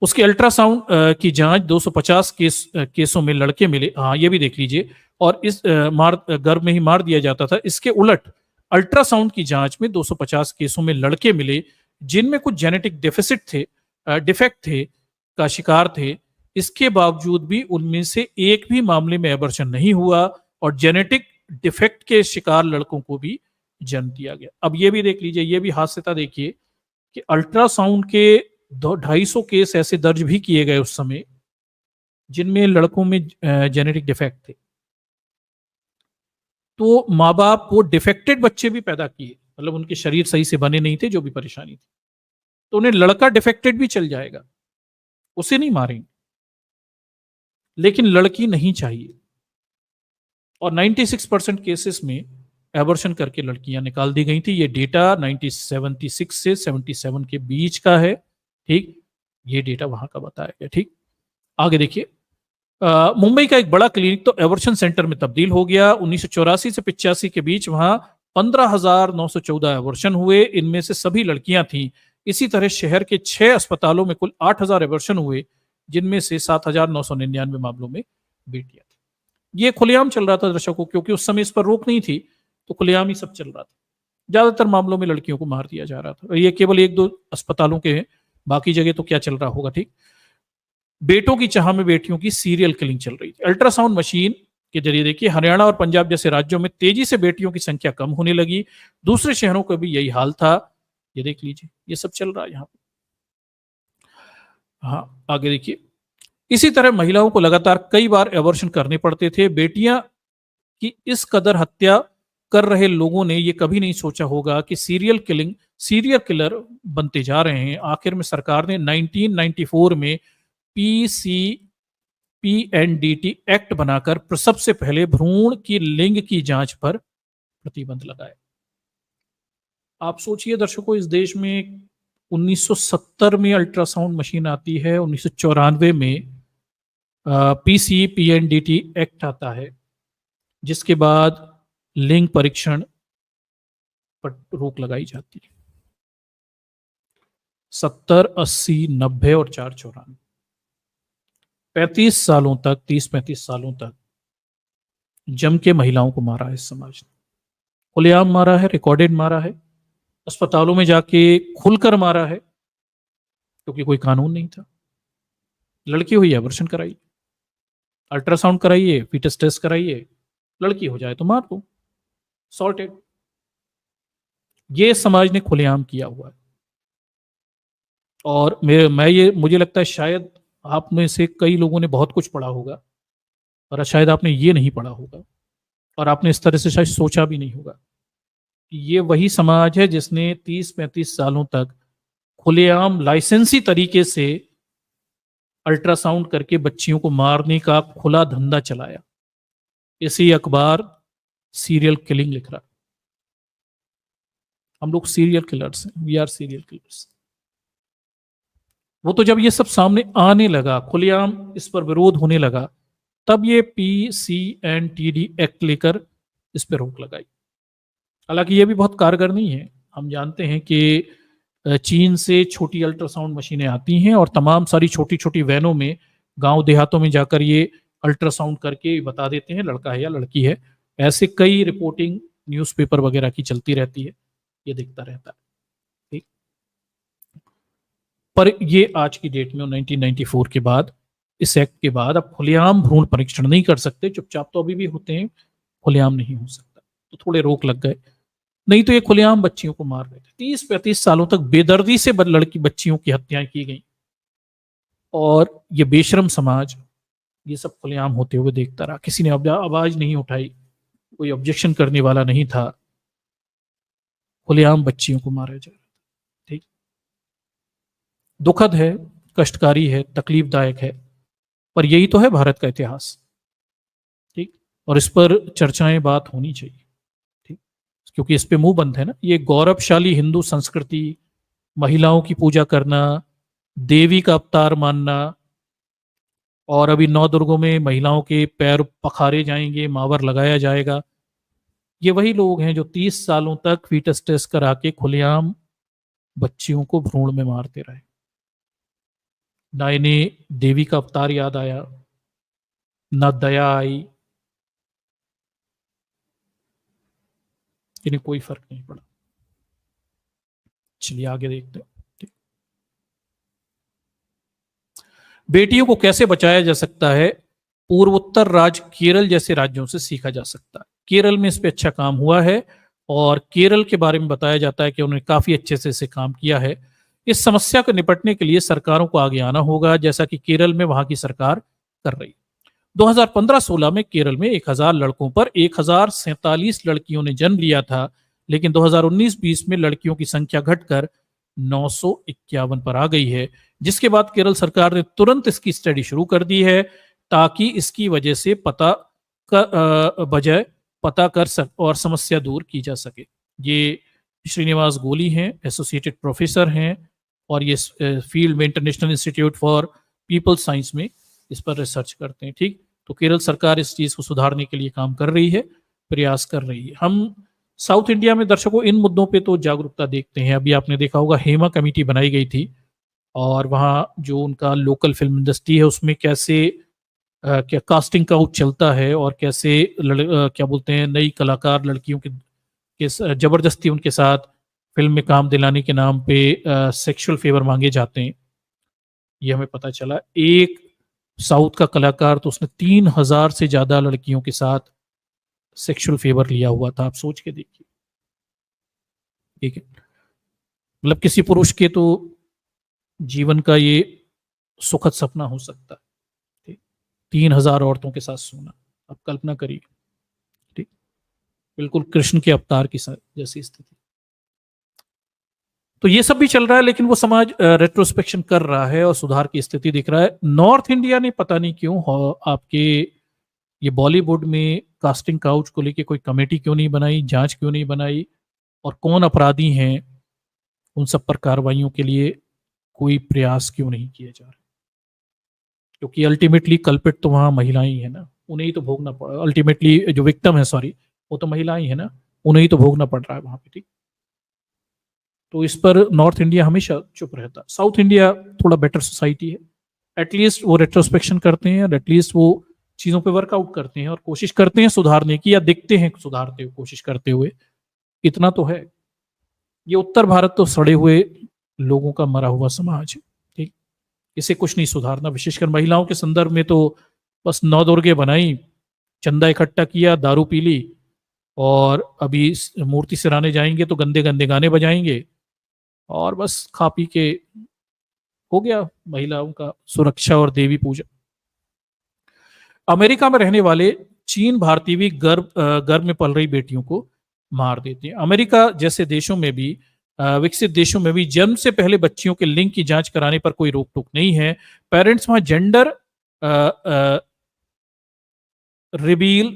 उसके अल्ट्रासाउंड की जांच 250 केसों में लड़के मिले। हाँ, ये भी देख लीजिए। और इस गर्भ में ही मार दिया जाता था। इसके उलट अल्ट्रासाउंड की जांच में 250 केसों में लड़के मिले जिनमें कुछ जेनेटिक डिफेक्ट थे का शिकार थे। इसके बावजूद भी उनमें से एक भी मामले में एबॉर्शन नहीं हुआ और जेनेटिक डिफेक्ट के शिकार लड़कों को भी जन्म दिया गया। अब ये भी देख लीजिए, ये भी हास्यता देखिए कि अल्ट्रासाउंड के 250 केस ऐसे दर्ज भी किए गए उस समय जिनमें लड़कों में जेनेटिक डिफेक्ट थे। तो माँ बाप वो डिफेक्टेड बच्चे भी पैदा किए, मतलब उनके शरीर सही से बने नहीं थे, जो भी परेशानी थी, तो उन्हें लड़का डिफेक्टेड भी चल जाएगा, उसे नहीं मारेंगे, लेकिन लड़की नहीं चाहिए। और 96% केसेस में एबॉर्शन करके लड़कियां निकाल दी गई थी। ये डेटा 1976 से 77 के बीच का है। ठीक, ये डेटा वहां का बताया गया। ठीक, आगे देखिए। मुंबई का एक बड़ा क्लिनिक तो एबॉर्शन सेंटर में तब्दील हो गया। 1984 से 85 के बीच वहां 15,914 एबॉर्शन हुए। इनमें से सभी लड़कियां थीं। इसी तरह शहर के 6 अस्पतालों में कुल 8,000 एबॉर्शन हुए, जिनमें से 7,999 मामलों में बेटियां थी। ये खुलेआम चल रहा था दर्शकों, क्योंकि उस समय इस पर रोक नहीं थी, तो खुलेआम ही सब चल रहा था। ज्यादातर मामलों में लड़कियों को मार दिया जा रहा था। ये केवल 1-2 अस्पतालों के हैं, बाकी जगह तो क्या चल रहा होगा। ठीक, बेटों की चाह में बेटियों की सीरियल किलिंग चल रही थी। अल्ट्रासाउंड मशीन के जरिए देखिए, हरियाणा और पंजाब जैसे राज्यों में तेजी से बेटियों की संख्या कम होने लगी। दूसरे शहरों का भी यही हाल था। ये देख लीजिए, ये सब चल रहा है यहाँ पे। हाँ, आगे देखिए। इसी तरह महिलाओं को लगातार कई बार एबॉर्शन करने पड़ते थे। बेटियां की इस कदर हत्या कर रहे लोगों ने ये कभी नहीं सोचा होगा कि सीरियल किलर बनते जा रहे हैं। आखिर में सरकार ने 1994 में PCPNDT एक्ट बनाकर प्रसव से पहले भ्रूण की लिंग की जांच पर प्रतिबंध लगाया। आप सोचिए दर्शकों, इस देश में 1970 में अल्ट्रासाउंड मशीन आती है, 1994 में PCPNDT एक्ट आता है, जिसके बाद लिंग परीक्षण पर रोक लगाई जाती है। 70, 80, 90 और 494 35 सालों तक, 30-35 सालों तक जम के महिलाओं को मारा है इस समाज ने। खुलेआम मारा है, रिकॉर्डेड मारा है, अस्पतालों में जाके खुलकर मारा है, क्योंकि कोई कानून नहीं था। लड़की हुई एबॉर्शन कराइए, अल्ट्रासाउंड कराइए, फीटस टेस्ट कराइए, लड़की हो जाए तो मार दो, सॉर्टेड। ये समाज ने खुलेआम किया हुआ है। और मुझे लगता है शायद आप में से कई लोगों ने बहुत कुछ पढ़ा होगा, और शायद आपने ये नहीं पढ़ा होगा, और आपने इस तरह से शायद सोचा भी नहीं होगा। ये वही समाज है जिसने 30-35 सालों तक खुलेआम लाइसेंसी तरीके से अल्ट्रासाउंड करके बच्चियों को मारने का खुला धंधा चलाया। इसी अखबार सीरियल किलिंग लिख रहा। हम लोग सीरियल किलर्स हैं, वी आर सीरियल किलर्स। वो तो जब ये सब सामने आने लगा, खुलेआम इस पर विरोध होने लगा, तब ये PCNTD एक्ट लेकर इस पर रोक लगाई। हालांकि ये भी बहुत कारगर नहीं है। हम जानते हैं कि चीन से छोटी अल्ट्रासाउंड मशीनें आती हैं और तमाम सारी छोटी छोटी वैनों में गांव देहातों में जाकर ये अल्ट्रासाउंड करके बता देते हैं लड़का है या लड़की है। ऐसे कई रिपोर्टिंग न्यूज़पेपर वगैरह की चलती रहती है, ये दिखता रहता है। ठीक, पर ये आज की डेट में 1994 के बाद, इस एक्ट के बाद अब खुलेआम भ्रूण परीक्षण नहीं कर सकते। चुपचाप तो अभी भी होते हैं, खुलेआम नहीं हो सकता, तो थोड़े रोक लग गए। नहीं तो ये खुलेआम बच्चियों को मार रहे थे। 30-35 सालों तक बेदर्दी से लड़की बच्चियों की हत्याएं की गई और ये बेशरम समाज ये सब खुलेआम होते हुए देखता रहा। किसी ने आवाज नहीं उठाई, कोई ऑब्जेक्शन करने वाला नहीं था। खुलेआम बच्चियों को मारा जा रहा था। ठीक, दुखद है, कष्टकारी है, तकलीफदायक है, पर यही तो है भारत का इतिहास। ठीक, और इस पर चर्चाएं, बात होनी चाहिए। ठीक, क्योंकि इस पे मुंह बंद है ना। ये गौरवशाली हिंदू संस्कृति, महिलाओं की पूजा करना, देवी का अवतार मानना, और अभी नौ दुर्गों में महिलाओं के पैर पखारे जाएंगे, मावर लगाया जाएगा। ये वही लोग हैं जो 30 सालों तक फीटस टेस्ट करा के खुलेआम बच्चियों को भ्रूण में मारते रहे। ना इन्हें देवी का अवतार याद आया, ना दया आई, इन्हें कोई फर्क नहीं पड़ा। चलिए आगे देखते हैं। बेटियों को कैसे बचाया जा सकता है, पूर्वोत्तर राज्य केरल जैसे राज्यों से सीखा जा सकता है। केरल में इस पे अच्छा काम हुआ है और केरल के बारे में बताया जाता है कि उन्होंने काफी अच्छे से इसे काम किया है। इस समस्या को निपटने के लिए सरकारों को आगे आना होगा, जैसा कि केरल में वहां की सरकार कर रही। 2015-16 में केरल में 1000 लड़कों पर 1047 लड़कियों ने जन्म लिया था, लेकिन 2019-20 में लड़कियों की संख्या घटकर 951 पर आ गई है, जिसके बाद केरल सरकार ने तुरंत इसकी स्टडी शुरू कर दी है ताकि इसकी वजह से पता कर सक और समस्या दूर की जा सके। ये श्रीनिवास गोली हैं, एसोसिएटेड प्रोफेसर हैं और ये फील्ड में international institute for people science में इस पर रिसर्च करते हैं। ठीक, तो केरल सरकार इस चीज को सुधारने के लिए काम कर रही है, प्रयास कर रही है। हम साउथ इंडिया में दर्शकों इन मुद्दों पे तो जागरूकता देखते हैं। अभी आपने देखा होगा हेमा कमेटी बनाई गई थी और वहाँ जो उनका लोकल फिल्म इंडस्ट्री है उसमें कैसे क्या कास्टिंग काउच चलता है और कैसे क्या बोलते हैं नई कलाकार लड़कियों के जबरदस्ती उनके साथ फिल्म में काम दिलाने के नाम पे सेक्सुअल फेवर मांगे जाते हैं, ये हमें पता चला। एक साउथ का कलाकार तो उसने 3000 से ज्यादा लड़कियों के साथ सेक्सुअल फेवर लिया हुआ था। आप सोच के देखिए। ठीक है, मतलब किसी पुरुष के तो जीवन का ये सुखद सपना हो सकता है, 3000 औरतों के साथ सोना। आप कल्पना करिए। ठीक, बिल्कुल कृष्ण के अवतार की जैसी स्थिति। तो ये सब भी चल रहा है, लेकिन वो समाज रेट्रोस्पेक्शन कर रहा है और सुधार की स्थिति दिख रहा है। नॉर्थ इंडिया ने पता नहीं क्यों आपके ये बॉलीवुड में कास्टिंग काउच को लेके कोई कमेटी क्यों नहीं बनाई, जांच क्यों नहीं बनाई, और कौन अपराधी हैं उन सब पर कार्रवाइयों के लिए कोई प्रयास क्यों नहीं किए जा रहे? क्योंकि अल्टीमेटली कल्पित तो वहां महिलाएं ही है ना, उन्हें ही तो भोगना पड़ा। अल्टीमेटली जो विक्टिम है, सॉरी, वो तो महिलाएं है ना, उन्हें ही तो भोगना पड़ रहा है वहां पे। ठीक, तो इस पर नॉर्थ इंडिया हमेशा चुप रहता। साउथ इंडिया थोड़ा बेटर सोसाइटी है, एटलीस्ट वो रेट्रोस्पेक्शन करते हैं और एटलीस्ट वो चीजों पे वर्कआउट करते हैं और कोशिश करते हैं सुधारने की, या दिखते हैं सुधारते हुए, कोशिश करते हुए। इतना तो है। ये उत्तर भारत तो सड़े हुए लोगों का मरा हुआ समाज है। ठीक, इसे कुछ नहीं सुधारना। विशेषकर महिलाओं के संदर्भ में तो बस नवदुर्गे बनाई, चंदा इकट्ठा किया, दारू पी ली, और अभी मूर्ति सिराने जाएंगे तो गंदे गंदे गाने बजाएंगे और बस खा पी के हो गया महिलाओं का सुरक्षा और देवी पूजा। अमेरिका में रहने वाले चीन भारतीय भी गर्भ में पल रही बेटियों को मार देते हैं। अमेरिका जैसे देशों में भी, विकसित देशों में भी जन्म से पहले बच्चियों के लिंग की जांच कराने पर कोई रोक टोक नहीं है। पेरेंट्स वहां जेंडर रिवील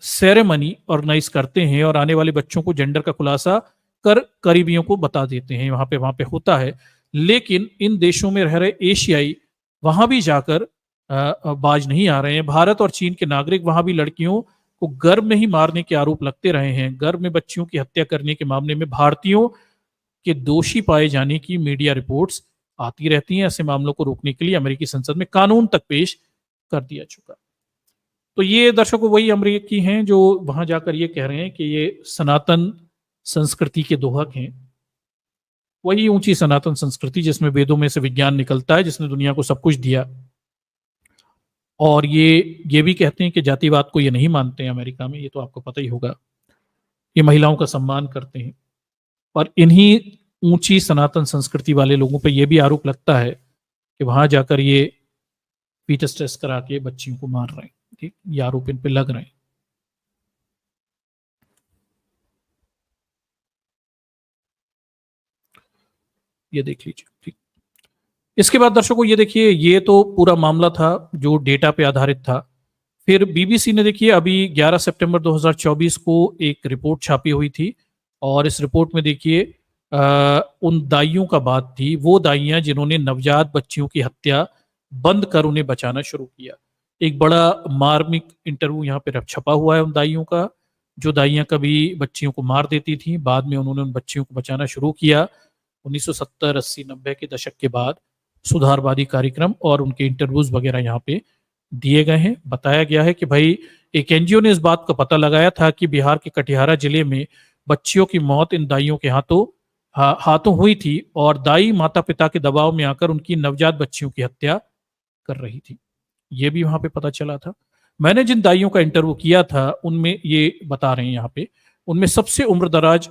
सेरेमनी ऑर्गेनाइज करते हैं और आने वाले बच्चों को जेंडर का खुलासा कर करीबियों को बता देते हैं। वहां पे होता है। लेकिन इन देशों में रह रहे एशियाई वहां भी जाकर बाज नहीं आ रहे हैं। भारत और चीन के नागरिक वहां भी लड़कियों को गर्भ में ही मारने के आरोप लगते रहे हैं। गर्भ में बच्चियों की हत्या करने के मामले में भारतीयों के दोषी पाए जाने की मीडिया रिपोर्ट्स आती रहती हैं। ऐसे मामलों को रोकने के लिए अमेरिकी संसद में कानून तक पेश कर दिया चुका। तो ये दर्शकों वही अमेरिकी हैं जो वहां जाकर ये कह रहे हैं कि ये सनातन संस्कृति के दोहक हैं। वही ऊंची सनातन संस्कृति जिसमें वेदों में से विज्ञान निकलता है, जिसने दुनिया को सब कुछ दिया। और ये भी कहते हैं कि जातिवाद को ये नहीं मानते हैं अमेरिका में, ये तो आपको पता ही होगा। ये महिलाओं का सम्मान करते हैं। और इन्हीं ऊंची सनातन संस्कृति वाले लोगों पे ये भी आरोप लगता है कि वहां जाकर ये फीटस टेस्ट करा के बच्चियों को मार रहे हैं। ठीक, ये आरोप इन पे लग रहे हैं। ये देख लीजिए। ठीक, इसके बाद दर्शकों ये देखिए, ये तो पूरा मामला था जो डेटा पे आधारित था। फिर बीबीसी ने देखिए अभी 11 सितंबर 2024 को एक रिपोर्ट छापी हुई थी, और इस रिपोर्ट में देखिए उन दाइयों का बात थी, वो दाइयां जिन्होंने नवजात बच्चियों की हत्या बंद कर उन्हें बचाना शुरू किया। एक बड़ा मार्मिक इंटरव्यू यहाँ पे छपा हुआ है उन दाइयों का, जो दाइयां कभी बच्चियों को मार देती थी, बाद में उन्होंने उन बच्चियों को बचाना शुरू किया। 1970, 80, 90 के दशक के बाद सुधारवादी कार्यक्रम और उनके इंटरव्यूज वगैरह यहाँ पे दिए गए हैं। बताया गया है कि भाई एक एनजीओ ने इस बात का पता लगाया था कि बिहार के कटिहारा जिले में बच्चियों की मौत इन दाइयों के हाथों हुई थी, और दाई माता पिता के दबाव में आकर उनकी नवजात बच्चियों की हत्या कर रही थी। ये भी वहां पे पता चला था। मैंने जिन दाइयों का इंटरव्यू किया था उनमें ये बता रहे हैं यहाँ पे, उनमें सबसे उम्रदराज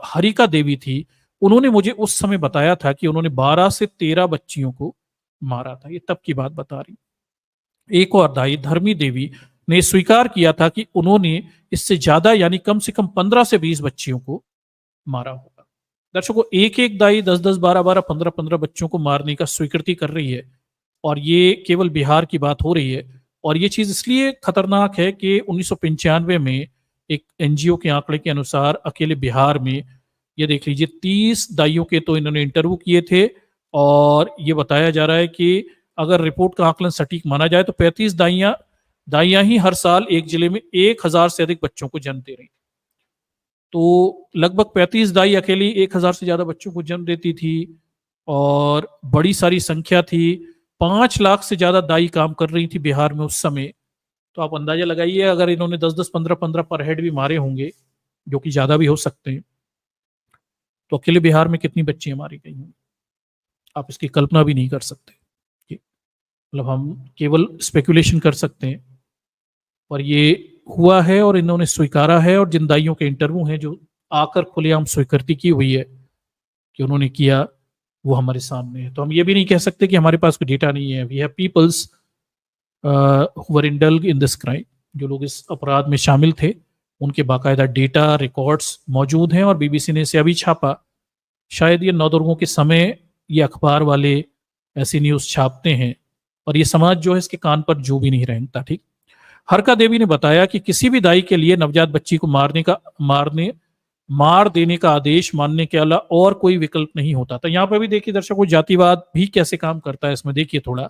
हरिका देवी थी। उन्होंने मुझे उस समय बताया था कि उन्होंने 12 से 13 बच्चियों को मारा था। ये तब की बात बता रही। एक और दाई धर्मी देवी ने स्वीकार किया था कि उन्होंने इससे ज्यादा यानी कम से कम 15 से 20 बच्चियों को मारा होगा। दर्शकों, एक एक दाई 10-10, 12-12, 15-15 बच्चों को मारने का स्वीकृति कर रही है, और ये केवल बिहार की बात हो रही है। और ये चीज इसलिए खतरनाक है कि 1995 में एक एनजीओ के आंकड़े के अनुसार अकेले बिहार में, ये देख लीजिए, 30 दाइयों के तो इन्होंने इंटरव्यू किए थे, और ये बताया जा रहा है कि अगर रिपोर्ट का आकलन सटीक माना जाए तो 35 दाइयां ही हर साल एक जिले में 1000 से अधिक बच्चों को जन्म दे रही। तो लगभग 35 दाई अकेली 1000 से ज्यादा बच्चों को जन्म देती थी, और बड़ी सारी संख्या थी। 5 लाख से ज्यादा दाई काम कर रही थी बिहार में उस समय। तो आप अंदाजा लगाइए, अगर इन्होंने 10-10, 15-15 पर हेड भी मारे होंगे, जो कि ज्यादा भी हो सकते हैं, तो अकेले बिहार में कितनी बच्चियां मारी गई होंगी, आप इसकी कल्पना भी नहीं कर सकते। मतलब हम केवल स्पेकुलेशन कर सकते हैं, और ये हुआ है और इन्होंने स्वीकारा है। और जिन दाइयों के इंटरव्यू हैं जो आकर खुलेआम स्वीकृति की हुई है कि उन्होंने किया, वो हमारे सामने है। तो हम ये भी नहीं कह सकते कि हमारे पास कोई डेटा नहीं है। We have peoples who were indulge in this crime, जो लोग इस अपराध में शामिल थे, उनके बाकायदा डेटा रिकॉर्ड्स मौजूद हैं, और बीबीसी ने इसे अभी छापा। शायद ये नौदुर्गों के समय ये अखबार वाले ऐसी न्यूज छापते हैं, और ये समाज जो है इसके कान पर जो भी नहीं रहता। ठीक, हरका देवी ने बताया कि किसी भी दाई के लिए नवजात बच्ची को मार देने का आदेश मानने के अलावा और कोई विकल्प नहीं होता था। यहाँ पर भी देखिए दर्शकों, जातिवाद भी कैसे काम करता है इसमें देखिए थोड़ा।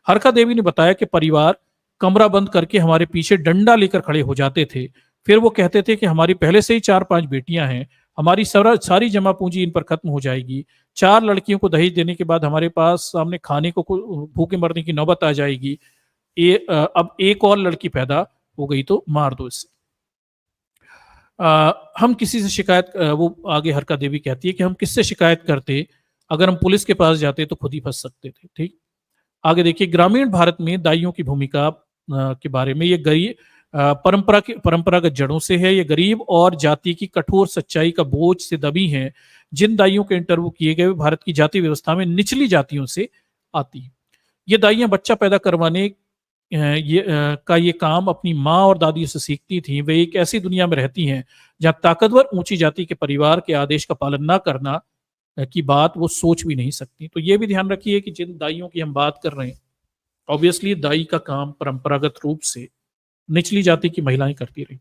हरका देवी ने बताया कि परिवार कमरा बंद करके हमारे पीछे डंडा लेकर खड़े हो जाते थे। फिर वो कहते थे कि हमारी पहले से ही 4-5 बेटियां हैं, हमारी सारी जमा पूंजी इन पर खत्म हो जाएगी। 4 लड़कियों को दहेज देने के बाद हमारे पास सामने खाने को भूखे मरने की नौबत आ जाएगी। अब एक और लड़की पैदा हो गई तो मार दो इससे। हम किसी से शिकायत, वो आगे हरका देवी कहती है कि हम किससे शिकायत करते, अगर हम पुलिस के पास जाते तो खुद ही फंस सकते थे। ठीक, आगे देखिए, ग्रामीण भारत में दाइयों की भूमिका के बारे में, ये गरीब परंपरागत जड़ों से है, ये गरीब और जाति की कठोर सच्चाई का बोझ से दबी हैं। जिन दाइयों के इंटरव्यू किए गए भारत की जाति व्यवस्था में निचली जातियों से आती है। ये दाइयां बच्चा पैदा करवाने ये काम अपनी माँ और दादी से सीखती थी। वे एक ऐसी दुनिया में रहती हैं जहाँ ताकतवर ऊंची जाति के परिवार के आदेश का पालन ना करना की बात वो सोच भी नहीं सकती। तो ये भी ध्यान रखिए कि जिन दाइयों की हम बात कर रहे हैं, ऑब्वियसली दाई का काम परंपरागत रूप से निचली जाति की महिलाएं करती रही।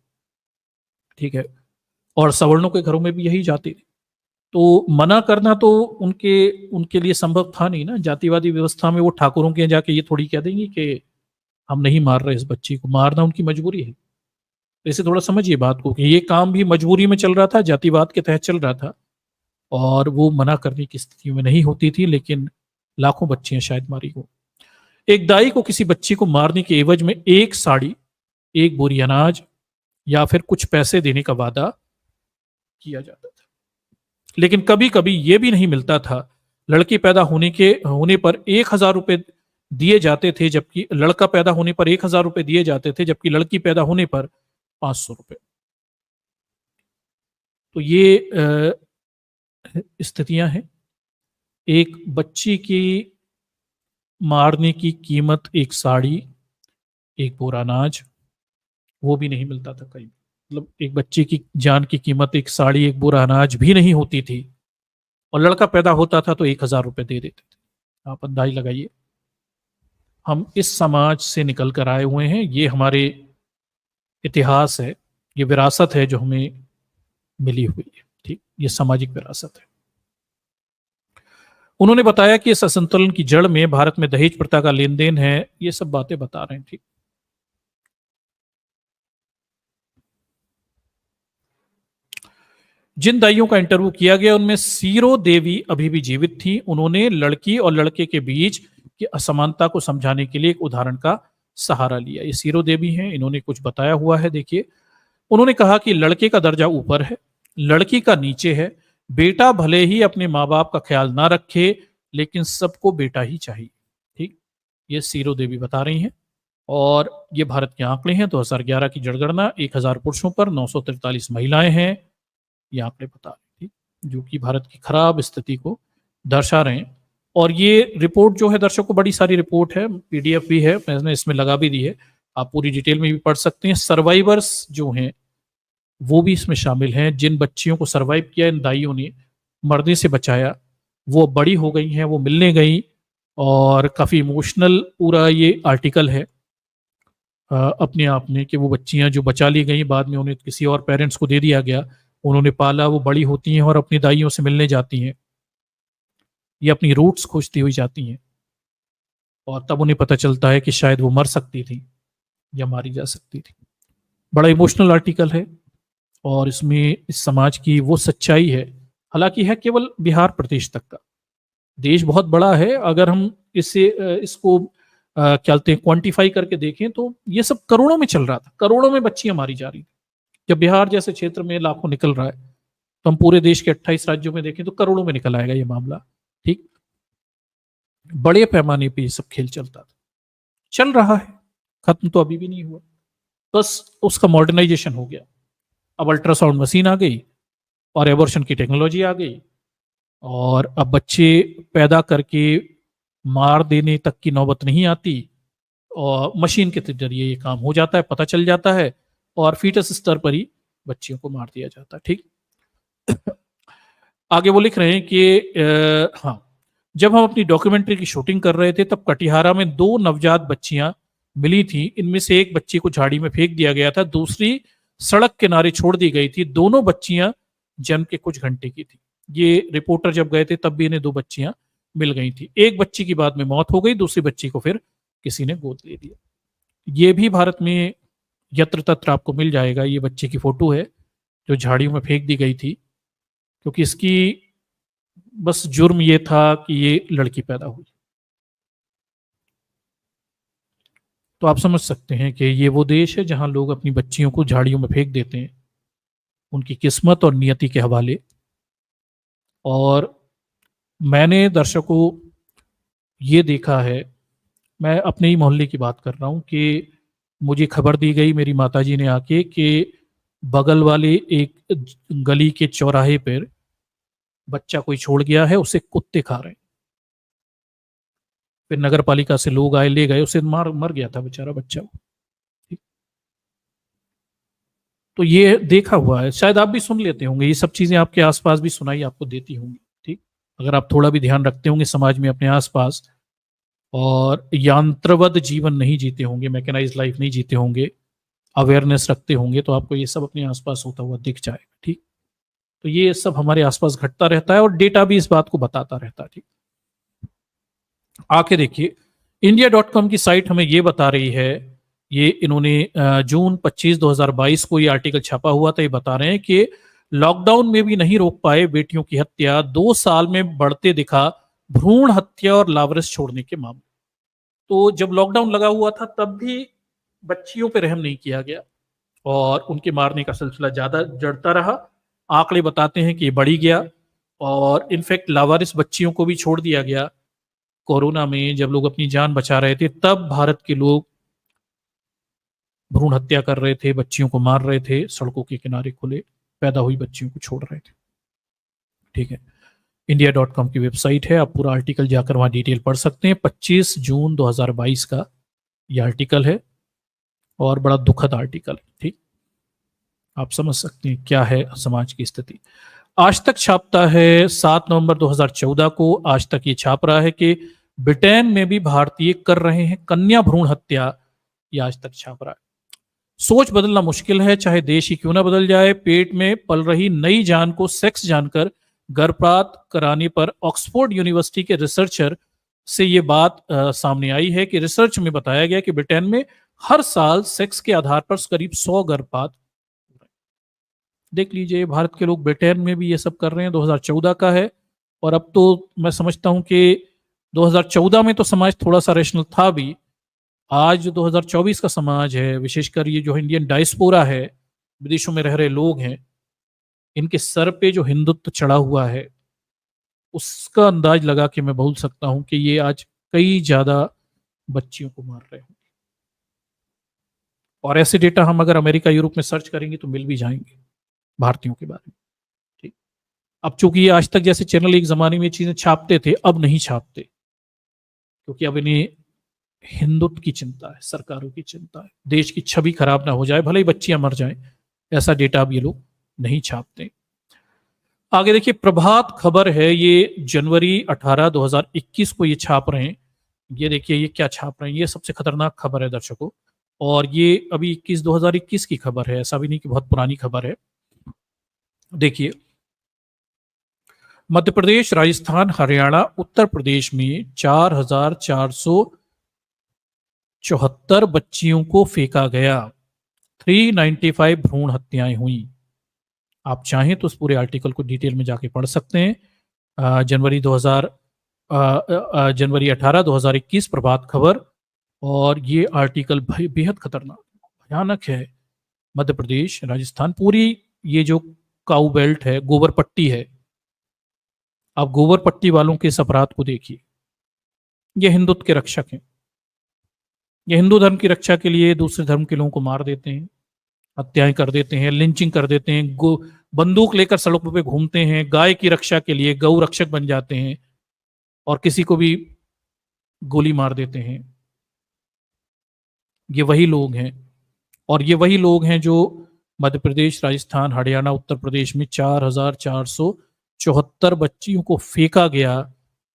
ठीक है, और सवर्णों के घरों में भी यही जाति थी। तो मना करना तो उनके लिए संभव था नहीं ना। जातिवादी व्यवस्था में वो ठाकुरों के जाके ये थोड़ी कह देंगी कि हम नहीं मार रहे इस बच्ची को, मारना उनकी मजबूरी है। इसे थोड़ा समझिए बात को कि ये काम भी मजबूरी में चल रहा था, जातिवाद के तहत चल रहा था, और वो मना करने की स्थिति में नहीं होती थी, लेकिन लाखों बच्चियां शायद मारी हो। एक दाई को किसी बच्ची को मारने के एवज में एक साड़ी, एक बोरी अनाज या फिर कुछ पैसे देने का वादा किया जाता था, लेकिन कभी कभी यह भी नहीं मिलता था। लड़की पैदा होने पर 1,000 रुपए दिए जाते थे, जबकि लड़का पैदा होने पर 1,000 रुपए दिए जाते थे, जबकि लड़की पैदा होने पर 500 रुपए। तो ये स्थितियां हैं। एक बच्ची की मारने की कीमत एक साड़ी, एक बोरा अनाज, वो भी नहीं मिलता था कहीं। मतलब एक बच्चे की जान की कीमत एक साड़ी, एक बोरा अनाज भी नहीं होती थी, और लड़का पैदा होता था तो 1,000 रुपए दे देते थे। आप अंदाज लगाइए। हम इस समाज से निकल कर आए हुए हैं, ये हमारे इतिहास है, ये विरासत है जो हमें मिली हुई है। ठीक, ये सामाजिक विरासत है। उन्होंने बताया कि इस असंतुलन की जड़ में भारत में दहेज प्रथा का लेन देन है। ये सब बातें बता रहे हैं। ठीक, जिन दाइयों का इंटरव्यू किया गया उनमें सीरो देवी अभी भी जीवित थी। उन्होंने लड़की और लड़के के बीच की असमानता को समझाने के लिए एक उदाहरण का सहारा लिया। ये सीरो देवी हैं, इन्होंने कुछ बताया हुआ है। देखिए, उन्होंने कहा कि लड़के का दर्जा ऊपर है, लड़की का नीचे है। बेटा भले ही अपने माँ बाप का ख्याल ना रखे, लेकिन सबको बेटा ही चाहिए। ठीक, ये सीरो देवी बता रही हैं। और ये भारत के आंकड़े हैं 2011 की जनगणना। 1,000 पुरुषों पर 943 महिलाएं हैं, ये आंकड़े बता रहे थे, जो कि भारत की खराब स्थिति को दर्शा रहे हैं। और ये रिपोर्ट जो है दर्शकों, बड़ी सारी रिपोर्ट है, पीडीएफ भी है, मैंने इसमें लगा भी दी है, आप पूरी डिटेल में भी पढ़ सकते हैं। सर्वाइवर्स जो हैं वो भी इसमें शामिल हैं। जिन बच्चियों को सर्वाइव किया इन दाइयों ने, मरने से बचाया, वो बड़ी हो गई हैं, वो मिलने गई। और काफ़ी इमोशनल पूरा ये आर्टिकल है अपने आप में, कि वो बच्चियां जो बचा ली गई, बाद में उन्हें किसी और पेरेंट्स को दे दिया गया, उन्होंने पाला, वो बड़ी होती हैं और अपनी दाइयों से मिलने जाती हैं, ये अपनी रूट्स खोजती हुई जाती हैं, और तब उन्हें पता चलता है कि शायद वो मर सकती थी या मारी जा सकती थी। बड़ा इमोशनल आर्टिकल है, और इसमें इस समाज की वो सच्चाई है। हालांकि है केवल बिहार प्रदेश तक का, देश बहुत बड़ा है। अगर हम इसको क्या कहते हैं, क्वांटिफाई करके देखें, तो ये सब करोड़ों में चल रहा था, करोड़ों में बच्चियां मारी जा रही थी। जब बिहार जैसे क्षेत्र में लाखों निकल रहा है, तो हम पूरे देश के 28 राज्यों में देखें तो करोड़ों में निकल आएगा ये मामला। ठीक, बड़े पैमाने पे ये सब खेल चलता था, चल रहा है, खत्म तो अभी भी नहीं हुआ, बस उसका मॉडर्नाइजेशन हो गया। अब अल्ट्रासाउंड मशीन आ गई, और एबॉर्शन की टेक्नोलॉजी आ गई, और अब बच्चे पैदा करके मार देने तक की नौबत नहीं आती, और मशीन के जरिए ये काम हो जाता है, पता चल जाता है, और फीटस स्तर पर ही बच्चियों को मार दिया जाता है। ठीक, आगे वो लिख रहे हैं कि हाँ, जब हम अपनी डॉक्यूमेंट्री की शूटिंग कर रहे थे, तब कटिहारा में 2 नवजात बच्चियां मिली थी। इनमें से एक बच्ची को झाड़ी में फेंक दिया गया था, दूसरी सड़क किनारे छोड़ दी गई थी। दोनों बच्चियां जन्म के कुछ घंटे की थी। ये रिपोर्टर जब गए थे तब भी इन्हें 2 बच्चियां मिल गई थी। एक बच्ची की बाद में मौत हो गई, दूसरी बच्ची को फिर किसी ने गोद ले लिया। ये भी भारत में यत्र तत्र आपको मिल जाएगा। ये बच्चे की फोटो है जो झाड़ियों में फेंक दी गई थी, क्योंकि इसकी बस जुर्म ये था कि ये लड़की पैदा हुई। तो आप समझ सकते हैं कि ये वो देश है जहां लोग अपनी बच्चियों को झाड़ियों में फेंक देते हैं, उनकी किस्मत और नियति के हवाले। और मैंने दर्शकों ये देखा है, मैं अपने ही मोहल्ले की बात कर रहा हूँ, कि मुझे खबर दी गई मेरी माताजी ने आके कि बगल वाले एक गली के चौराहे पर बच्चा कोई छोड़ गया है, उसे कुत्ते खा रहे हैं। फिर नगर पालिका से लोग आए, ले गए, उसे मर गया था बेचारा बच्चा। ठीक? तो ये देखा हुआ है, शायद आप भी सुन लेते होंगे, ये सब चीजें आपके आसपास भी सुनाई आपको देती होंगी। ठीक, अगर आप थोड़ा भी ध्यान रखते होंगे समाज में अपने आसपास, और यंत्रवत जीवन नहीं जीते होंगे, मैकेनाइज लाइफ नहीं जीते होंगे, अवेयरनेस रखते होंगे, तो आपको ये सब अपने आसपास होता हुआ दिख जाएगा। ठीक, तो ये सब हमारे आसपास घटता रहता है, और डेटा भी इस बात को बताता रहता है। ठीक, आके देखिए, India.com की साइट हमें ये बता रही है ये इन्होंने जून 25 2022 को ये आर्टिकल छापा हुआ था। ये बता रहे हैं कि लॉकडाउन में भी नहीं रोक पाए बेटियों की हत्या, 2 साल में बढ़ते दिखा भ्रूण हत्या और लावारिस छोड़ने के मामले। तो जब लॉकडाउन लगा हुआ था तब भी बच्चियों पे रहम नहीं किया गया और उनके मारने का सिलसिला ज्यादा जड़ता रहा। आंकड़े बताते हैं कि ये बढ़ी गया और इनफैक्ट लावारिस बच्चियों को भी छोड़ दिया गया। कोरोना में जब लोग अपनी जान बचा रहे थे तब भारत के लोग भ्रूण हत्या कर रहे थे, बच्चियों को मार रहे थे, सड़कों के किनारे खुले पैदा हुई बच्चियों को छोड़ रहे थे। ठीक है, india.com की वेबसाइट है, आप पूरा आर्टिकल जाकर वहां डिटेल पढ़ सकते हैं। 25 जून 2022 का यह आर्टिकल है और बड़ा दुखद आर्टिकल है। ठीक, आप समझ सकते हैं क्या है समाज की स्थिति। आज तक छापता है 7 नवंबर 2014 को आज तक ये छाप रहा है कि ब्रिटेन में भी भारतीय कर रहे हैं कन्या भ्रूण हत्या। ये आज तक छाप रहा है। सोच बदलना मुश्किल है, चाहे देश ही क्यों ना बदल जाए। पेट में पल रही नई जान को सेक्स जानकर गर्भपात कराने पर ऑक्सफोर्ड यूनिवर्सिटी के रिसर्चर से ये बात सामने आई है कि रिसर्च में बताया गया कि ब्रिटेन में हर साल सेक्स के आधार पर करीब 100 गर्भपात। देख लीजिए, भारत के लोग ब्रिटेन में भी ये सब कर रहे हैं। 2014 का है और अब तो मैं समझता हूं कि 2014 में तो समाज थोड़ा सा रेशनल था भी। आज जो 2024 का समाज है, विशेषकर ये जो इंडियन डायस्पोरा है, विदेशों में रह रहे लोग हैं, इनके सर पे जो हिंदुत्व चढ़ा हुआ है उसका अंदाज लगा के मैं बोल सकता हूं कि ये आज कई ज्यादा बच्चियों को मार रहे होंगे। और ऐसे डेटा हम अगर अमेरिका यूरोप में सर्च करेंगे तो मिल भी जाएंगे भारतीयों के बारे में। ठीक, अब चूंकि ये आज तक जैसे चैनल एक जमाने में ये चीजें छापते थे, अब नहीं छापते क्योंकि अब इन्हें हिंदुत्व की चिंता है, सरकारों की चिंता है, देश की छवि खराब ना हो जाए, भले ही बच्चियां मर जाएं। ऐसा डेटा अब ये लोग नहीं छापते। आगे देखिए, प्रभात खबर है, ये जनवरी 18 2021 को ये छाप रहे हैं। ये देखिए ये क्या छाप रहे हैं, ये सबसे खतरनाक खबर है दर्शकों। और ये अभी 2021 की खबर है, ऐसा भी नहीं कि बहुत पुरानी खबर है। देखिए, मध्य प्रदेश, राजस्थान, हरियाणा, उत्तर प्रदेश में 4,474 बच्चियों को फेंका गया, 395 भ्रूण हत्याएं हुई। आप चाहें तो उस पूरे आर्टिकल को डिटेल में जाके पढ़ सकते हैं। जनवरी 18 2021 प्रभात खबर। और ये आर्टिकल बेहद खतरनाक भयानक है। मध्य प्रदेश, राजस्थान, पूरी ये जो काऊ बेल्ट है, गोबर पट्टी है, आप गोबर पट्टी वालों के इस अपराध को देखिए। ये हिंदुत्व के रक्षक हैं, ये हिंदू धर्म की रक्षा के लिए दूसरे धर्म के लोगों को मार देते हैं, हत्याएं कर देते हैं, लिंचिंग कर देते हैं, बंदूक लेकर सड़कों पे घूमते हैं, गाय की रक्षा के लिए गौ रक्षक बन जाते हैं और किसी को भी गोली मार देते हैं। ये वही लोग हैं और ये वही लोग हैं जो मध्य प्रदेश, राजस्थान, हरियाणा, उत्तर प्रदेश में 4,474 बच्चियों को फेंका गया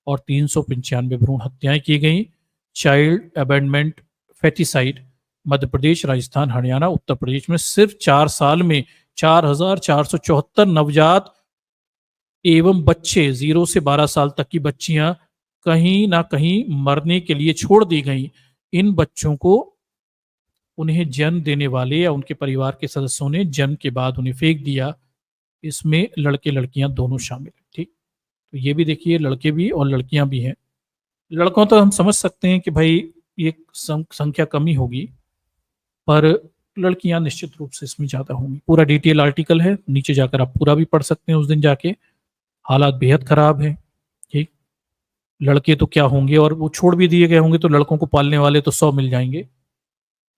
और 395 भ्रूण हत्याएं की गई। Child abandonment foeticide Madhya Pradesh, Rajasthan, Haryana, Uttar Pradesh में सिर्फ 4 साल में 4,474 नवजात एवं बच्चे 0 से 12 साल तक की बच्चियां कहीं ना कहीं मरने के लिए छोड़ दी गई। इन बच्चों को उन्हें जन्म देने वाले या उनके परिवार के सदस्यों ने जन्म के बाद उन्हें फेंक दिया। इसमें लड़के लड़कियां दोनों शामिल हैं। ठीक, तो ये भी देखिए, लड़के भी और लड़कियां भी हैं। लड़कों तो हम समझ सकते हैं कि भाई ये संख्या कमी होगी, पर लड़कियां निश्चित रूप से इसमें ज्यादा होंगी। पूरा डिटेल आर्टिकल है, नीचे जाकर आप पूरा भी पढ़ सकते हैं। उस दिन जाके हालात बेहद खराब है। ठीक, लड़के तो क्या होंगे, और वो छोड़ भी दिए गए होंगे तो लड़कों को पालने वाले तो 100 मिल जाएंगे,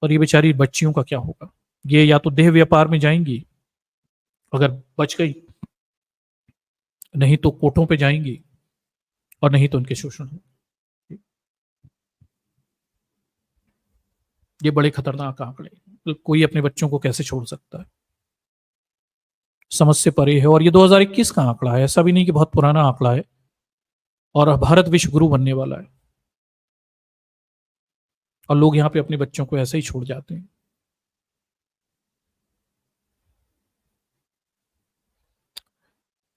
पर ये बेचारी बच्चियों का क्या होगा। ये या तो देह व्यापार में जाएंगी अगर बच गई, नहीं तो कोर्टों पे जाएंगी, और नहीं तो उनके शोषण होंगे। ये बड़े खतरनाक आंकड़े, कोई अपने बच्चों को कैसे छोड़ सकता है, समझ से परे है। और ये 2021 का आंकड़ा है, ऐसा भी नहीं कि बहुत पुराना आंकड़ा है। और भारत विश्व गुरु बनने वाला है और लोग यहाँ पे अपने बच्चों को ऐसे ही छोड़ जाते हैं।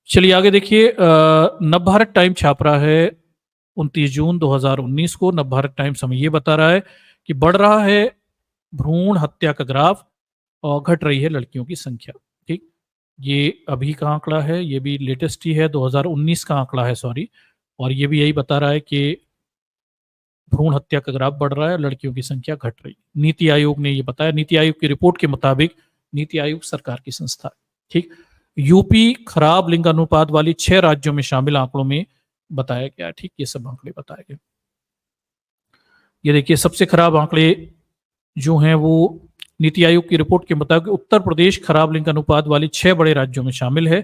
चलिए आगे देखिए, नवभारत टाइम छाप रहा है 29 जून 2019 को। नवभारत टाइम्स हमें ये बता रहा है कि बढ़ रहा है भ्रूण हत्या का ग्राफ और घट रही है लड़कियों की संख्या। ठीक, ये अभी का आंकड़ा है, ये भी लेटेस्ट ही है, 2019 का आंकड़ा है, सॉरी। और ये भी यही बता रहा है कि भ्रूण हत्या का ग्राफ बढ़ रहा है, लड़कियों की संख्या घट रही। नीति आयोग ने ये बताया, नीति आयोग की रिपोर्ट के मुताबिक, नीति आयोग सरकार की संस्था है। ठीक, यूपी खराब लिंगानुपात वाली 6 राज्यों में शामिल आंकड़ों में बताया गया। ठीक, ये सब आंकड़े बताए गए। ये देखिए, सबसे खराब आंकड़े जो हैं वो नीति आयोग की रिपोर्ट के मुताबिक उत्तर प्रदेश खराब लिंगानुपात वाली 6 बड़े राज्यों में शामिल है।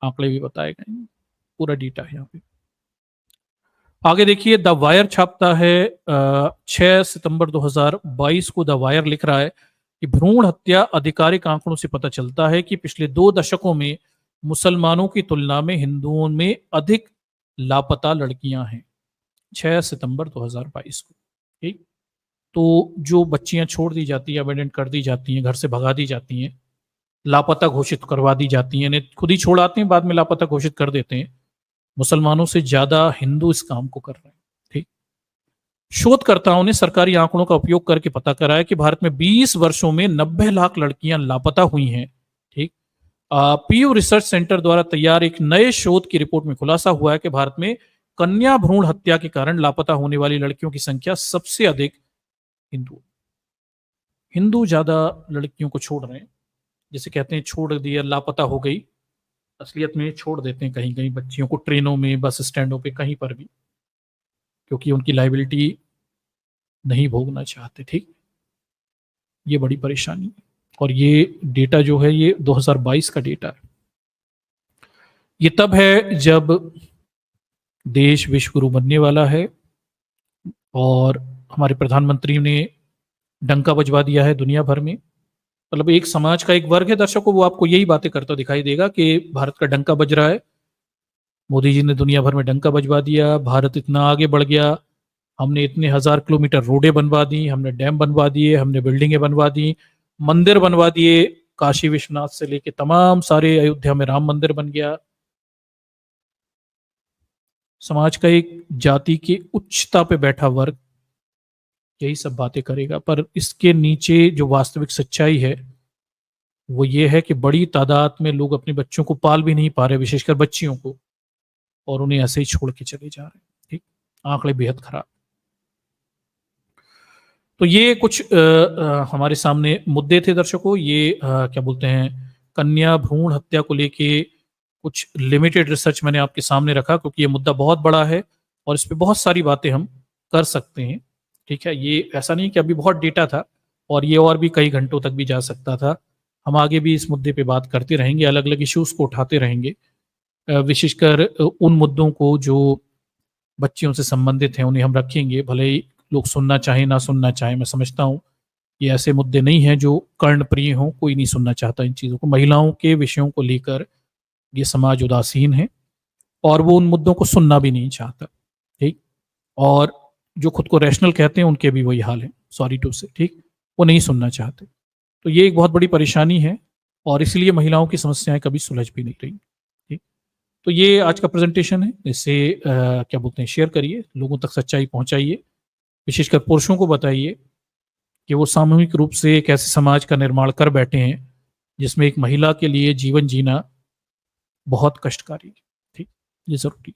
आंकड़े भी बताए गए, पूरा डेटा है यहाँ पे। आगे देखिए, द वायर छापता है 6 सितंबर 2022 को द वायर लिख रहा है कि भ्रूण हत्या आधिकारिक आंकड़ों से पता चलता है कि पिछले 2 दशकों में मुसलमानों की तुलना में हिंदुओं में अधिक लापता लड़कियां हैं। 6 सितंबर 2022 को। ठीक, तो जो बच्चियां छोड़ दी जाती हैं, अबेंडन कर दी जाती हैं, घर से भगा दी जाती हैं, लापता घोषित करवा दी जाती हैं, खुद ही छोड़ आते हैं, बाद में लापता घोषित कर देते हैं, मुसलमानों से ज्यादा हिंदू इस काम को कर रहे हैं। ठीक, शोधकर्ताओं ने सरकारी आंकड़ों का उपयोग करके पता कराया कि भारत में 20 वर्षों में 90 लाख लड़कियां लापता हुई हैं। ठीक, पीयू रिसर्च सेंटर द्वारा तैयार एक नए शोध की रिपोर्ट में खुलासा हुआ है कि भारत में कन्या भ्रूण हत्या के कारण लापता होने वाली लड़कियों की संख्या सबसे अधिक हिंदू ज्यादा लड़कियों को छोड़ रहे हैं। जैसे कहते हैं छोड़ दिया, लापता हो गई, असलियत में छोड़ देते हैं कहीं कहीं बच्चियों को, ट्रेनों में, बस स्टैंडों पे, कहीं पर भी, क्योंकि उनकी लाइबिलिटी नहीं भोगना चाहते। ठीक, ये बड़ी परेशानी है। और ये डेटा जो है ये 2022 का डेटा है। ये तब है जब देश विश्व गुरु बनने वाला है और हमारे प्रधानमंत्री ने डंका बजवा दिया है दुनिया भर में। मतलब एक समाज का एक वर्ग है दर्शकों, वो आपको यही बातें करता दिखाई देगा कि भारत का डंका बज रहा है, मोदी जी ने दुनिया भर में डंका बजवा दिया, भारत इतना आगे बढ़ गया, हमने इतने 1000 किलोमीटर रोडें बनवा दी, हमने डैम बनवा दिए, हमने बिल्डिंगें बनवा दी, मंदिर बनवा दिए, काशी विश्वनाथ से लेके तमाम सारे, अयोध्या में राम मंदिर बन गया। समाज का एक जाति की उच्चता पे बैठा वर्ग यही सब बातें करेगा, पर इसके नीचे जो वास्तविक सच्चाई है वो ये है कि बड़ी तादाद में लोग अपने बच्चों को पाल भी नहीं पा रहे, विशेषकर बच्चियों को, और उन्हें ऐसे ही छोड़ के चले जा रहे हैं। ठीक, आंकड़े बेहद खराब। तो ये कुछ हमारे सामने मुद्दे थे दर्शकों। ये क्या बोलते हैं, कन्या भ्रूण हत्या को लेके कुछ लिमिटेड रिसर्च मैंने आपके सामने रखा, क्योंकि ये मुद्दा बहुत बड़ा है और इस पे बहुत सारी बातें हम कर सकते हैं। ठीक है, ये ऐसा नहीं कि अभी बहुत डेटा था, और ये और भी कई घंटों तक भी जा सकता था। हम आगे भी इस मुद्दे पे बात करते रहेंगे, अलग अलग इश्यूज को उठाते रहेंगे, विशेषकर उन मुद्दों को जो बच्चियों से संबंधित हैं उन्हें हम रखेंगे, भले ही लोग सुनना चाहें ना सुनना चाहें। मैं समझता हूँ ये ऐसे मुद्दे नहीं हैं जो कर्णप्रिय हों, कोई नहीं सुनना चाहता इन चीज़ों को। महिलाओं के विषयों को लेकर ये समाज उदासीन है और वो उन मुद्दों को सुनना भी नहीं चाहता। ठीक, और जो खुद को रैशनल कहते हैं उनके भी वही हाल है, सॉरी टू से। ठीक, वो नहीं सुनना चाहते। तो ये एक बहुत बड़ी परेशानी है और इसलिए महिलाओं की समस्याएं कभी सुलझ भी नहीं रही। ठीक, तो ये आज का प्रेजेंटेशन है, इसे क्या बोलते हैं, शेयर करिए, लोगों तक सच्चाई पहुंचाइए, विशेषकर पुरुषों को बताइए कि वो सामूहिक रूप से एक ऐसे समाज का निर्माण कर बैठे हैं जिसमें एक महिला के लिए जीवन जीना बहुत कष्टकारी है। ठीक, ये जरूरी।